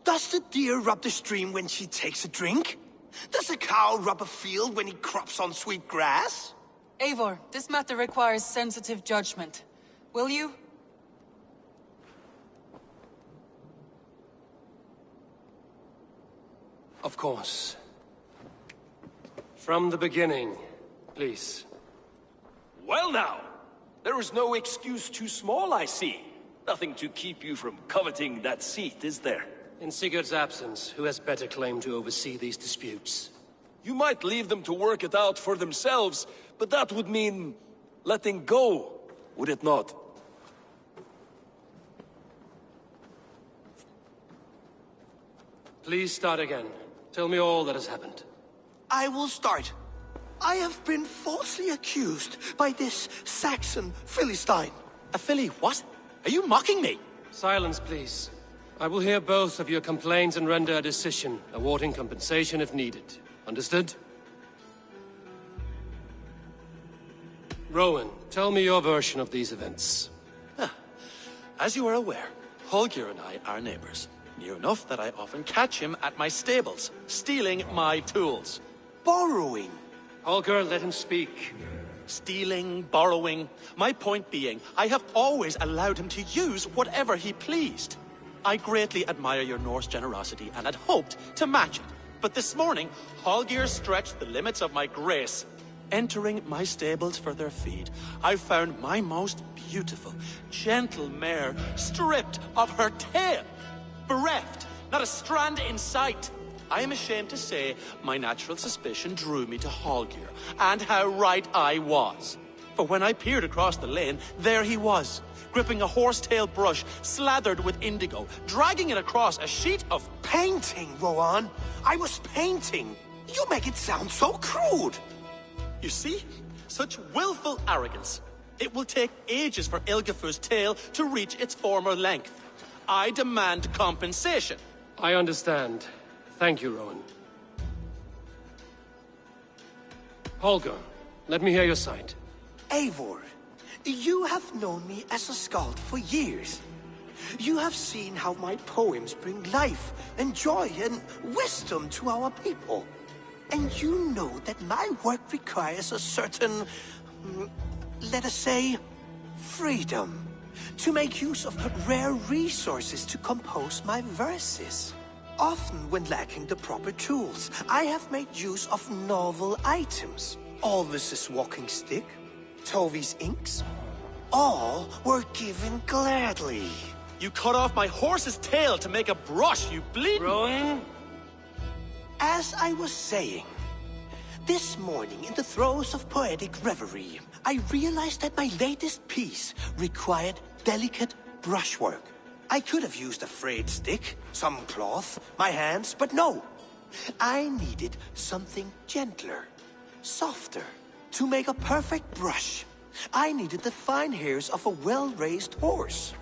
Does the deer rub the stream when she takes a drink? Does a cow rub a field when he crops on sweet grass? Eivor, this matter requires sensitive judgment. Will you? Of course. From the beginning, please. Well now, there is no excuse too small, I see. Nothing to keep you from coveting that seat, is there? In Sigurd's absence, who has better claim to oversee these disputes? You might leave them to work it out for themselves, but that would mean letting go, would it not? Please start again. Tell me all that has happened. I will start. I have been falsely accused by this Saxon Philistine. A Philly what? Are you mocking me? Silence, please. I will hear both of your complaints and render a decision, awarding compensation if needed. Understood? Rowan, tell me your version of these events. As you are aware, Holger and I are neighbors. Near enough that I often catch him at my stables, stealing my tools. Borrowing. Holger, let him speak. Stealing, borrowing. My point being, I have always allowed him to use whatever he pleased. I greatly admire your Norse generosity and had hoped to match it. But this morning, Holger stretched the limits of my grace. Entering my stables for their feed, I found my most beautiful, gentle mare stripped of her tail. Bereft, not a strand in sight. I am ashamed to say my natural suspicion drew me to Holger, and how right I was. For when I peered across the lane, there he was, gripping a horsetail brush slathered with indigo, dragging it across a sheet of painting, Rowan. I was painting. You make it sound so crude. You see? Such willful arrogance. It will take ages for Ilgafur's tail to reach its former length. I demand compensation. I understand. Thank you, Rowan. Holger, let me hear your side. Eivor, you have known me as a skald for years. You have seen how my poems bring life and joy and wisdom to our people. And you know that my work requires a certain, let us say, freedom. To make use of rare resources to compose my verses. Often when lacking the proper tools, I have made use of novel items. Alvis's walking stick, Tovi's inks. All were given gladly. You cut off my horse's tail to make a brush, you bleeding... Rowan? As I was saying, this morning in the throes of poetic reverie, I realized that my latest piece required delicate brushwork. I could have used a frayed stick, some cloth, my hands, but no. I needed something gentler, softer. To make a perfect brush, I needed the fine hairs of a well-raised horse.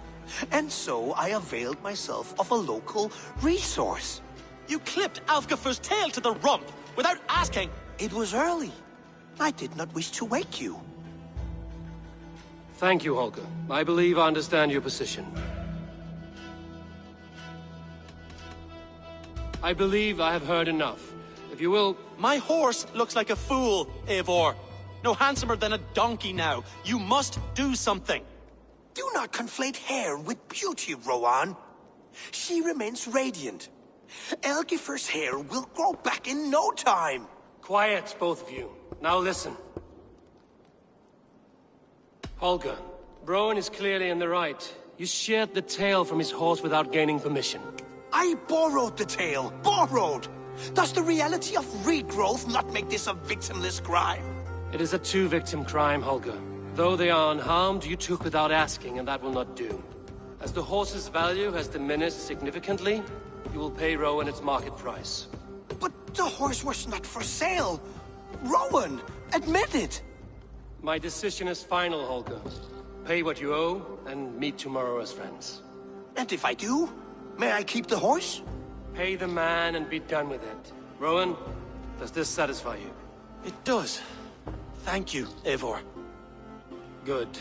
And so I availed myself of a local resource. You clipped Alfgafur's tail to the rump without asking. It was early. I did not wish to wake you. Thank you, Holger. I believe I understand your position. I believe I have heard enough. If you will... My horse looks like a fool, Eivor. No handsomer than a donkey now. You must do something. Do not conflate hair with beauty, Rowan. She remains radiant. Elgifur's hair will grow back in no time. Quiet, both of you. Now listen. Holger, Rowan is clearly in the right. You sheared the tail from his horse without gaining permission. I borrowed the tail. Borrowed! Does the reality of regrowth not make this a victimless crime? It is a two-victim crime, Holger. Though they are unharmed, you took without asking, and that will not do. As the horse's value has diminished significantly, you will pay Rowan its market price. But the horse was not for sale. Rowan, admit it. My decision is final, Holger. Pay what you owe, and meet tomorrow as friends. And if I do, may I keep the horse? Pay the man and be done with it. Rowan, does this satisfy you? It does. Thank you, Eivor. Good.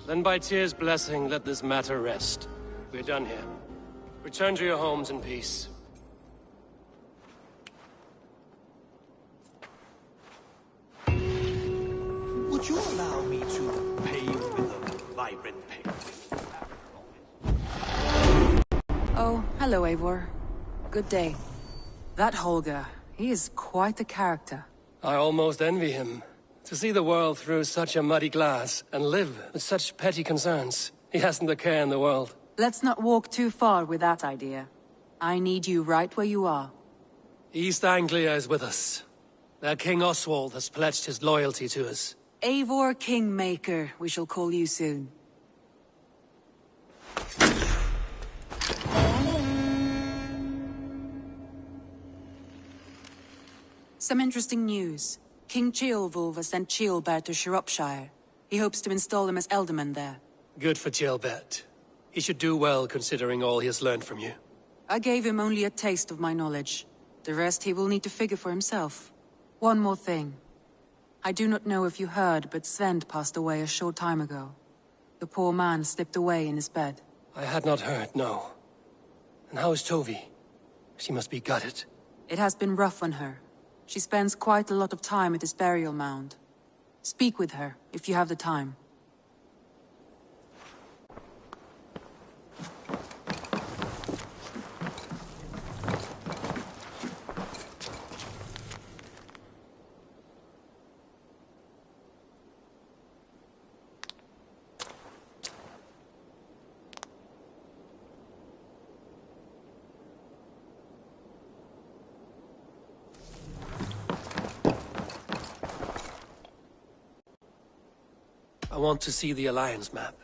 Then by Tyr's blessing, let this matter rest. We're done here. Return to your homes in peace. Would you allow me to pay you with a vibrant payment? Oh, hello, Eivor. Good day. That Holger, he is quite the character. I almost envy him. To see the world through such a muddy glass, and live with such petty concerns. He hasn't a care in the world. Let's not walk too far with that idea. I need you right where you are. East Anglia is with us. Their King Oswald has pledged his loyalty to us. Eivor Kingmaker, we shall call you soon. Some interesting news. King Ceolwulf has sent Ceolbert to Shropshire. He hopes to install him as Elderman there. Good for Ceolbert. He should do well considering all he has learned from you. I gave him only a taste of my knowledge. The rest he will need to figure for himself. One more thing. I do not know if you heard, but Svend passed away a short time ago. The poor man slipped away in his bed. I had not heard, no. And how is Tovi? She must be gutted. It has been rough on her. She spends quite a lot of time at his burial mound. Speak with her, if you have the time. I want to see the Alliance map.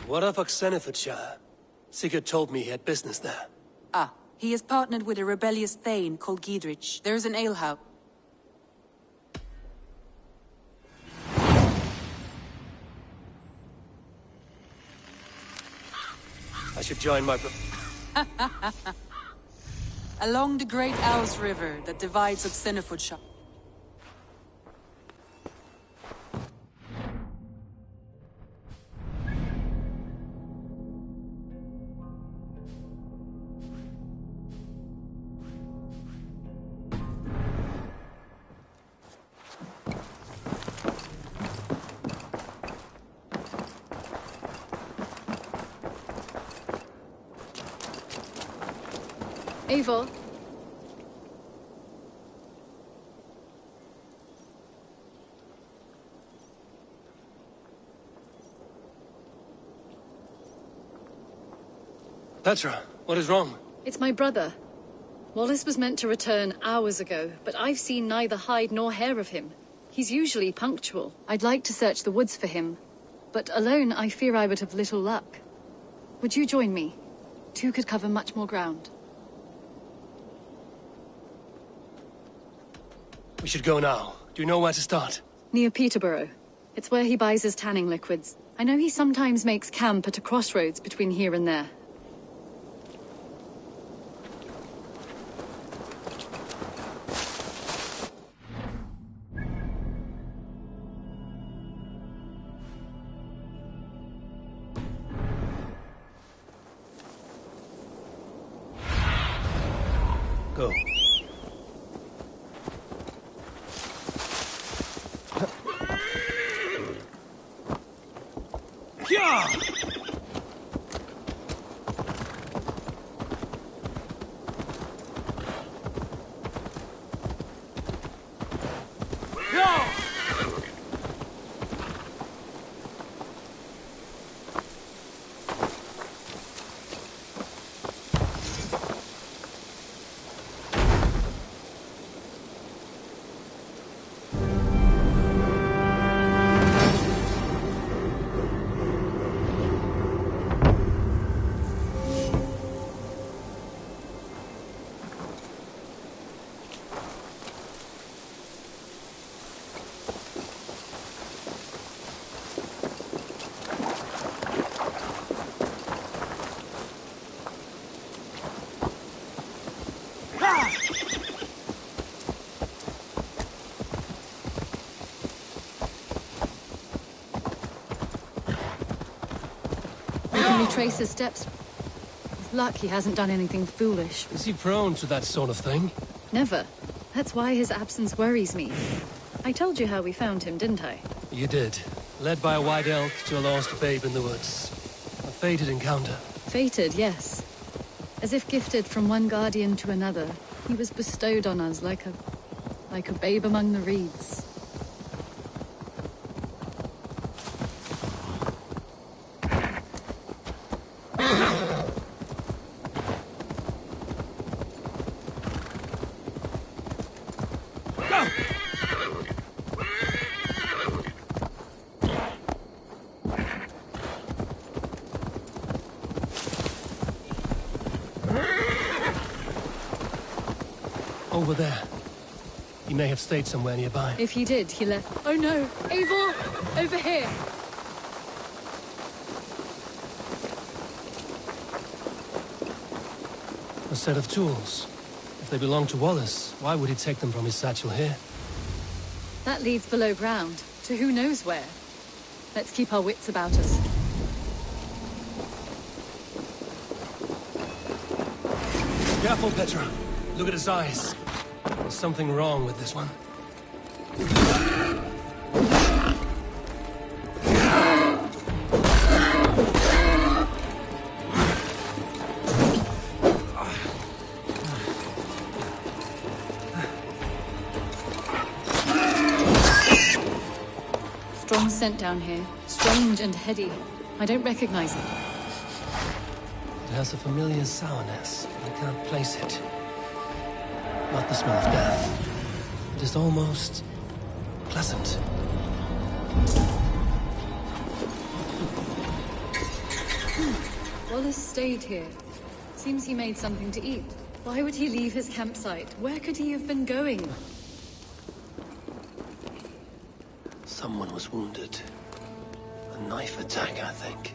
What of Oxenfordshire? Sigurd told me he had business there. Ah, he is partnered with a rebellious thane called Giedrich. There is an alehouse. I should join my... Along the Great Ouse River that divides Oxenfordshire. Eivor. Petra, what is wrong? It's my brother. Wallace was meant to return hours ago, but I've seen neither hide nor hair of him. He's usually punctual. I'd like to search the woods for him, but alone I fear I would have little luck. Would you join me? Two could cover much more ground. We should go now. Do you know where to start? Near Peterborough. It's where he buys his tanning liquids. I know he sometimes makes camp at a crossroads between here and there. Go. Yeah! retrace his steps. With luck, he hasn't done anything foolish. Is he prone to that sort of thing? Never. That's why his absence worries me. I told you how we found him, didn't I? You did. Led by a white elk to a lost babe in the woods. A fated encounter. Fated, yes. As if gifted from one guardian to another, he was bestowed on us like a babe among the reeds. Over there. He may have stayed somewhere nearby. If he did, he left. Oh no! Eivor! Over here! A set of tools. If they belong to Wallace, why would he take them from his satchel here? That leads below ground, to who knows where. Let's keep our wits about us. Careful, Petra. Look at his eyes. There's something wrong with this one. Strong scent down here. Strange and heady. I don't recognize it. It has a familiar sourness. I can't place it. Not the smell of death. It is almost pleasant. Wallace stayed here. Seems he made something to eat. Why would he leave his campsite? Where could he have been going? Someone was wounded. A knife attack, I think.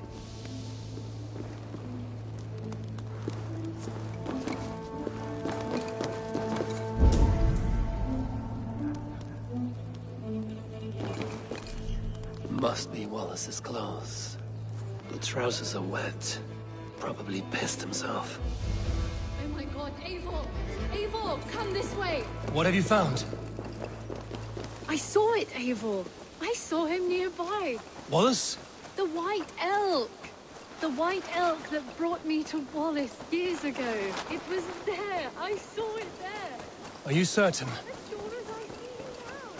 Must be Wallace's clothes. The trousers are wet. Probably pissed himself. Oh my god, Eivor! Eivor, come this way! What have you found? I saw it, Eivor! I saw him nearby! Wallace? The white elk! The white elk that brought me to Wallace years ago. It was there! I saw it there! Are you certain? As sure as I see him now!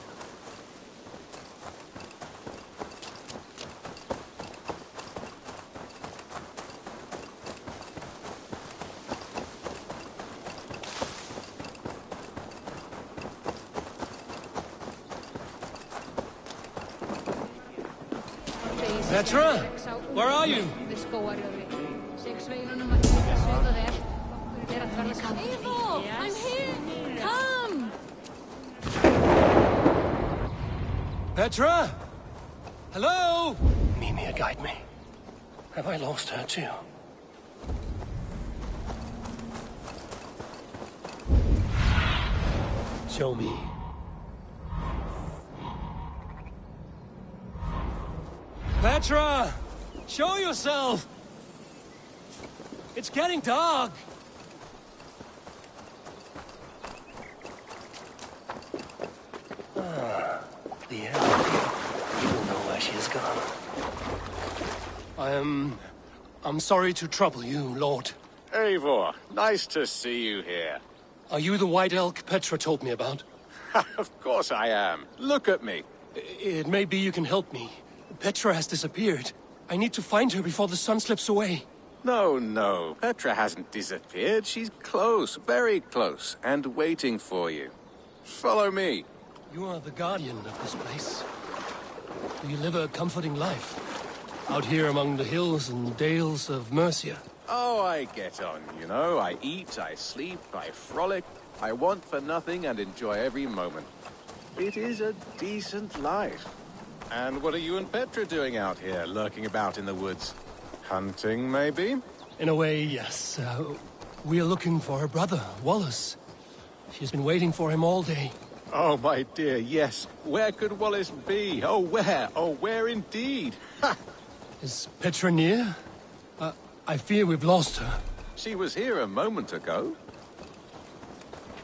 Petra? Where are you? Eivor! I'm here! Come! Petra? Hello? Mimir, guide me. Have I lost her too? Show me. Petra! Show yourself! It's getting dark! The elk. You will know where she has gone. I'm sorry to trouble you, Lord. Eivor, nice to see you here. Are you the white elk Petra told me about? Of course I am. Look at me. It may be you can help me. Petra has disappeared. I need to find her before the sun slips away. No. Petra hasn't disappeared. She's close, very close, and waiting for you. Follow me. You are the guardian of this place. Do you live a comforting life? Out here among the hills and dales of Mercia? Oh, I get on, you know. I eat, I sleep, I frolic. I want for nothing and enjoy every moment. It is a decent life. And what are you and Petra doing out here, lurking about in the woods? Hunting, maybe? In a way, yes. We are looking for her brother, Wallace. She's been waiting for him all day. Oh, my dear, yes. Where could Wallace be? Oh, where? Oh, where indeed? Ha! Is Petra near? I fear we've lost her. She was here a moment ago.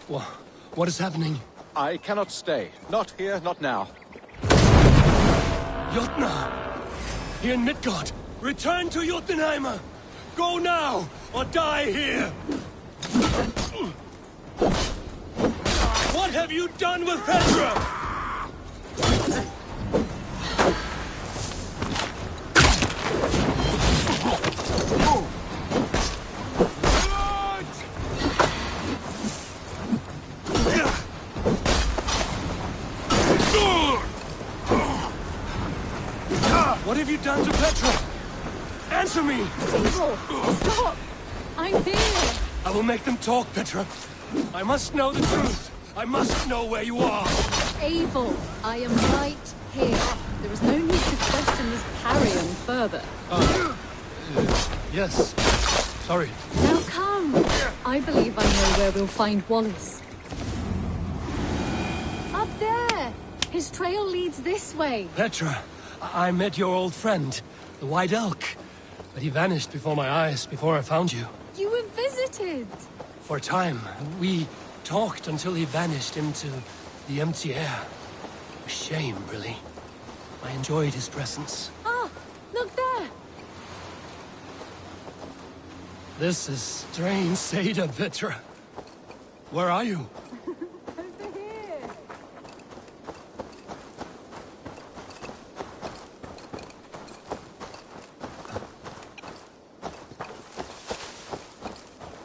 What is happening? I cannot stay. Not here, not now. Jotnar! Here in Midgard! Return to Jotunheimer! Go now, or die here! What have you done with Petra? What have you done to Petra? Answer me! Eivor, stop! I'm here! I will make them talk, Petra. I must know the truth. I must know where you are. Eivor, I am right here. There is no need to question this carrion further. Yes. Sorry. Now come. I believe I know where we'll find Wallace. Up there! His trail leads this way. Petra, I met your old friend, the White Elk. But he vanished before my eyes, before I found you. You were visited. For a time, we talked until he vanished into the empty air. A shame, really. I enjoyed his presence. Ah, look there! This is strange, Seda, Petra. Where are you? Over here.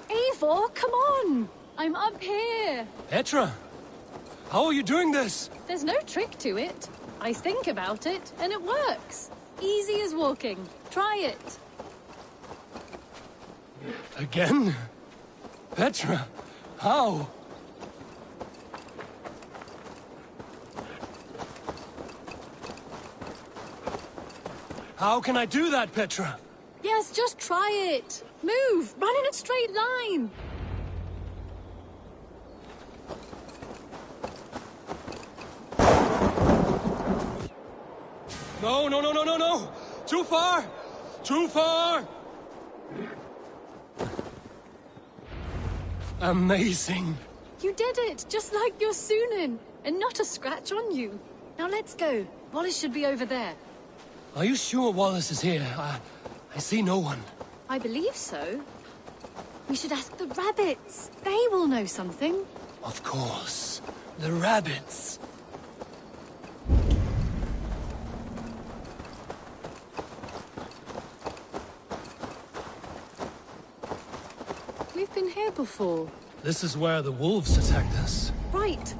Eivor, come on! I'm up here. Petra! How are you doing this? There's no trick to it. I think about it, and it works. Easy as walking. Try it. Again? Petra, how? How can I do that, Petra? Yes, just try it. Move! Run in a straight line! No, no, no, no, no, no! Too far! Too far! Amazing! You did it, just like your Sunan, and not a scratch on you. Now let's go. Wallace should be over there. Are you sure Wallace is here? I see no one. I believe so. We should ask the rabbits. They will know something. Of course. The rabbits. We've been here before. This is where the wolves attacked us. Right.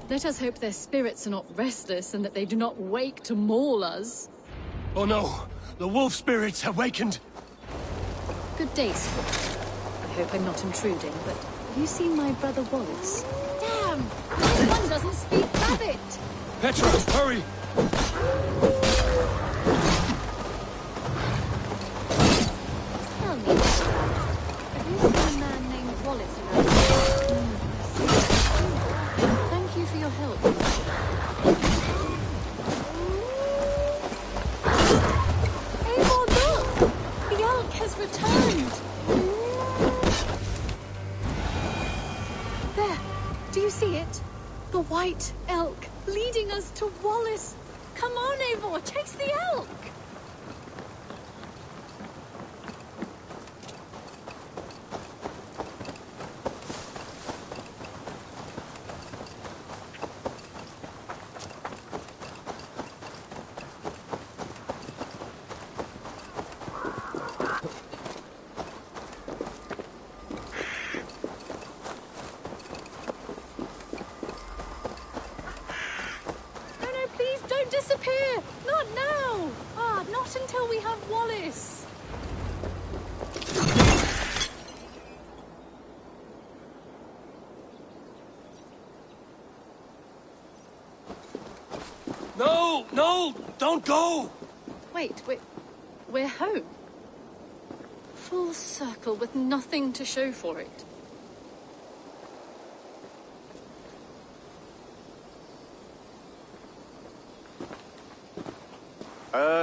Let us hope their spirits are not restless and that they do not wake to maul us. Oh no! The wolf spirits have wakened! Good day, Scott. I hope I'm not intruding, but have you seen my brother Wallace? Damn! This one doesn't speak rabbit! Petra, hurry! Tell me, have you seen a man named Wallace around here? Thank you for your help. Eivor, look! The elk has returned! There! Do you see it? The white elk leading us to Wallace! Come on, Eivor, chase the elk! Disappear! Not now! Not until we have Wallace! No! No! Don't go! Wait, we're home. Full circle with nothing to show for it.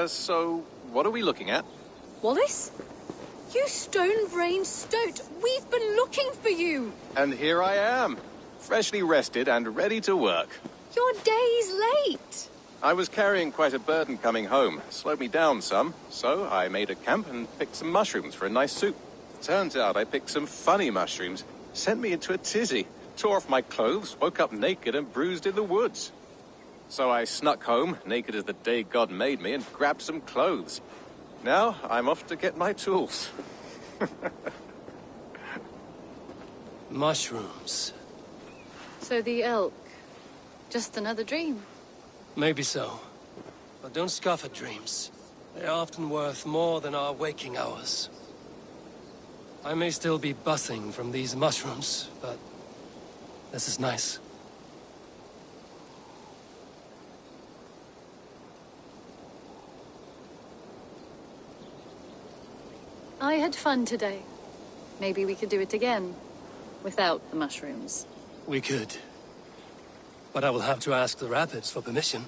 So, what are we looking at? Wallace? You stone-brained stoat! We've been looking for you! And here I am, freshly rested and ready to work. You're days late! I was carrying quite a burden coming home. Slowed me down some, so I made a camp and picked some mushrooms for a nice soup. Turns out I picked some funny mushrooms. Sent me into a tizzy. Tore off my clothes, woke up naked and bruised in the woods. So I snuck home, naked as the day God made me, and grabbed some clothes. Now I'm off to get my tools. Mushrooms. So the elk, just another dream? Maybe so. But don't scoff at dreams. They're often worth more than our waking hours. I may still be buzzing from these mushrooms, but this is nice. I had fun today. Maybe we could do it again, without the mushrooms. We could. But I will have to ask the rapids for permission.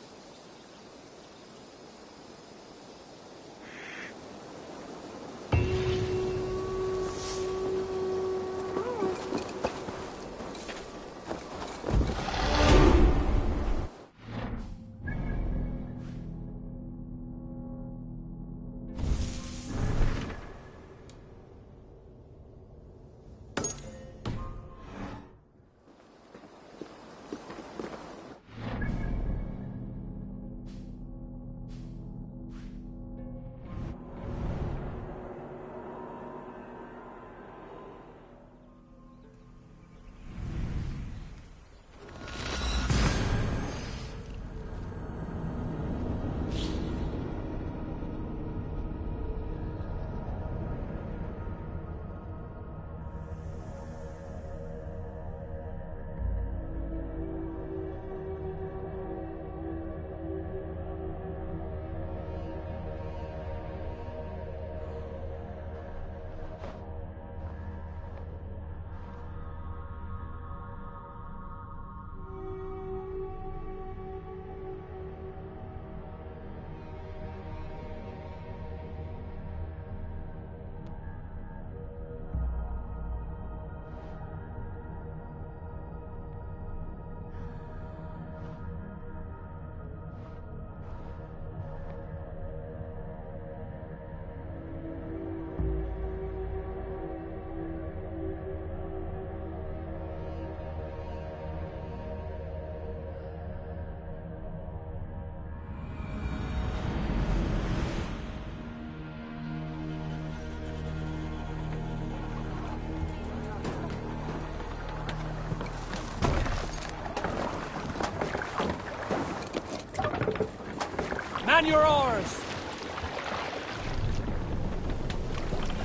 Man your oars!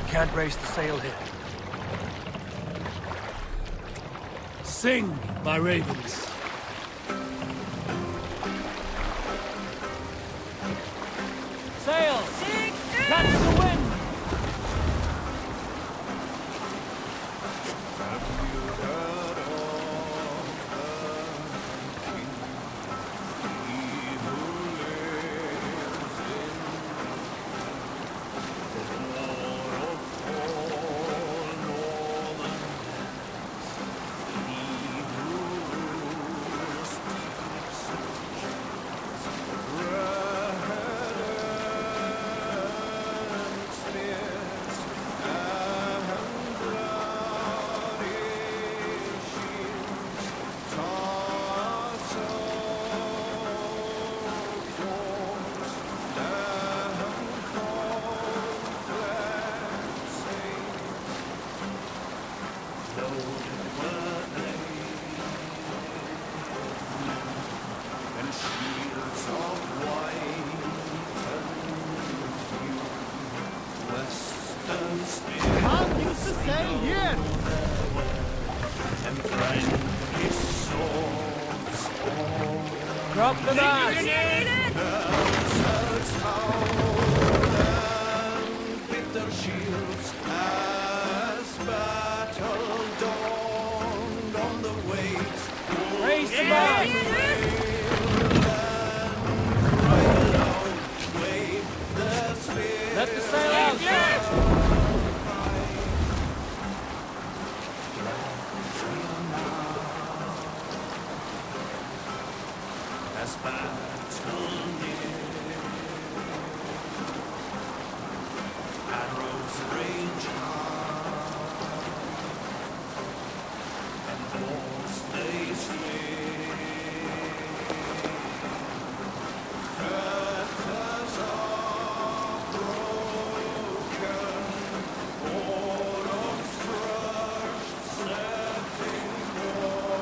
Can't raise the sail here. Sing, my ravens. Sail! Catch the wind! Drop the mast! Raise the mast! Let the sail out! last battle near. Arrows range high, and walls they swing. Fetters are broken, borders crushed, set in war.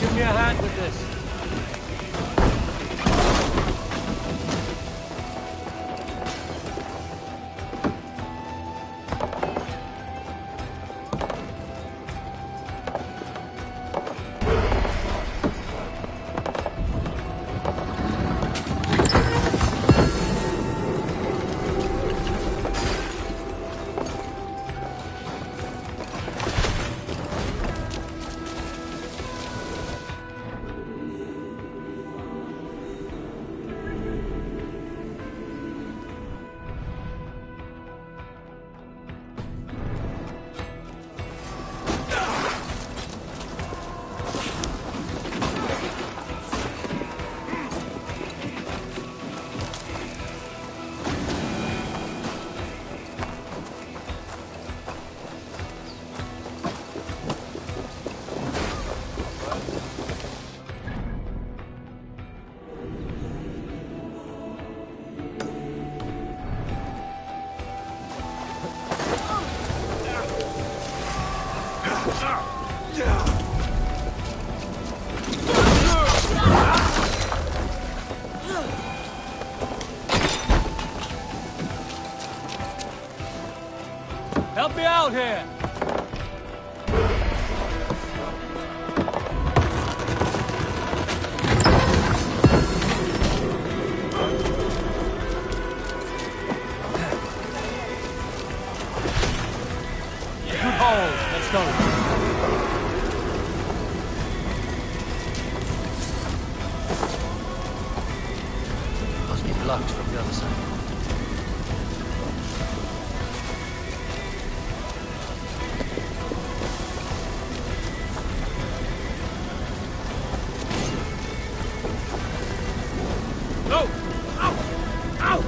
Give me a hand with this. Help me out here! Good hold. Let's go. Must be blocked from the other side. Go! Out! Out!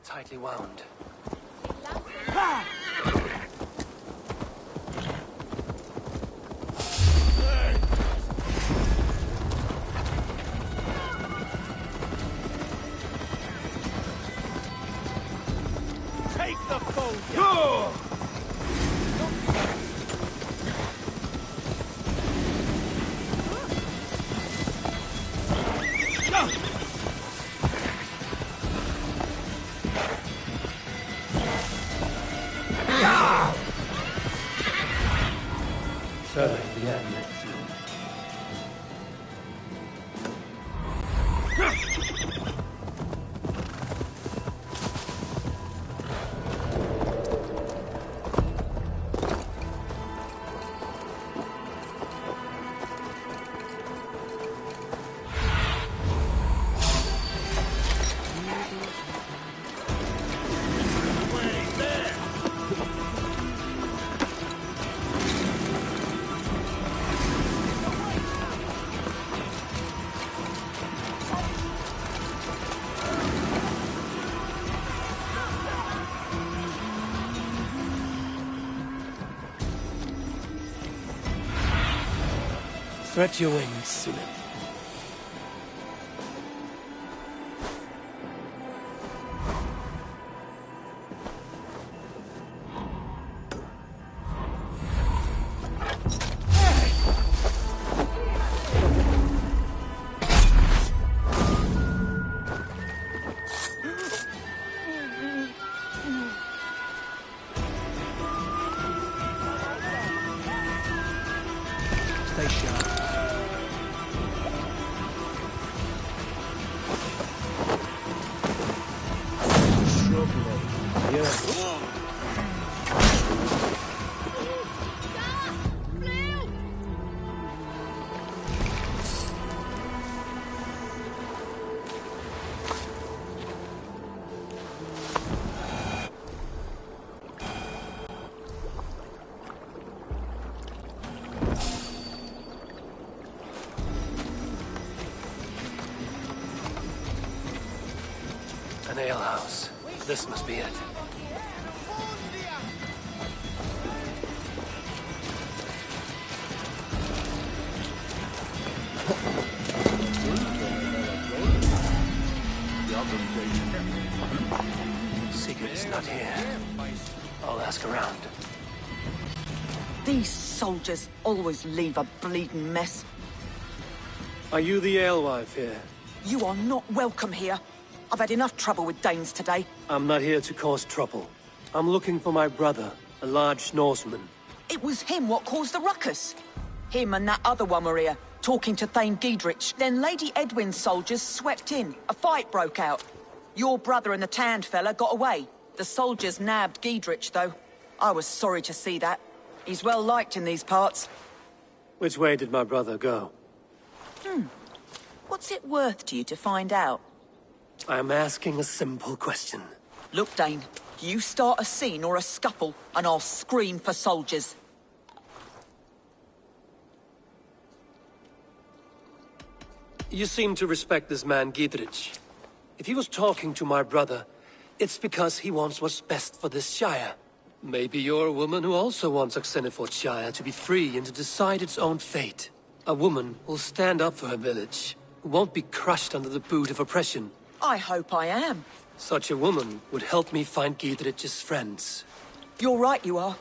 Tightly wound. Take the foe! Go! Certainly the end. Stretch your wings, Sunan. Stay sharp. An alehouse. This must be it. Sigurd is not here. I'll ask around. These soldiers always leave a bleeding mess. Are you the alewife here? You are not welcome here. I've had enough trouble with Danes today. I'm not here to cause trouble. I'm looking for my brother, a large Norseman. It was him what caused the ruckus. Him and that other one were here, talking to Thane Giedrich. Then Lady Edwin's soldiers swept in. A fight broke out. Your brother and the tanned fella got away. The soldiers nabbed Giedrich, though. I was sorry to see that. He's well liked in these parts. Which way did my brother go? What's it worth to you to find out? I'm asking a simple question. Look, Dane, you start a scene or a scuffle, and I'll scream for soldiers. You seem to respect this man, Giedrich. If he was talking to my brother, it's because he wants what's best for this Shire. Maybe you're a woman who also wants Oxenford Shire to be free and to decide its own fate. A woman who'll stand up for her village, who won't be crushed under the boot of oppression. I hope I am. Such a woman would help me find Giedrich's friends. You're right, you are.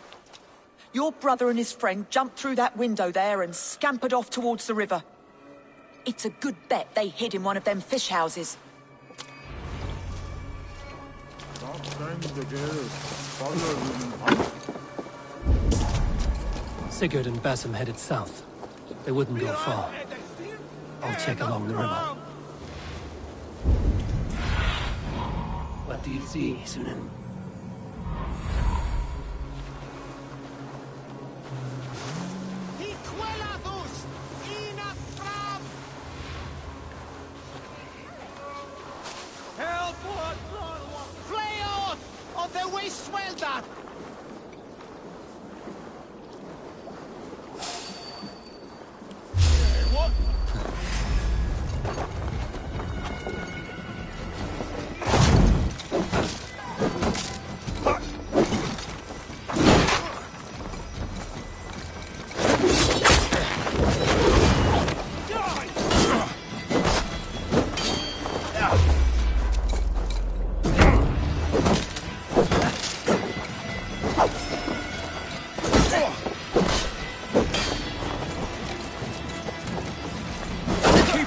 Your brother and his friend jumped through that window there and scampered off towards the river. It's a good bet they hid in one of them fish houses. Sigurd and Basim headed south. They wouldn't go far. I'll check along the river. What do you see, Sunan?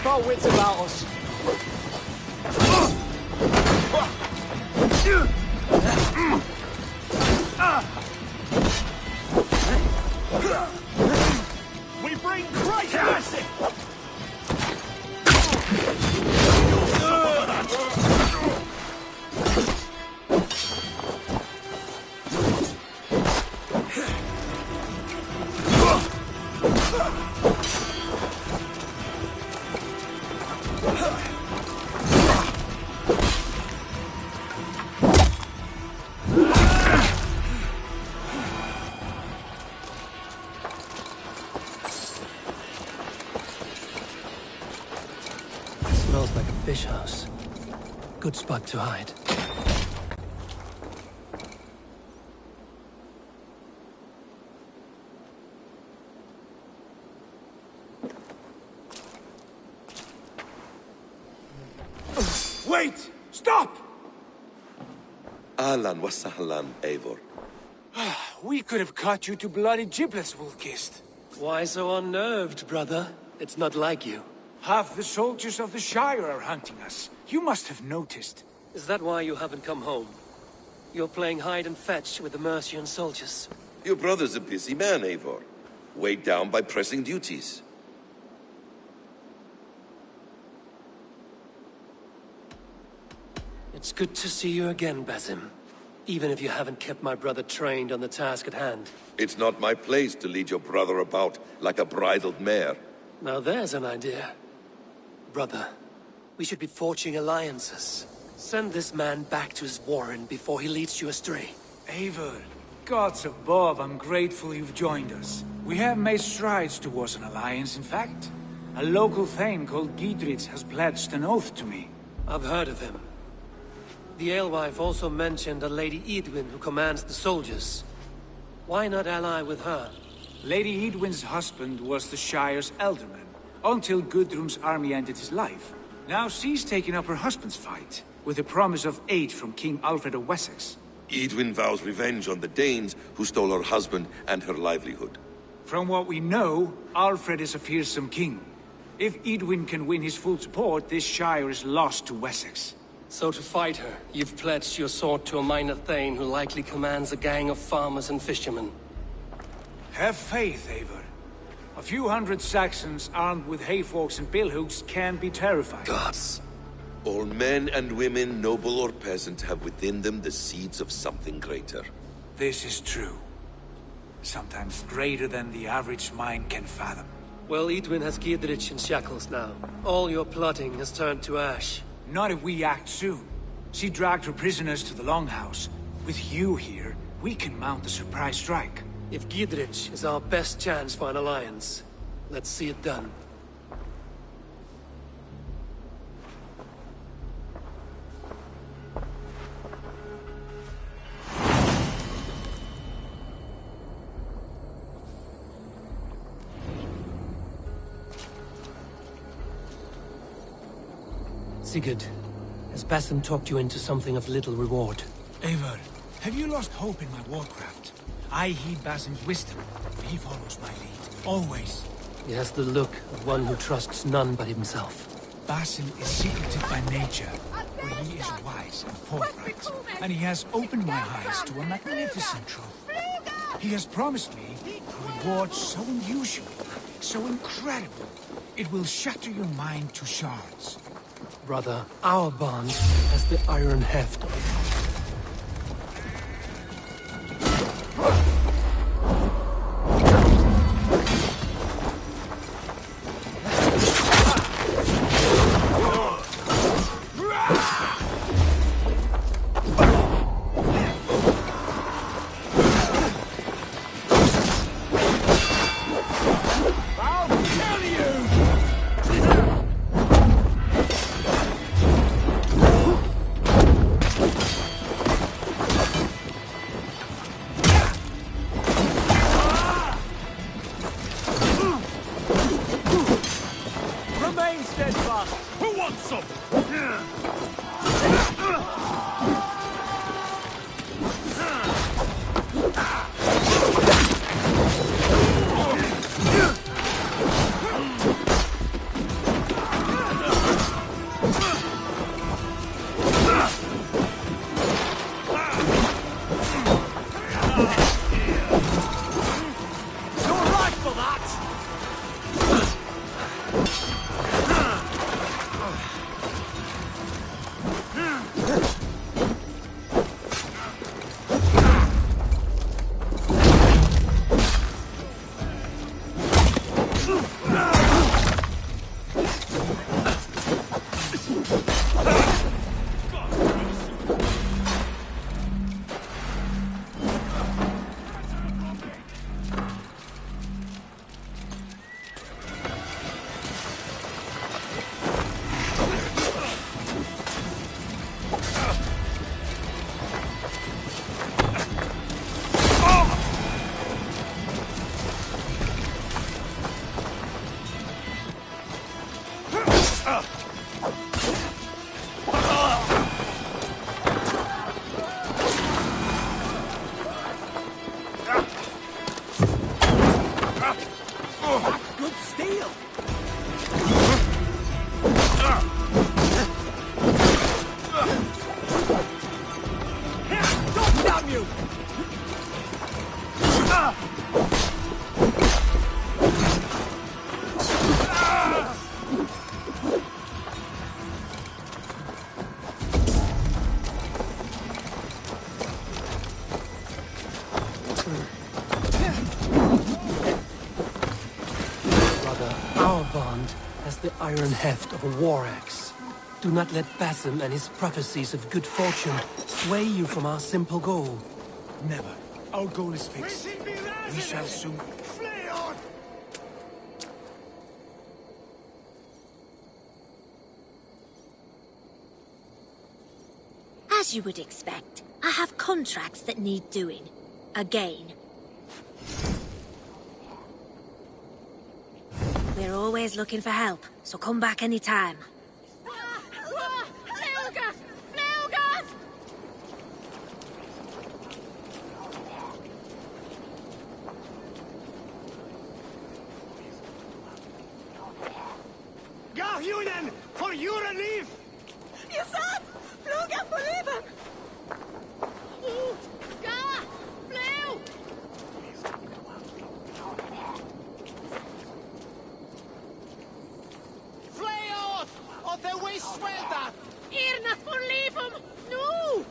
Our wits about us. We bring great mercy. Smells like a fish house. Good spot to hide. Wait! Stop! Ahlan wa sahlan, Eivor. We could have cut you to bloody giblets, Wolf-Kissed. Why so unnerved, brother? It's not like you. Half the soldiers of the Shire are hunting us. You must have noticed. Is that why you haven't come home? You're playing hide and fetch with the Mercian soldiers. Your brother's a busy man, Eivor. Weighed down by pressing duties. It's good to see you again, Basim. Even if you haven't kept my brother trained on the task at hand. It's not my place to lead your brother about like a bridled mare. Now there's an idea. Brother, we should be forging alliances. Send this man back to his warren before he leads you astray. Eivor, gods above, I'm grateful you've joined us. We have made strides towards an alliance, in fact. A local thane called Giedrich has pledged an oath to me. I've heard of him. The alewife also mentioned a Lady Edwin who commands the soldiers. Why not ally with her? Lady Edwin's husband was the Shire's elderman, until Gudrun's army ended his life. Now she's taken up her husband's fight. with a promise of aid from King Alfred of Wessex. Edwin vows revenge on the Danes who stole her husband and her livelihood. From what we know, Alfred is a fearsome king. If Edwin can win his full support, this shire is lost to Wessex. So to fight her, you've pledged your sword to a minor thane who likely commands a gang of farmers and fishermen. Have faith, Eivor. A few hundred Saxons armed with hayforks and billhooks can be terrifying. Gods. All men and women, noble or peasant, have within them the seeds of something greater. This is true. Sometimes greater than the average mind can fathom. Well, Edwin has Giedrich in shackles now. All your plotting has turned to ash. Not if we act soon. She dragged her prisoners to the Longhouse. With you here, we can mount a surprise strike. If Giedrich is our best chance for an alliance, let's see it done. Sigurd, has Basim talked you into something of little reward? Eivor, have you lost hope in my warcraft? I heed Basim's wisdom. He follows my lead, always. He has the look of one who trusts none but himself. Basim is secretive by nature, but he is wise and forthright. And he has opened my eyes to a magnificent truth. He has promised me a reward so unusual, so incredible, it will shatter your mind to shards. Brother, our bond has the iron heft of iron heft of a war axe. Do not let Basim and his prophecies of good fortune sway you from our simple goal. Never. Our goal is fixed. We shall soon... Flee on! As you would expect, I have contracts that need doing. Again. We're always looking for help, so come back anytime. Helga! Gahjunen, for your relief! Ihr seid! Fluga for livet! Ut! Ga! Flew! Flay off! Of the way swelter! Irna for livet! Nu!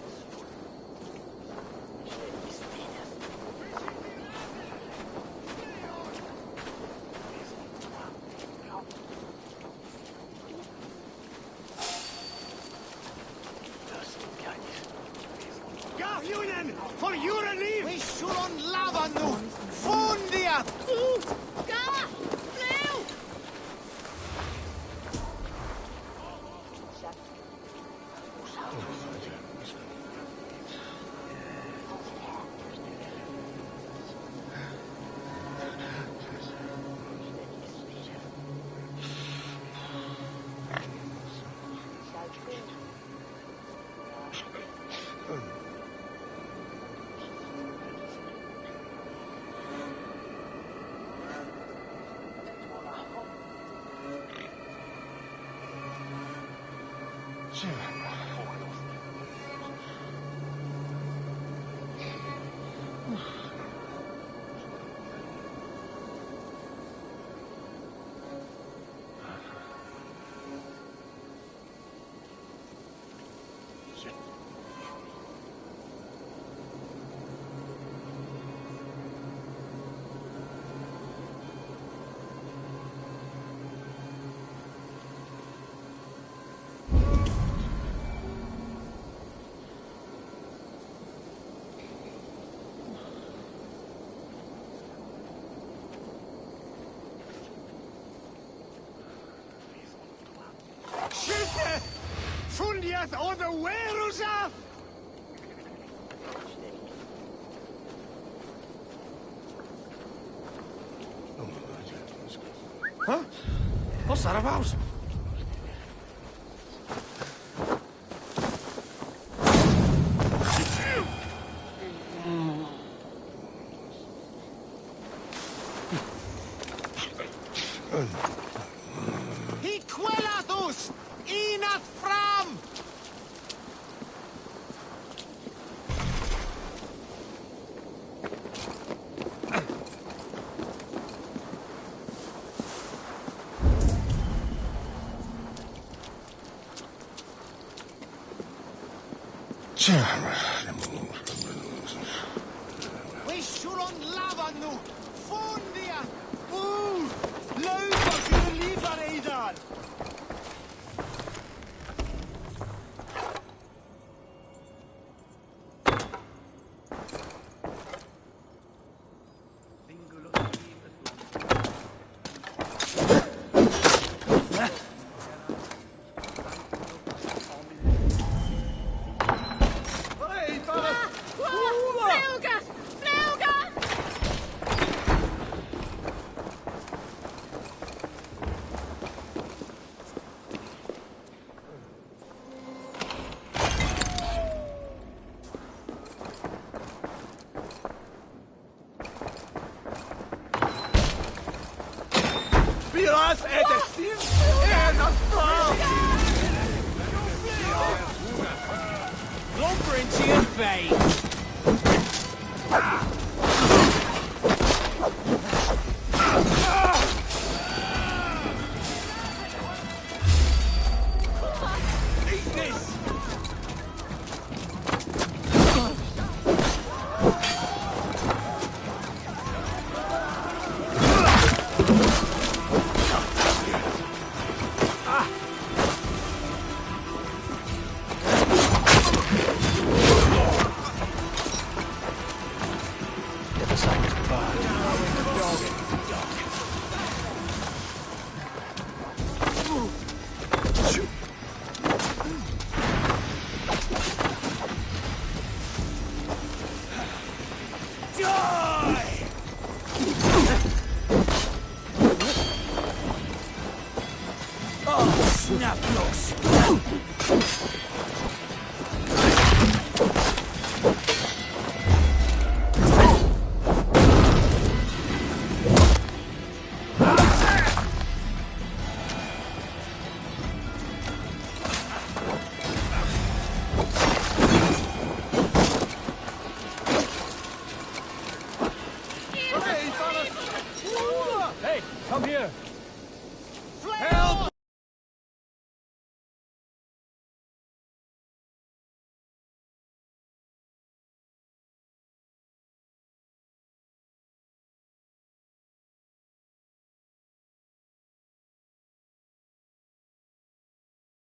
Gahjunen, for your relief! We should on lava nu! Fundia! Ut! Ga! Flew! Schilde! Fundiat or the Werusa! Huh? What's that about? He quellathus! Inath fram! We should on lava nu! Fundia! Ooh! Laufa till livar Eidan! Fluga! Fluga! Biras edestin! Enat fram! Lumbering to your veins! Eat this! Snap your